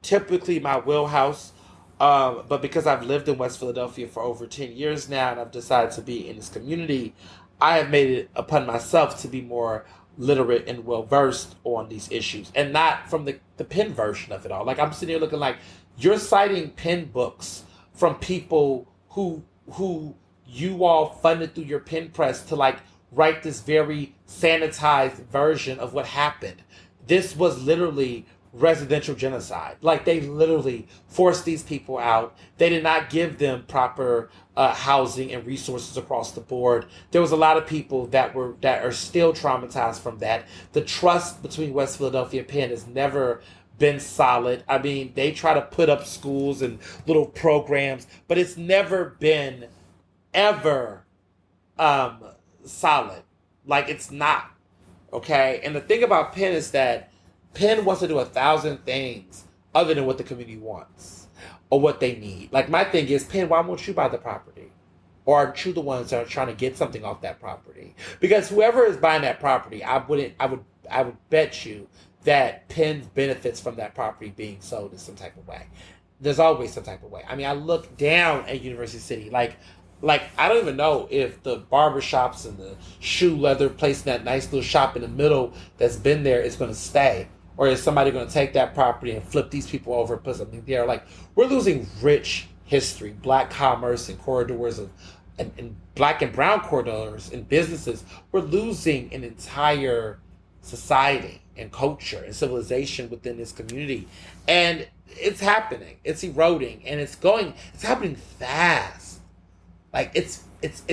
typically my wheelhouse, but because I've lived in West Philadelphia for over 10 years now and I've decided to be in this community, I have made it upon myself to be more literate and well-versed on these issues, and not from the Penn version of it all. I'm sitting here looking like you're citing Penn books from people who you all funded through your pen press to write this very sanitized version of what happened. This was literally residential genocide. They literally forced these people out. They did not give them proper housing and resources across the board. There was a lot of people that are still traumatized from that. The trust between West Philadelphia and Penn has never been solid. They try to put up schools and little programs, but it's never been ever solid. It's not. Okay? And the thing about Penn is that Penn wants to do 1,000 things other than what the community wants or what they need. My thing is, Penn, why won't you buy the property? or are you the ones that are trying to get something off that property? Because whoever is buying that property, I would bet you that Penn benefits from that property being sold in some type of way. There's always some type of way. I mean, I look down at University City, like I don't even know if the barber shops and the shoe leather place in that nice little shop in the middle that's been there is going to stay, or is somebody going to take that property and flip these people over and put something there? Like, we're losing rich history, black commerce and corridors of, and black and brown corridors and businesses. We're losing an entire society and culture and civilization within this community, and it's happening. It's eroding, and it's happening fast. Like, it's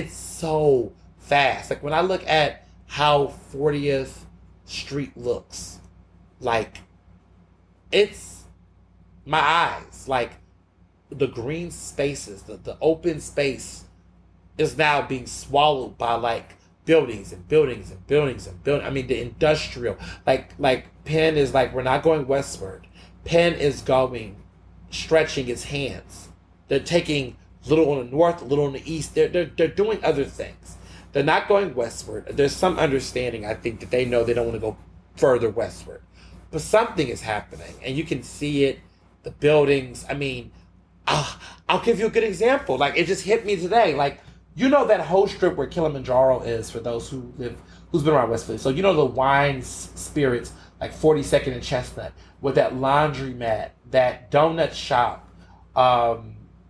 so fast. Like, when I look at how 40th Street looks, like, it's my eyes. Like, the green spaces, the open space is now being swallowed by, like, buildings and buildings and buildings and buildings. I mean, the industrial, like Penn is like, we're not going westward. Penn is going, stretching its hands. They're taking little on the north, little on the east. They're doing other things. They're not going westward. There's some understanding, I think, that they know they don't want to go further westward. But something is happening, and you can see it, the buildings. I mean, I'll give you a good example. Like, it just hit me today. Like, you know that whole strip where Kilimanjaro is, for those who's been around Westfield. So you know the wine spirits, like 42nd and Chestnut, with that laundromat, that donut shop,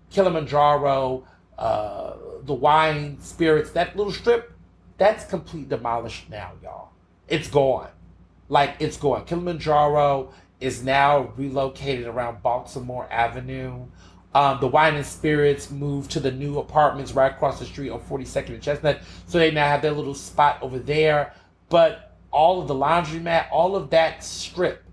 Kilimanjaro, the wine spirits, that little strip, that's completely demolished now, y'all. It's gone. Like, it's gone. Kilimanjaro is now relocated around Baltimore Avenue. The wine and spirits moved to the new apartments right across the street on 42nd and Chestnut. So they now have their little spot over there. But all of the laundromat, all of that strip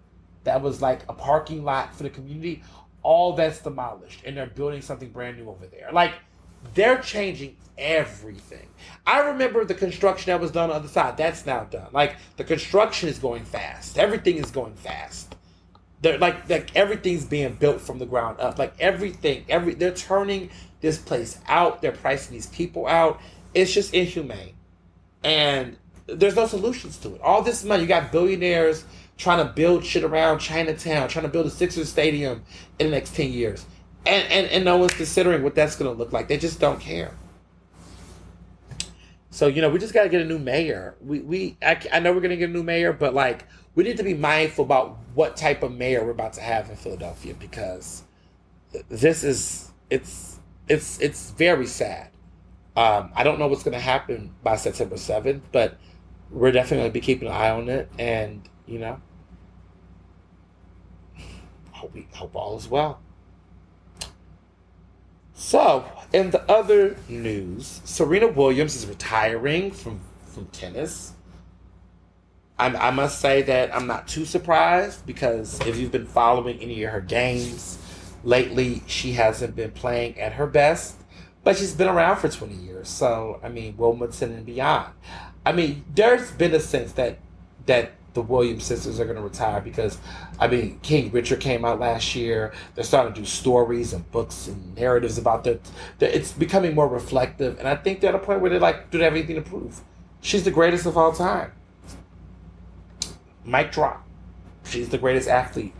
that was like a parking lot for the community, all that's demolished. And they're building something brand new over there. Like, they're changing everything. I remember the construction that was done on the other side. That's now done. Like, the construction is going fast. Everything is going fast. They're like everything's being built from the ground up. Like, they're turning this place out. They're pricing these people out. It's just inhumane. And there's no solutions to it. All this money, you got billionaires trying to build shit around Chinatown, trying to build a Sixers stadium in the next 10 years. And no one's considering what that's going to look like. They just don't care. So, we just got to get a new mayor. I know we're going to get a new mayor, but, like, we need to be mindful about what type of mayor we're about to have in Philadelphia, because this is, it's very sad. I don't know what's going to happen by September 7th, but we're definitely going to be keeping an eye on it. And, hope all is well. So, in the other news, Serena Williams is retiring from tennis. I must say that I'm not too surprised, because if you've been following any of her games lately, she hasn't been playing at her best, but she's been around for 20 years. So, I mean, Wilmington and beyond. I mean, there's been a sense that the Williams sisters are going to retire, because, I mean, King Richard came out last year. They're starting to do stories and books and narratives about it's becoming more reflective. And I think they're at a point where do they have anything to prove? She's the greatest of all time. Mic drop. She's the greatest athlete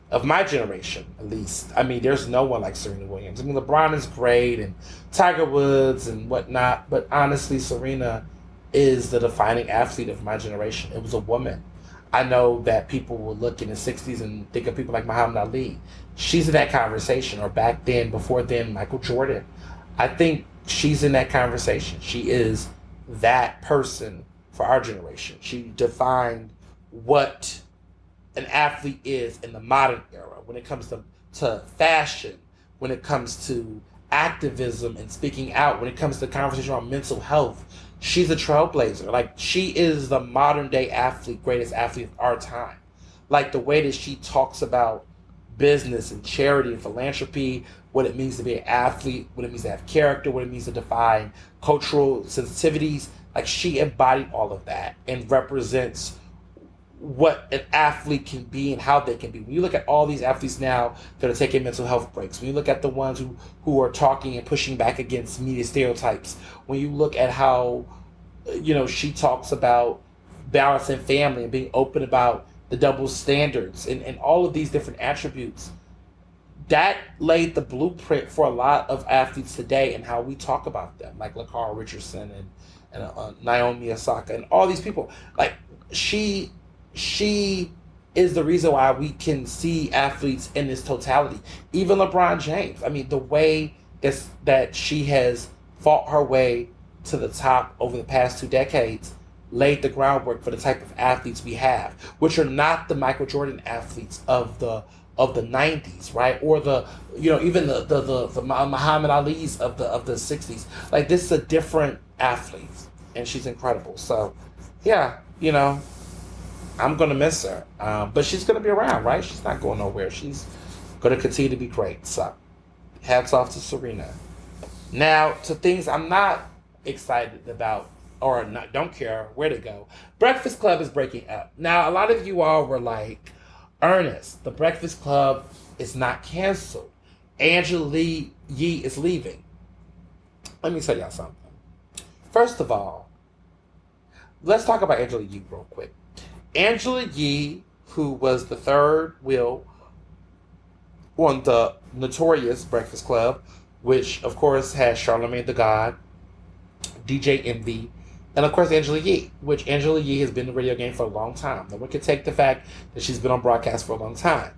of my generation, at least. I mean, there's no one like Serena Williams. I mean, LeBron is great, and Tiger Woods and whatnot, but honestly, Serena is the defining athlete of my generation. It was a woman. I know that people will look in the 60s and think of people like Muhammad Ali. She's in that conversation, or back then, before then, Michael Jordan. I think she's in that conversation. She is that person for our generation. She defined what an athlete is in the modern era, when it comes to fashion, when it comes to activism and speaking out, when it comes to conversation around mental health. She's a trailblazer. Like, she is the modern day athlete, greatest athlete of our time. Like, the way that she talks about business and charity and philanthropy, what it means to be an athlete, what it means to have character, what it means to define cultural sensitivities. Like, she embodied all of that and represents what an athlete can be and how they can be. When you look at all these athletes now that are taking mental health breaks, when you look at the ones who are talking and pushing back against media stereotypes, when you look at how, she talks about balancing family and being open about the double standards and all of these different attributes, that laid the blueprint for a lot of athletes today and how we talk about them, like LaCarl Richardson and Naomi Osaka and all these people. Like, she is the reason why we can see athletes in this totality. Even LeBron James. I mean, the way that she has fought her way to the top over the past 2 decades laid the groundwork for the type of athletes we have, which are not the Michael Jordan athletes of the 90s, right? Or even the Muhammad Ali's of the 60s. Like, this is a different athlete, and she's incredible. So, yeah, I'm going to miss her. But she's going to be around, right? She's not going nowhere. She's going to continue to be great. So, hats off to Serena. Now, to things I'm not excited about or don't care where to go. Breakfast Club is breaking up. Now, a lot of you all were like, Ernest, the Breakfast Club is not canceled. Angela Yee is leaving. Let me tell y'all something. First of all, let's talk about Angela Yee real quick. Angela Yee, who was the third wheel on the notorious Breakfast Club, which of course has Charlamagne the God, DJ Envy, and of course Angela Yee, which Angela Yee has been in the radio game for a long time. No one can take the fact that she's been on broadcast for a long time.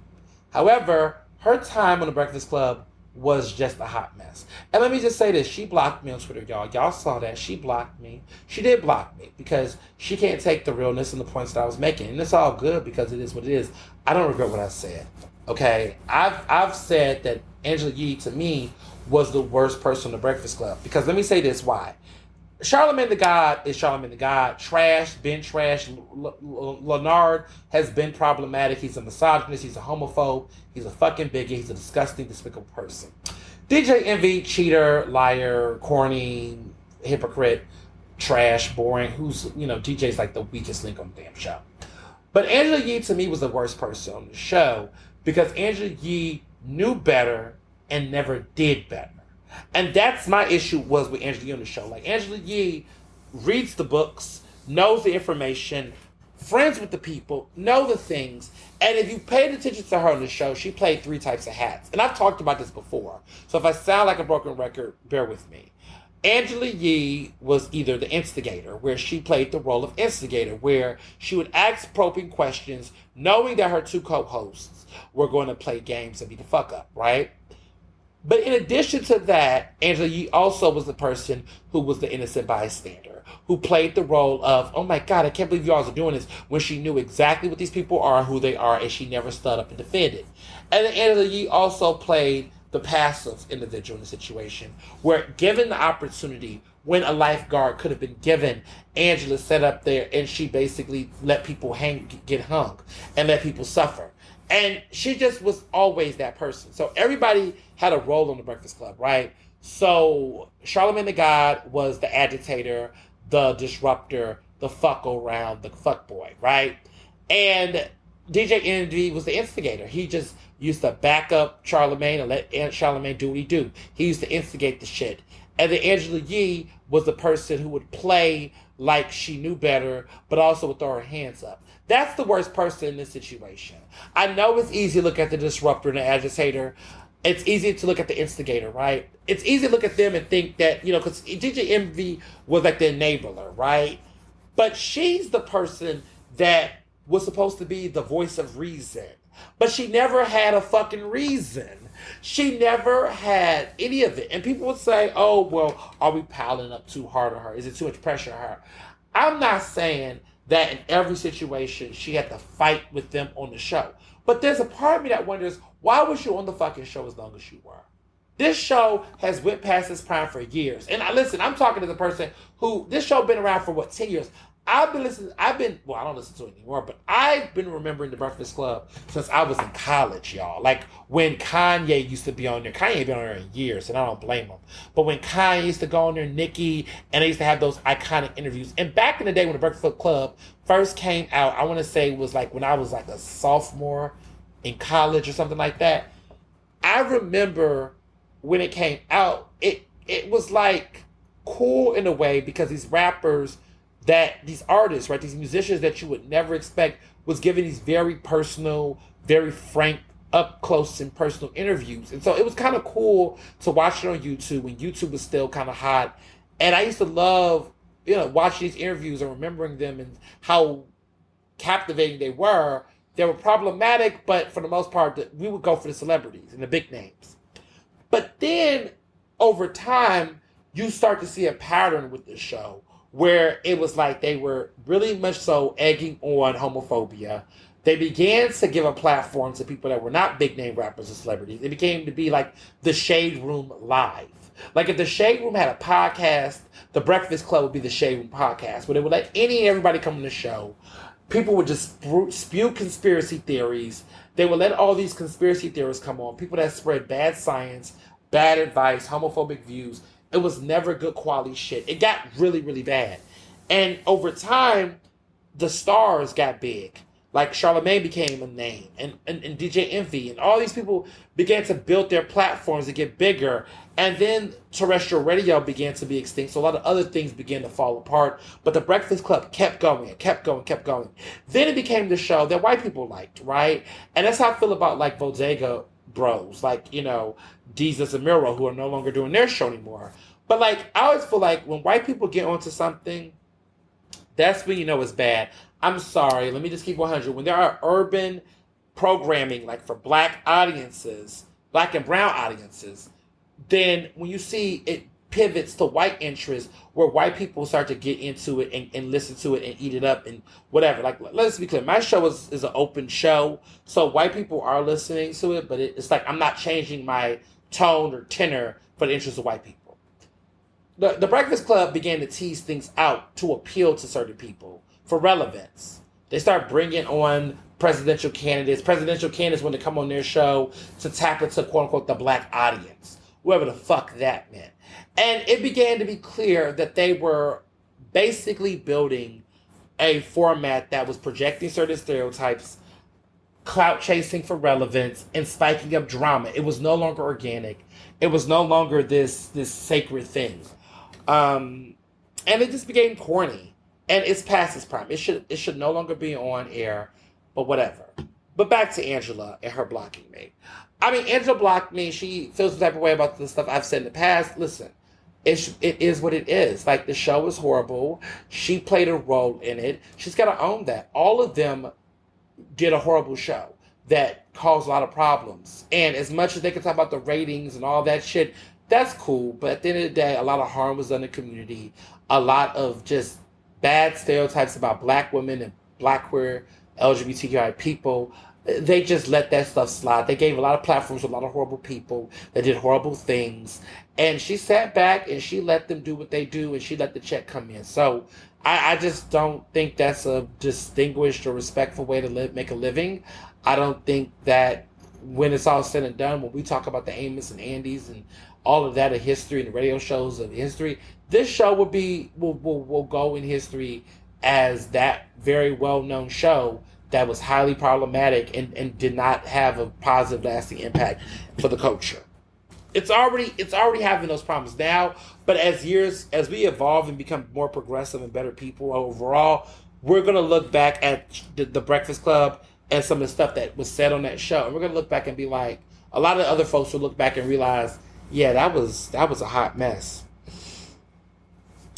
However, her time on the Breakfast Club was just a hot mess. And let me just say this, she blocked me on Twitter, y'all. Y'all saw that. She blocked me. She did block me because she can't take the realness and the points that I was making. And it's all good because it is what it is. I don't regret what I said. Okay? I've said that Angela Yee, to me, was the worst person on the Breakfast Club. Because let me say this, why? Charlamagne the God is Charlamagne the God. Trash, been trash. Leonard has been problematic. He's a misogynist. He's a homophobe. He's a fucking bigot. He's a disgusting, despicable person. DJ Envy, cheater, liar, corny, hypocrite, trash, boring. DJ's like the weakest link on the damn show. But Angela Yee, to me, was the worst person on the show because Angela Yee knew better and never did better. And that's my issue was with Angela Yee on the show. Like, Angela Yee reads the books, knows the information, friends with the people, know the things. And if you paid attention to her on the show, she played 3 types of hats. And I've talked about this before. So if I sound like a broken record, bear with me. Angela Yee was either the instigator, where she played the role of instigator, where she would ask probing questions, knowing that her 2 co-hosts were going to play games and be the fuck up, right? But in addition to that, Angela Yee also was the person who was the innocent bystander, who played the role of, oh my God, I can't believe you all are doing this, when she knew exactly what these people are, who they are, and she never stood up and defended. And then Angela Yee also played the passive individual in the situation, where given the opportunity, when a lifeguard could have been given, Angela sat up there and she basically let people get hung, and let people suffer. And she just was always that person. So everybody had a role on the Breakfast Club, right? So Charlamagne the God was the agitator, the disruptor, the fuck around, the fuck boy, right? And DJ Envy was the instigator. He just used to back up Charlamagne and let Charlamagne do what he do. He used to instigate the shit. And then Angela Yee was the person who would play like she knew better, but also would throw her hands up. That's the worst person in this situation. I know it's easy to look at the disruptor and the agitator. It's easy to look at the instigator, right? It's easy to look at them and think that, because DJ Envy was like the enabler, right? But she's the person that was supposed to be the voice of reason. But she never had a fucking reason. She never had any of it. And people would say, oh, well, are we piling up too hard on her? Is it too much pressure on her? I'm not saying that in every situation she had to fight with them on the show. But there's a part of me that wonders, why was you on the fucking show as long as you were? This show has went past its prime for years. And listen, I'm talking to the person who, this show been around for 10 years? well, I don't listen to it anymore, but I've been remembering The Breakfast Club since I was in college, y'all. Like when Kanye used to be on there. Kanye ain't been on there in years, and I don't blame him. But when Kanye used to go on there, Nicki, and they used to have those iconic interviews. And back in the day when The Breakfast Club first came out, I want to say it was like when I was like a sophomore in college or something like that. I remember when it came out, it was like cool in a way because these rappers these artists, right, these musicians that you would never expect was giving these very personal, very frank, up close and personal interviews. And so it was kind of cool to watch it on YouTube when YouTube was still kind of hot. And I used to love, watching these interviews and remembering them and how captivating they were. They were problematic, but for the most part, we would go for the celebrities and the big names. But then over time, you start to see a pattern with this show where it was like they were really much so egging on homophobia. They began to give a platform to people that were not big name rappers or celebrities. It became to be like the Shade Room Live. Like if the Shade Room had a podcast, the Breakfast Club would be the Shade Room podcast, where they would let any and everybody come on the show. People would just spew conspiracy theories. They would let all these conspiracy theorists come on. People that spread bad science, bad advice, homophobic views. It was never good quality shit. It got really, really bad. And over time, the stars got big. Like Charlamagne became a name, and DJ Envy, and all these people began to build their platforms to get bigger. And then terrestrial radio began to be extinct, so a lot of other things began to fall apart. But the Breakfast Club kept going, it kept going, kept going. Then it became the show that white people liked, right? And that's how I feel about like Bodega Bros, like, Jesus and Miro, who are no longer doing their show anymore. But like, I always feel like when white people get onto something, that's when you know it's bad. I'm sorry, let me just keep 100. When there are urban programming, like for black audiences, black and brown audiences, then when you see it pivots to white interests, where white people start to get into it and listen to it and eat it up and whatever. Like, let's be clear, my show is an open show, so white people are listening to it, but it's like I'm not changing my tone or tenor for the interests of white people. The Breakfast Club began to tease things out to appeal to certain people for relevance. They start bringing on presidential candidates when they come on their show to tap into quote-unquote the black audience, whoever the fuck that meant. And it began to be clear that they were basically building a format that was projecting certain stereotypes, clout chasing for relevance, and spiking up drama. It was no longer organic. It was no longer this sacred thing. And it just became corny. And it's past its prime. It should no longer be on air, but whatever. But back to Angela and her blocking me. I mean, Angela blocked me. She feels the type of way about the stuff I've said in the past. Listen, it is what it is. Like, the show is horrible. She played a role in it. She's got to own that. All of them did a horrible show that caused a lot of problems. And as much as they can talk about the ratings and all that shit, that's cool. But at the end of the day, a lot of harm was done in the community. A lot of just bad stereotypes about black women and black queer LGBTQI people. They just let that stuff slide. They gave a lot of platforms to a lot of horrible people that did horrible things. And she sat back and she let them do what they do, and she let the check come in. So I just don't think that's a distinguished or respectful way to make a living. I don't think that when it's all said and done, when we talk about the Amos and Andys and all of that of history and the radio shows of history, this show will go in history as that very well-known show that was highly problematic and did not have a positive, lasting impact for the culture. It's already having those problems now, but as we evolve and become more progressive and better people overall, we're going to look back at the Breakfast Club and some of the stuff that was said on that show, and we're going to look back and be like, a lot of other folks will look back and realize, yeah, that was a hot mess.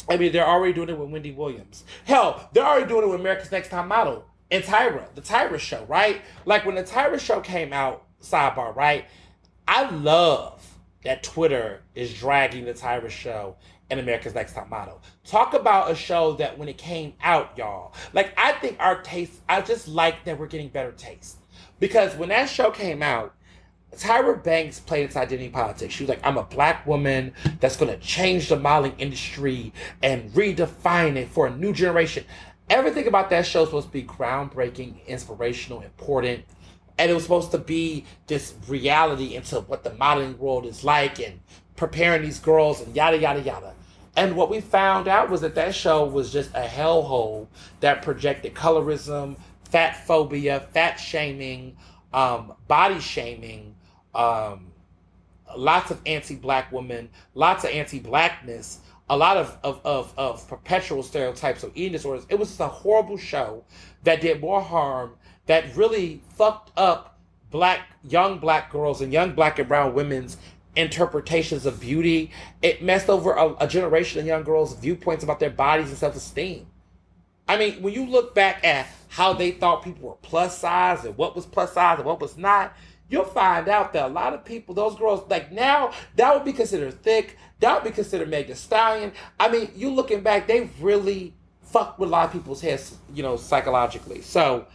I mean, they're already doing it with Wendy Williams. Hell, they're already doing it with America's Next Top Model and Tyra, the Tyra show, right? Like, when the Tyra show came out, sidebar, right? I love that Twitter is dragging the Tyra show and America's Next Top Model. Talk about a show that when it came out, y'all, like, I think our taste, I just like that we're getting better taste. Because when that show came out, Tyra Banks played its identity politics. She was like, I'm a black woman that's going to change the modeling industry and redefine it for a new generation. Everything about that show was supposed to be groundbreaking, inspirational, important, and it was supposed to be this reality into what the modeling world is like and preparing these girls and yada yada yada. And what we found out was that that show was just a hellhole that projected colorism, fat phobia, fat shaming, body shaming, lots of anti-black women, lots of anti-blackness, a lot of perpetual stereotypes of eating disorders. It was just a horrible show that did more harm, that really fucked up young black girls and young black and brown women's interpretations of beauty. It messed over a generation of young girls' viewpoints about their bodies and self-esteem. I mean, when you look back at how they thought people were plus size and what was plus size and what was not, you'll find out that a lot of people, those girls, like now, that would be considered thick. That would be considered Meg Thee Stallion. I mean, you looking back, they really fucked with a lot of people's heads, psychologically. So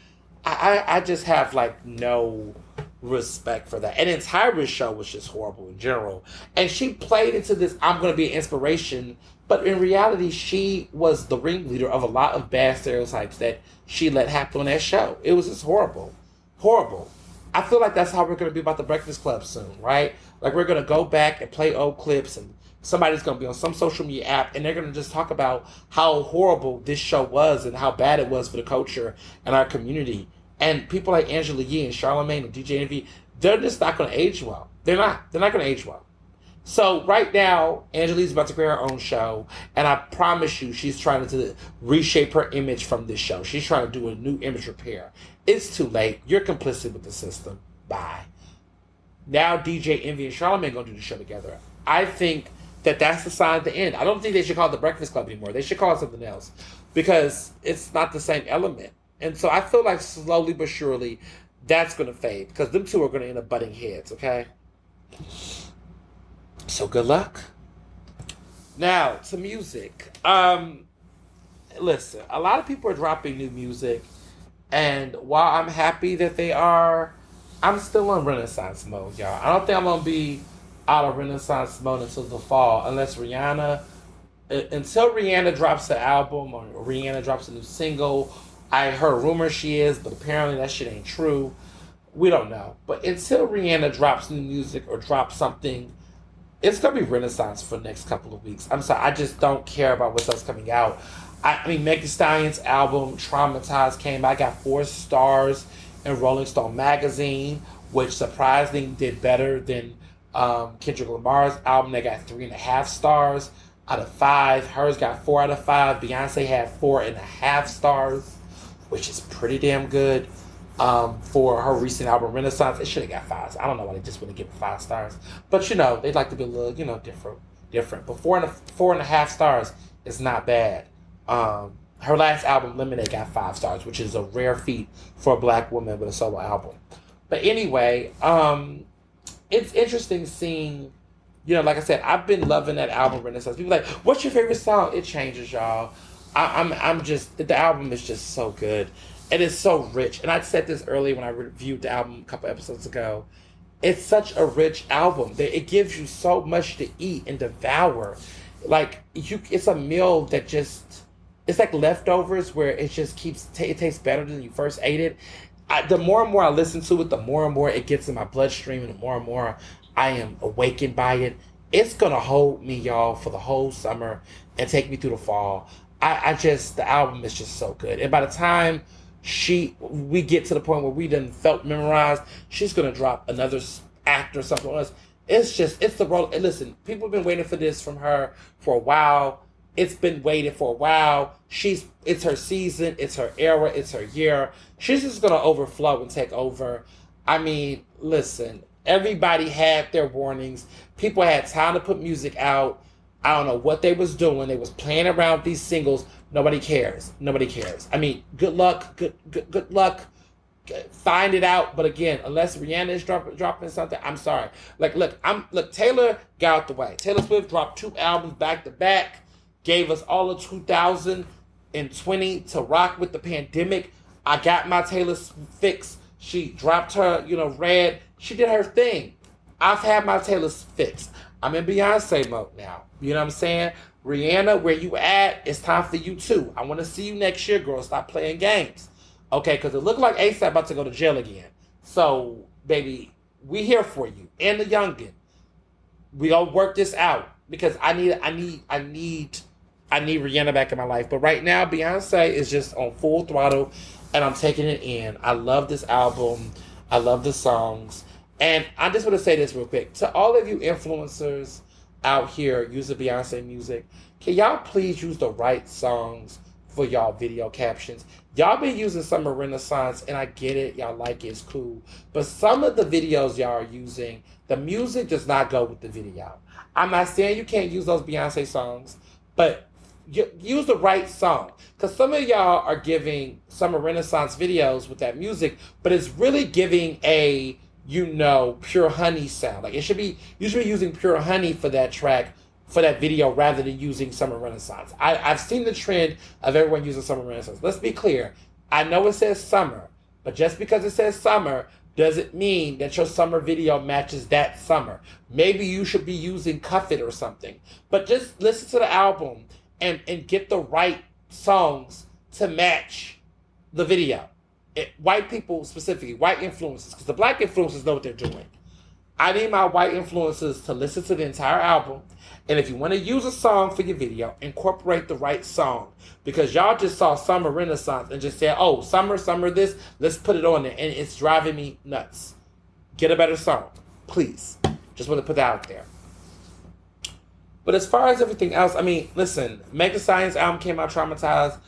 I just have like no respect for that. And the entire show was just horrible in general. And she played into this, I'm going to be an inspiration. But in reality, she was the ringleader of a lot of bad stereotypes that she let happen on that show. It was just horrible. Horrible. I feel like that's how we're going to be about the Breakfast Club soon, right? Like we're going to go back and play old clips and somebody's going to be on some social media app and they're going to just talk about how horrible this show was and how bad it was for the culture and our community. And people like Angela Yee and Charlamagne and DJ Envy, they're just not going to age well. They're not going to age well. So right now, Angela's about to create her own show, and I promise you, she's trying to reshape her image from this show. She's trying to do a new image repair. It's too late. You're complicit with the system. Bye. Now DJ Envy and Charlamagne going to do the show together. I think that that's the sign of the end. I don't think they should call it the Breakfast Club anymore. They should call it something else because it's not the same element. And so I feel like slowly but surely that's going to fade because them two are going to end up butting heads, okay? So good luck. Now, to music. Listen, a lot of people are dropping new music, and while I'm happy that they are, I'm still in Renaissance mode, y'all. I don't think I'm going to be out of Renaissance mode until the fall, until Rihanna drops an album or Rihanna drops a new single. I heard rumors she is, but apparently that shit ain't true. We don't know. But until Rihanna drops new music or drops something, it's going to be Renaissance for the next couple of weeks. I'm sorry, I just don't care about what else coming out. I mean, Meg Thee Stallion's album, Traumatized, came out. I got 4 stars in Rolling Stone magazine, which surprisingly did better than Kendrick Lamar's album. They got 3.5 stars out of 5. Hers got 4 out of 5. Beyonce had 4.5 stars, which is pretty damn good. For her recent album Renaissance, it should have got 5. I don't know why they just wouldn't give it 5 stars, but they'd like to be a little, different. But 4.5 stars is not bad. Her last album Lemonade got 5 stars, which is a rare feat for a black woman with a solo album. But anyway, it's interesting seeing, like I said, I've been loving that album Renaissance. People are like, what's your favorite song? It changes, y'all. I'm just, the album is just so good. It is so rich. And I said this earlier when I reviewed the album a couple episodes ago. It's such a rich album. It gives you so much to eat and devour. Like, it's a meal that just, it's like leftovers where it just keeps, it tastes better than you first ate it. The more and more I listen to it, the more and more it gets in my bloodstream and the more I am awakened by it. It's going to hold me, y'all, for the whole summer and take me through the fall. The album is just so good. And by the time we get to the point where we done felt memorized, she's gonna drop another act or something on us. It's the role. Listen, people have been waiting for this from her for a while. It's been waiting for a while. It's her season, it's her era, it's her year. She's just gonna overflow and take over. I mean, listen, everybody had their warnings. People had time to put music out. I don't know what they was doing. They was playing around with these singles. Nobody cares. I mean, good luck. Good luck. Find it out. But again, unless Rihanna is dropping something, I'm sorry. Look, Taylor got out the way. Taylor Swift dropped 2 albums back to back. Gave us all of 2020 to rock with the pandemic. I got my Taylor fix. She dropped her, Red. She did her thing. I've had my Taylor fix. I'm in Beyonce mode now. You know what I'm saying? Rihanna, where you at? It's time for you too. I want to see you next year, girl. Stop playing games. Okay, because it looked like ASAP about to go to jail again. So, baby, we here for you. And the youngin. We gonna work this out. Because I need Rihanna back in my life. But right now, Beyonce is just on full throttle. And I'm taking it in. I love this album. I love the songs. And I just want to say this real quick. To all of you influencers out here using Beyonce music, can y'all please use the right songs for y'all video captions? Y'all been using Summer Renaissance, and I get it. Y'all like it. It's cool. But some of the videos y'all are using, the music does not go with the video. I'm not saying you can't use those Beyonce songs, but use the right song. Because some of y'all are giving Summer Renaissance videos with that music, but it's really giving a, Pure Honey sound. Like, you should be using Pure Honey for that track, for that video, rather than using Summer Renaissance. I've seen the trend of everyone using Summer Renaissance. Let's be clear. I know it says summer, but just because it says summer doesn't mean that your summer video matches that summer. Maybe you should be using Cuff It or something. But just listen to the album and get the right songs to match the video. White people specifically, white influencers, because the black influencers know what they're doing. I need my white influencers to listen to the entire album, and if you want to use a song for your video, incorporate the right song, because y'all just saw Summer Renaissance and just said, oh, summer this, let's put it on there, and it's driving me nuts. Get a better song, please. Just want to put that out there. But as far as everything else, I mean, listen, Meg Thee Stallion's album came out, Traumatized.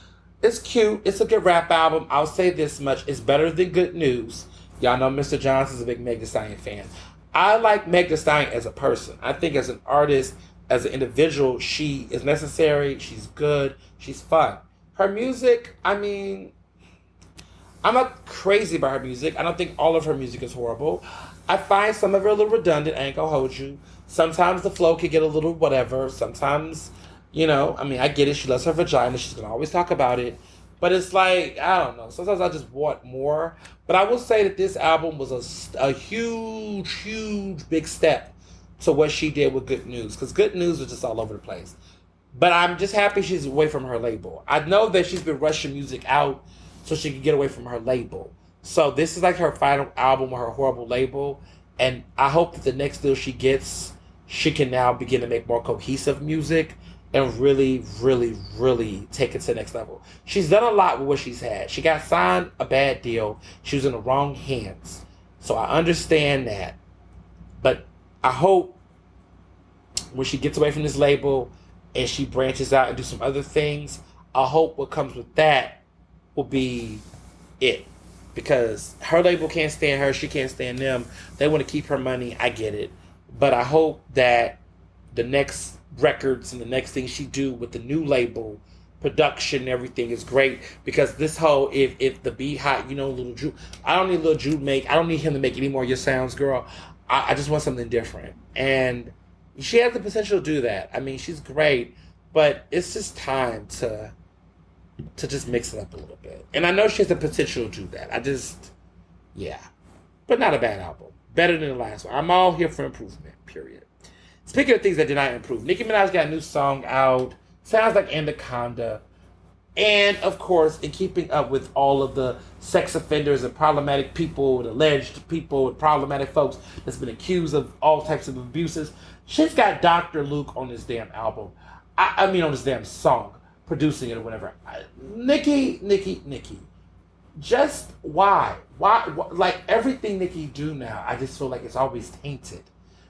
It's cute. It's a good rap album. I'll say this much. It's better than Good News. Y'all know Mr. Johnson's a big Meg Thee Stallion fan. I like Meg Thee Stallion as a person. I think as an artist, as an individual, she is necessary. She's good. She's fun. Her music, I mean, I'm not crazy about her music. I don't think all of her music is horrible. I find some of it a little redundant. I ain't gonna hold you. Sometimes the flow could get a little whatever. Sometimes, I get it. She loves her vagina. She's going to always talk about it. But it's like, I don't know. Sometimes I just want more. But I will say that this album was a huge, big step to what she did with Good News. Because Good News was just all over the place. But I'm just happy she's away from her label. I know that she's been rushing music out so she can get away from her label. So this is like her final album with her horrible label. And I hope that the next deal she gets, she can now begin to make more cohesive music and really take it to the next level. She's done a lot with what she's had. She got signed a bad deal. She was in the wrong hands. So I understand that. But I hope when she gets away from this label and she branches out and do some other things, I hope what comes with that will be it. Because her label can't stand her. She can't stand them. They want to keep her money. I get it. But I hope that the next records and the next thing she do with the new label, production and everything is great. Because this whole, if the beat hot, Lil Jude, I don't need Lil Jude I don't need him to make any more of your sounds, girl. I just want something different. And she has the potential to do that. I mean, she's great. But it's just time to just mix it up a little bit. And I know she has the potential to do that. Yeah. But not a bad album. Better than the last one. I'm all here for improvement, period. Speaking of things that did not improve, Nicki Minaj got a new song out. Sounds like Anaconda. And, of course, in keeping up with all of the sex offenders and problematic people, and alleged people, and problematic folks that's been accused of all types of abuses, she's got Dr. Luke on this damn album. On this damn song, producing it or whatever. Nicki. Just why? Why? Like, everything Nicki do now, I just feel like it's always tainted.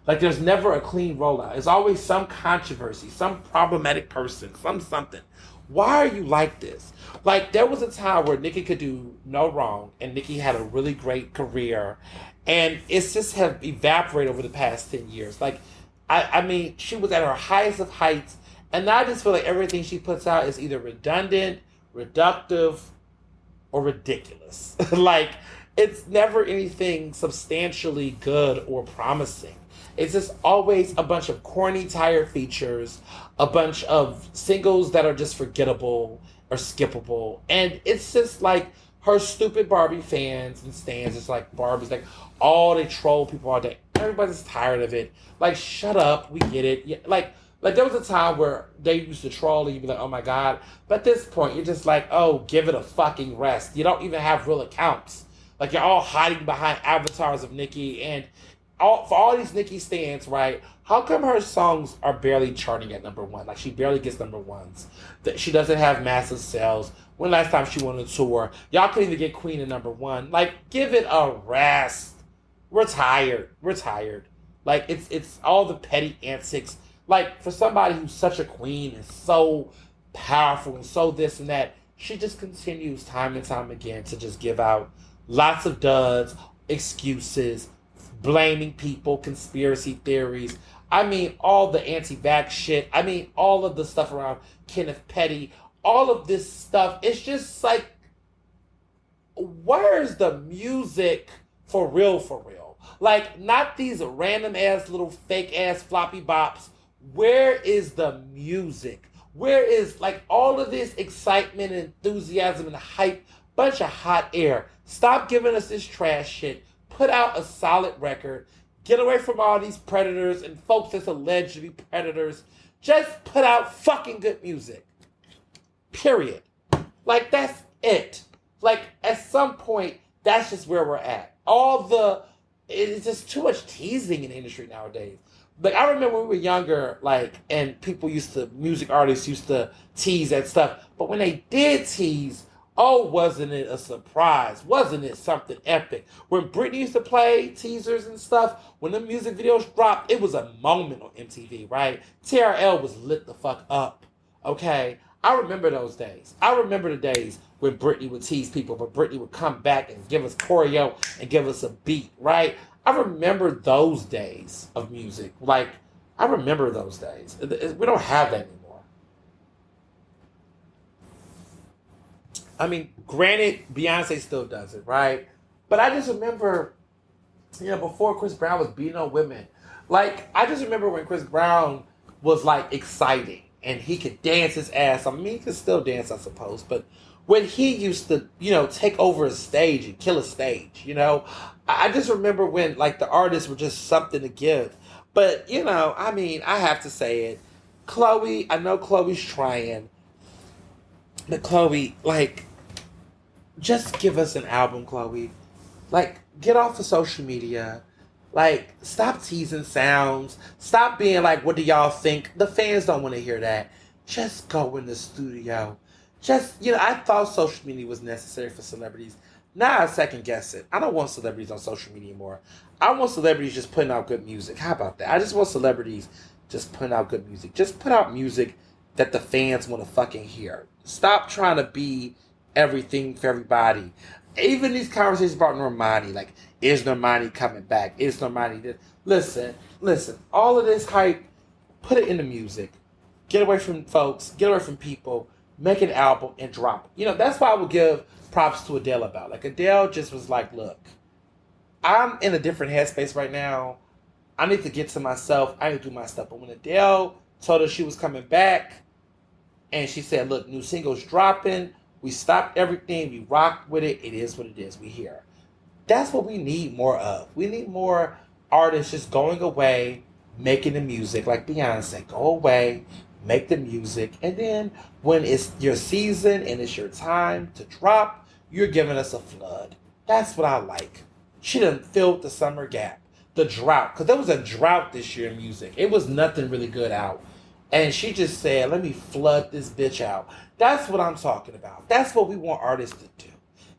Like, there's never a clean rollout. It's always some controversy, some problematic person, something. Why are you like this? Like, there was a time where Nicki could do no wrong, and Nicki had a really great career, and it's just have evaporated over the past 10 years. Like, I mean, she was at her highest of heights, and now I just feel like everything she puts out is either redundant, reductive, or ridiculous. Like, it's never anything substantially good or promising. It's just always a bunch of corny, tired features, a bunch of singles that are just forgettable or skippable. And it's just like her stupid Barbie fans and stans. It's like Barbie's like, they troll people all day. Everybody's tired of it. Like, shut up. We get it. Yeah, like, Like, there was a time where they used to troll and you'd be like, oh my God. But at this point, you're just like, oh, give it a fucking rest. You don't even have real accounts. Like, you're all hiding behind avatars of Nicki. And for all these Nicki stands, right? How come her songs are barely charting at number one? Like, she barely gets number ones. That she doesn't have massive sales. When last time she went on tour? Y'all couldn't even get Queen at number one. Like, give it a rest. We're tired. We're tired. Like, it's all the petty antics. Like, for somebody who's such a queen and so powerful and so this and that, she just continues time and time again to just give out lots of duds, excuses, blaming people, conspiracy theories. I mean, all the anti-vax shit. I mean, all of the stuff around Kenneth Petty. All of this stuff. It's just like, where's the music for real, for real? Like, not these random ass little fake ass floppy bops. Where is the music? Where is, like, all of this excitement and enthusiasm and hype? Bunch of hot air. Stop giving us this trash shit. Put out a solid record. Get away from all these predators and folks that's alleged to be predators. Just put out fucking good music. Period. Like, that's it. Like, at some point, that's just where we're at. It's just too much teasing in the industry nowadays. Like, I remember when we were younger, like, and music artists used to tease that stuff. But when they did tease, oh, wasn't it a surprise? Wasn't it something epic? When Britney used to play teasers and stuff, when the music videos dropped, it was a moment on MTV, right? TRL was lit the fuck up, okay? I remember those days. I remember the days when Britney would tease people, but Britney would come back and give us choreo and give us a beat, right? I remember those days of music. Like, I remember those days. We don't have that anymore. I mean, granted, Beyonce still does it, right? But I just remember, before Chris Brown was beating on women, like, I just remember when Chris Brown was, like, exciting and he could dance his ass off. I mean, he could still dance, I suppose, but when he used to, take over a stage and kill a stage, I just remember when, like, the artists were just something to give. But, I mean, I have to say it. Chloe, I know Chloe's trying, but Chloe, like, just give us an album, Chloe. Like, get off of social media. Like, stop teasing sounds. Stop being like, what do y'all think? The fans don't want to hear that. Just go in the studio. Just, I thought social media was necessary for celebrities. Now I second guess it. I don't want celebrities on social media anymore. I want celebrities just putting out good music. How about that? I just want celebrities just putting out good music. Just put out music that the fans want to fucking hear. Stop trying to be everything for everybody. Even these conversations about Normani, like, is Normani coming back? Is Normani this? Listen. All of this hype, put it in the music. Get away from folks. Get away from people. Make an album and drop it. That's why I would give props to Adele about. Like, Adele just was like, look, I'm in a different headspace right now. I need to get to myself. I need to do my stuff. But when Adele told her she was coming back and she said, look, new singles dropping. We stopped everything. We rocked with it. It is what it is. We here. That's what we need more of. We need more artists just going away, making the music. Like Beyonce, go away, make the music. And then when it's your season and it's your time to drop, you're giving us a flood. That's what I like. She done filled the summer gap. The drought. Because there was a drought this year in music. It was nothing really good out. And she just said, let me flood this bitch out. That's what I'm talking about. That's what we want artists to do.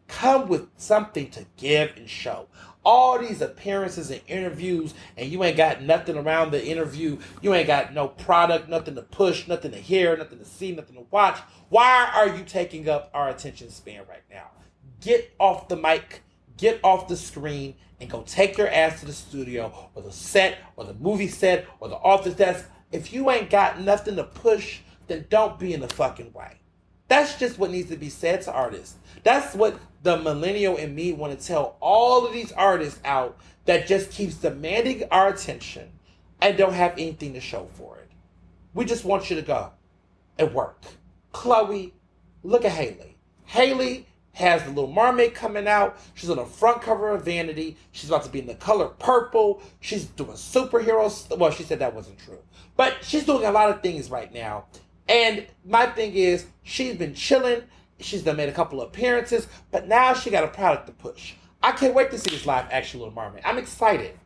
Come with something to give and show. All these appearances and interviews, and you ain't got nothing around the interview. You ain't got no product, nothing to push, nothing to hear, nothing to see, nothing to watch. Why are you taking up our attention span right now? Get off the mic, get off the screen, and go take your ass to the studio or the set or the movie set or the office desk. If you ain't got nothing to push, then don't be in the fucking way. That's just what needs to be said to artists. That's what the millennial in me want to tell all of these artists out that just keeps demanding our attention and don't have anything to show for it. We just want you to go and work. Chloe, look at Haley. Haley has the Little Mermaid coming out. She's on the front cover of Vanity. She's about to be in the color purple. She's doing superheroes. Well, she said that wasn't true. But she's doing a lot of things right now. And my thing is, she's been chilling. She's done made a couple of appearances. But now she got a product to push. I can't wait to see this live action Little Mermaid. I'm excited.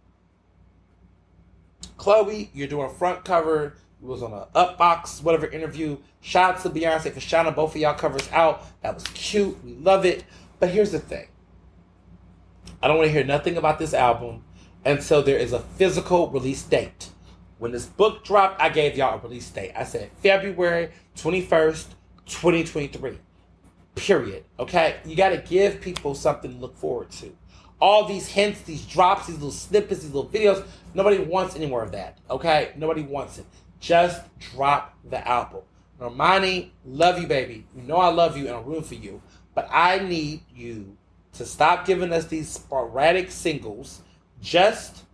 Chloe, you're doing front cover. You was on a Upbox, whatever interview. Shout out to Beyonce for shouting both of y'all covers out. That was cute. We love it. But here's the thing. I don't want to hear nothing about this album until there is a physical release date. When this book dropped, I gave y'all a release date. I said February 21st, 2023. Period. Okay? You got to give people something to look forward to. All these hints, these drops, these little snippets, these little videos, nobody wants any more of that. Okay? Nobody wants it. Just drop the album. Normani, love you, baby. You know I love you and I'm rooting for you. But I need you to stop giving us these sporadic singles. Just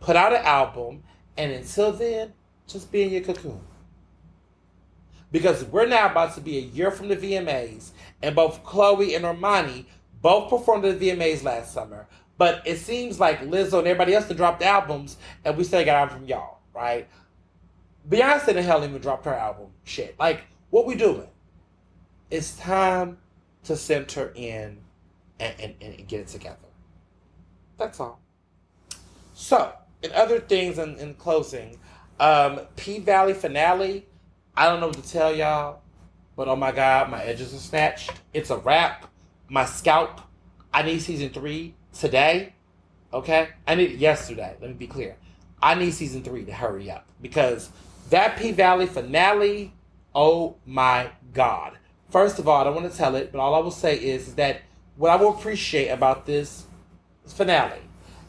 put out an album. And until then, just be in your cocoon. Because we're now about to be a year from the VMAs. And both Chloe and Normani both performed at the VMAs last summer. But it seems like Lizzo and everybody else have dropped albums. And we still got albums from y'all, right? Beyonce and hell even dropped her album. Shit. Like, what we doing? It's time to center in and get it together. That's all. So, in other things in closing, P-Valley finale, I don't know what to tell y'all, but oh my God, my edges are snatched. It's a wrap. My scalp, I need season 3 today, okay? I need it yesterday, let me be clear. I need season 3 to hurry up because that P-Valley finale, oh my God. First of all, I don't want to tell it, but all I will say is that what I will appreciate about this finale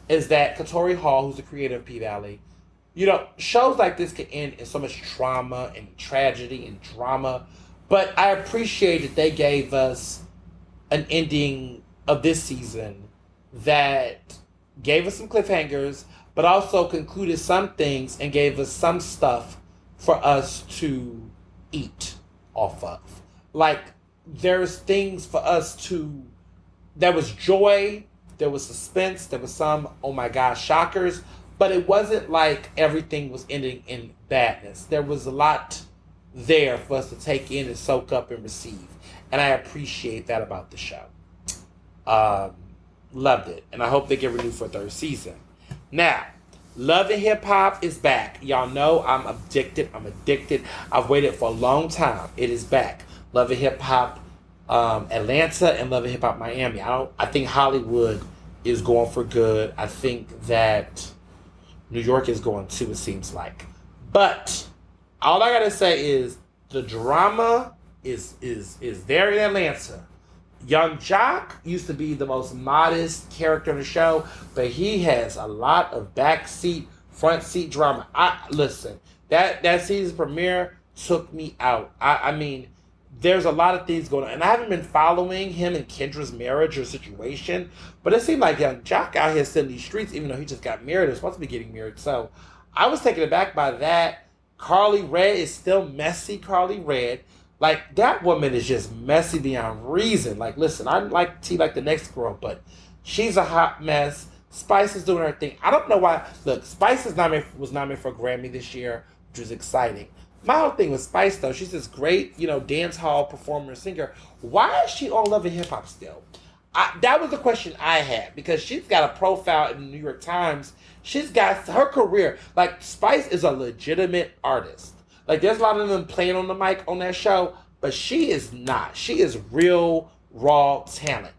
is that Katori Hall, who's the creator of P-Valley, you know, shows like this can end in so much trauma and tragedy and drama, but I appreciate that they gave us an ending of this season that gave us some cliffhangers, but also concluded some things and gave us some stuff for us to eat off of. Like, there's things for us to... There was joy, there was suspense, there was some, oh my gosh, shockers, but it wasn't like everything was ending in badness. There was a lot there for us to take in and soak up and receive. And I appreciate that about the show. Loved it. And I hope they get renewed for a 3rd season. Now, Love and Hip Hop is back. Y'all know I'm addicted. I've waited for a long time. It is back. Love and Hip Hop Atlanta and Love and Hip Hop Miami. I think Hollywood is going for good. I think that New York is going too, it seems like. But all I gotta say is the drama is there in Atlanta. Young Jock used to be the most modest character in the show, but he has a lot of backseat, front seat drama. Listen, that season premiere took me out. I mean, there's a lot of things going on, and I haven't been following him and Kendra's marriage or situation, but it seemed like Young Jock out here still in these streets, even though he just got married or supposed to be getting married. So I was taken aback by that. Carly Red is still messy. Carly Red. Like, that woman is just messy beyond reason. Like, listen, I like T like the next girl, but she's a hot mess. Spice is doing her thing. I don't know why. Look, Spice was nominated for a Grammy this year, which was exciting. My whole thing with Spice, though, she's this great, dance hall performer, singer. Why is she on Love and Hip Hop still? That was the question I had, because she's got a profile in the New York Times. She's got her career. Like, Spice is a legitimate artist. Like, there's a lot of them playing on the mic on that show, but she is not. She is real, raw talent.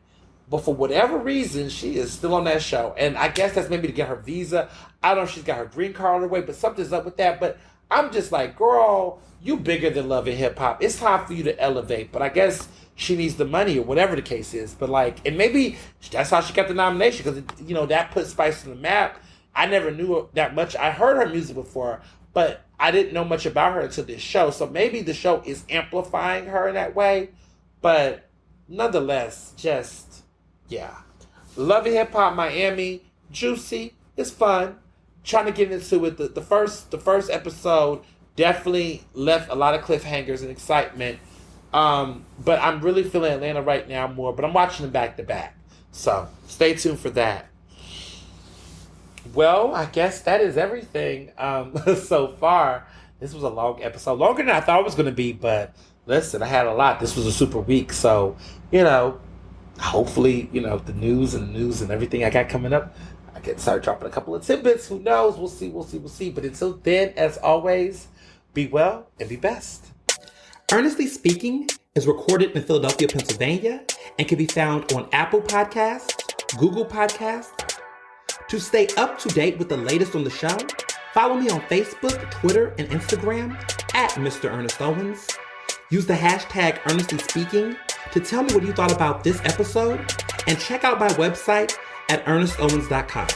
But for whatever reason, she is still on that show. And I guess that's maybe to get her visa. I don't know if she's got her green card on her way, but something's up with that. But I'm just like, girl, you bigger than Love and Hip Hop. It's time for you to elevate. But I guess she needs the money or whatever the case is. But like, and maybe that's how she got the nomination, because, that put Spice on the map. I never knew that much. I heard her music before, but I didn't know much about her until this show. So maybe the show is amplifying her in that way. But nonetheless, just, yeah. Love and Hip Hop Miami, juicy. It's fun. Trying to get into it. The first episode definitely left a lot of cliffhangers and excitement. But I'm really feeling Atlanta right now more, but I'm watching them back to back. So stay tuned for that. Well, I guess that is everything so far. This was a long episode, longer than I thought it was going to be, but listen, I had a lot. This was a super week, so, hopefully, the news and everything I got coming up, I can start dropping a couple of tidbits. Who knows? We'll see. But until then, as always, be well and be best. Ernestly Speaking is recorded in Philadelphia, Pennsylvania, and can be found on Apple Podcasts, Google Podcasts. To stay up to date with the latest on the show, follow me on Facebook, Twitter, and Instagram at Mr. Ernest Owens. Use the hashtag Ernestly Speaking to tell me what you thought about this episode, and check out my website at ernestowens.com.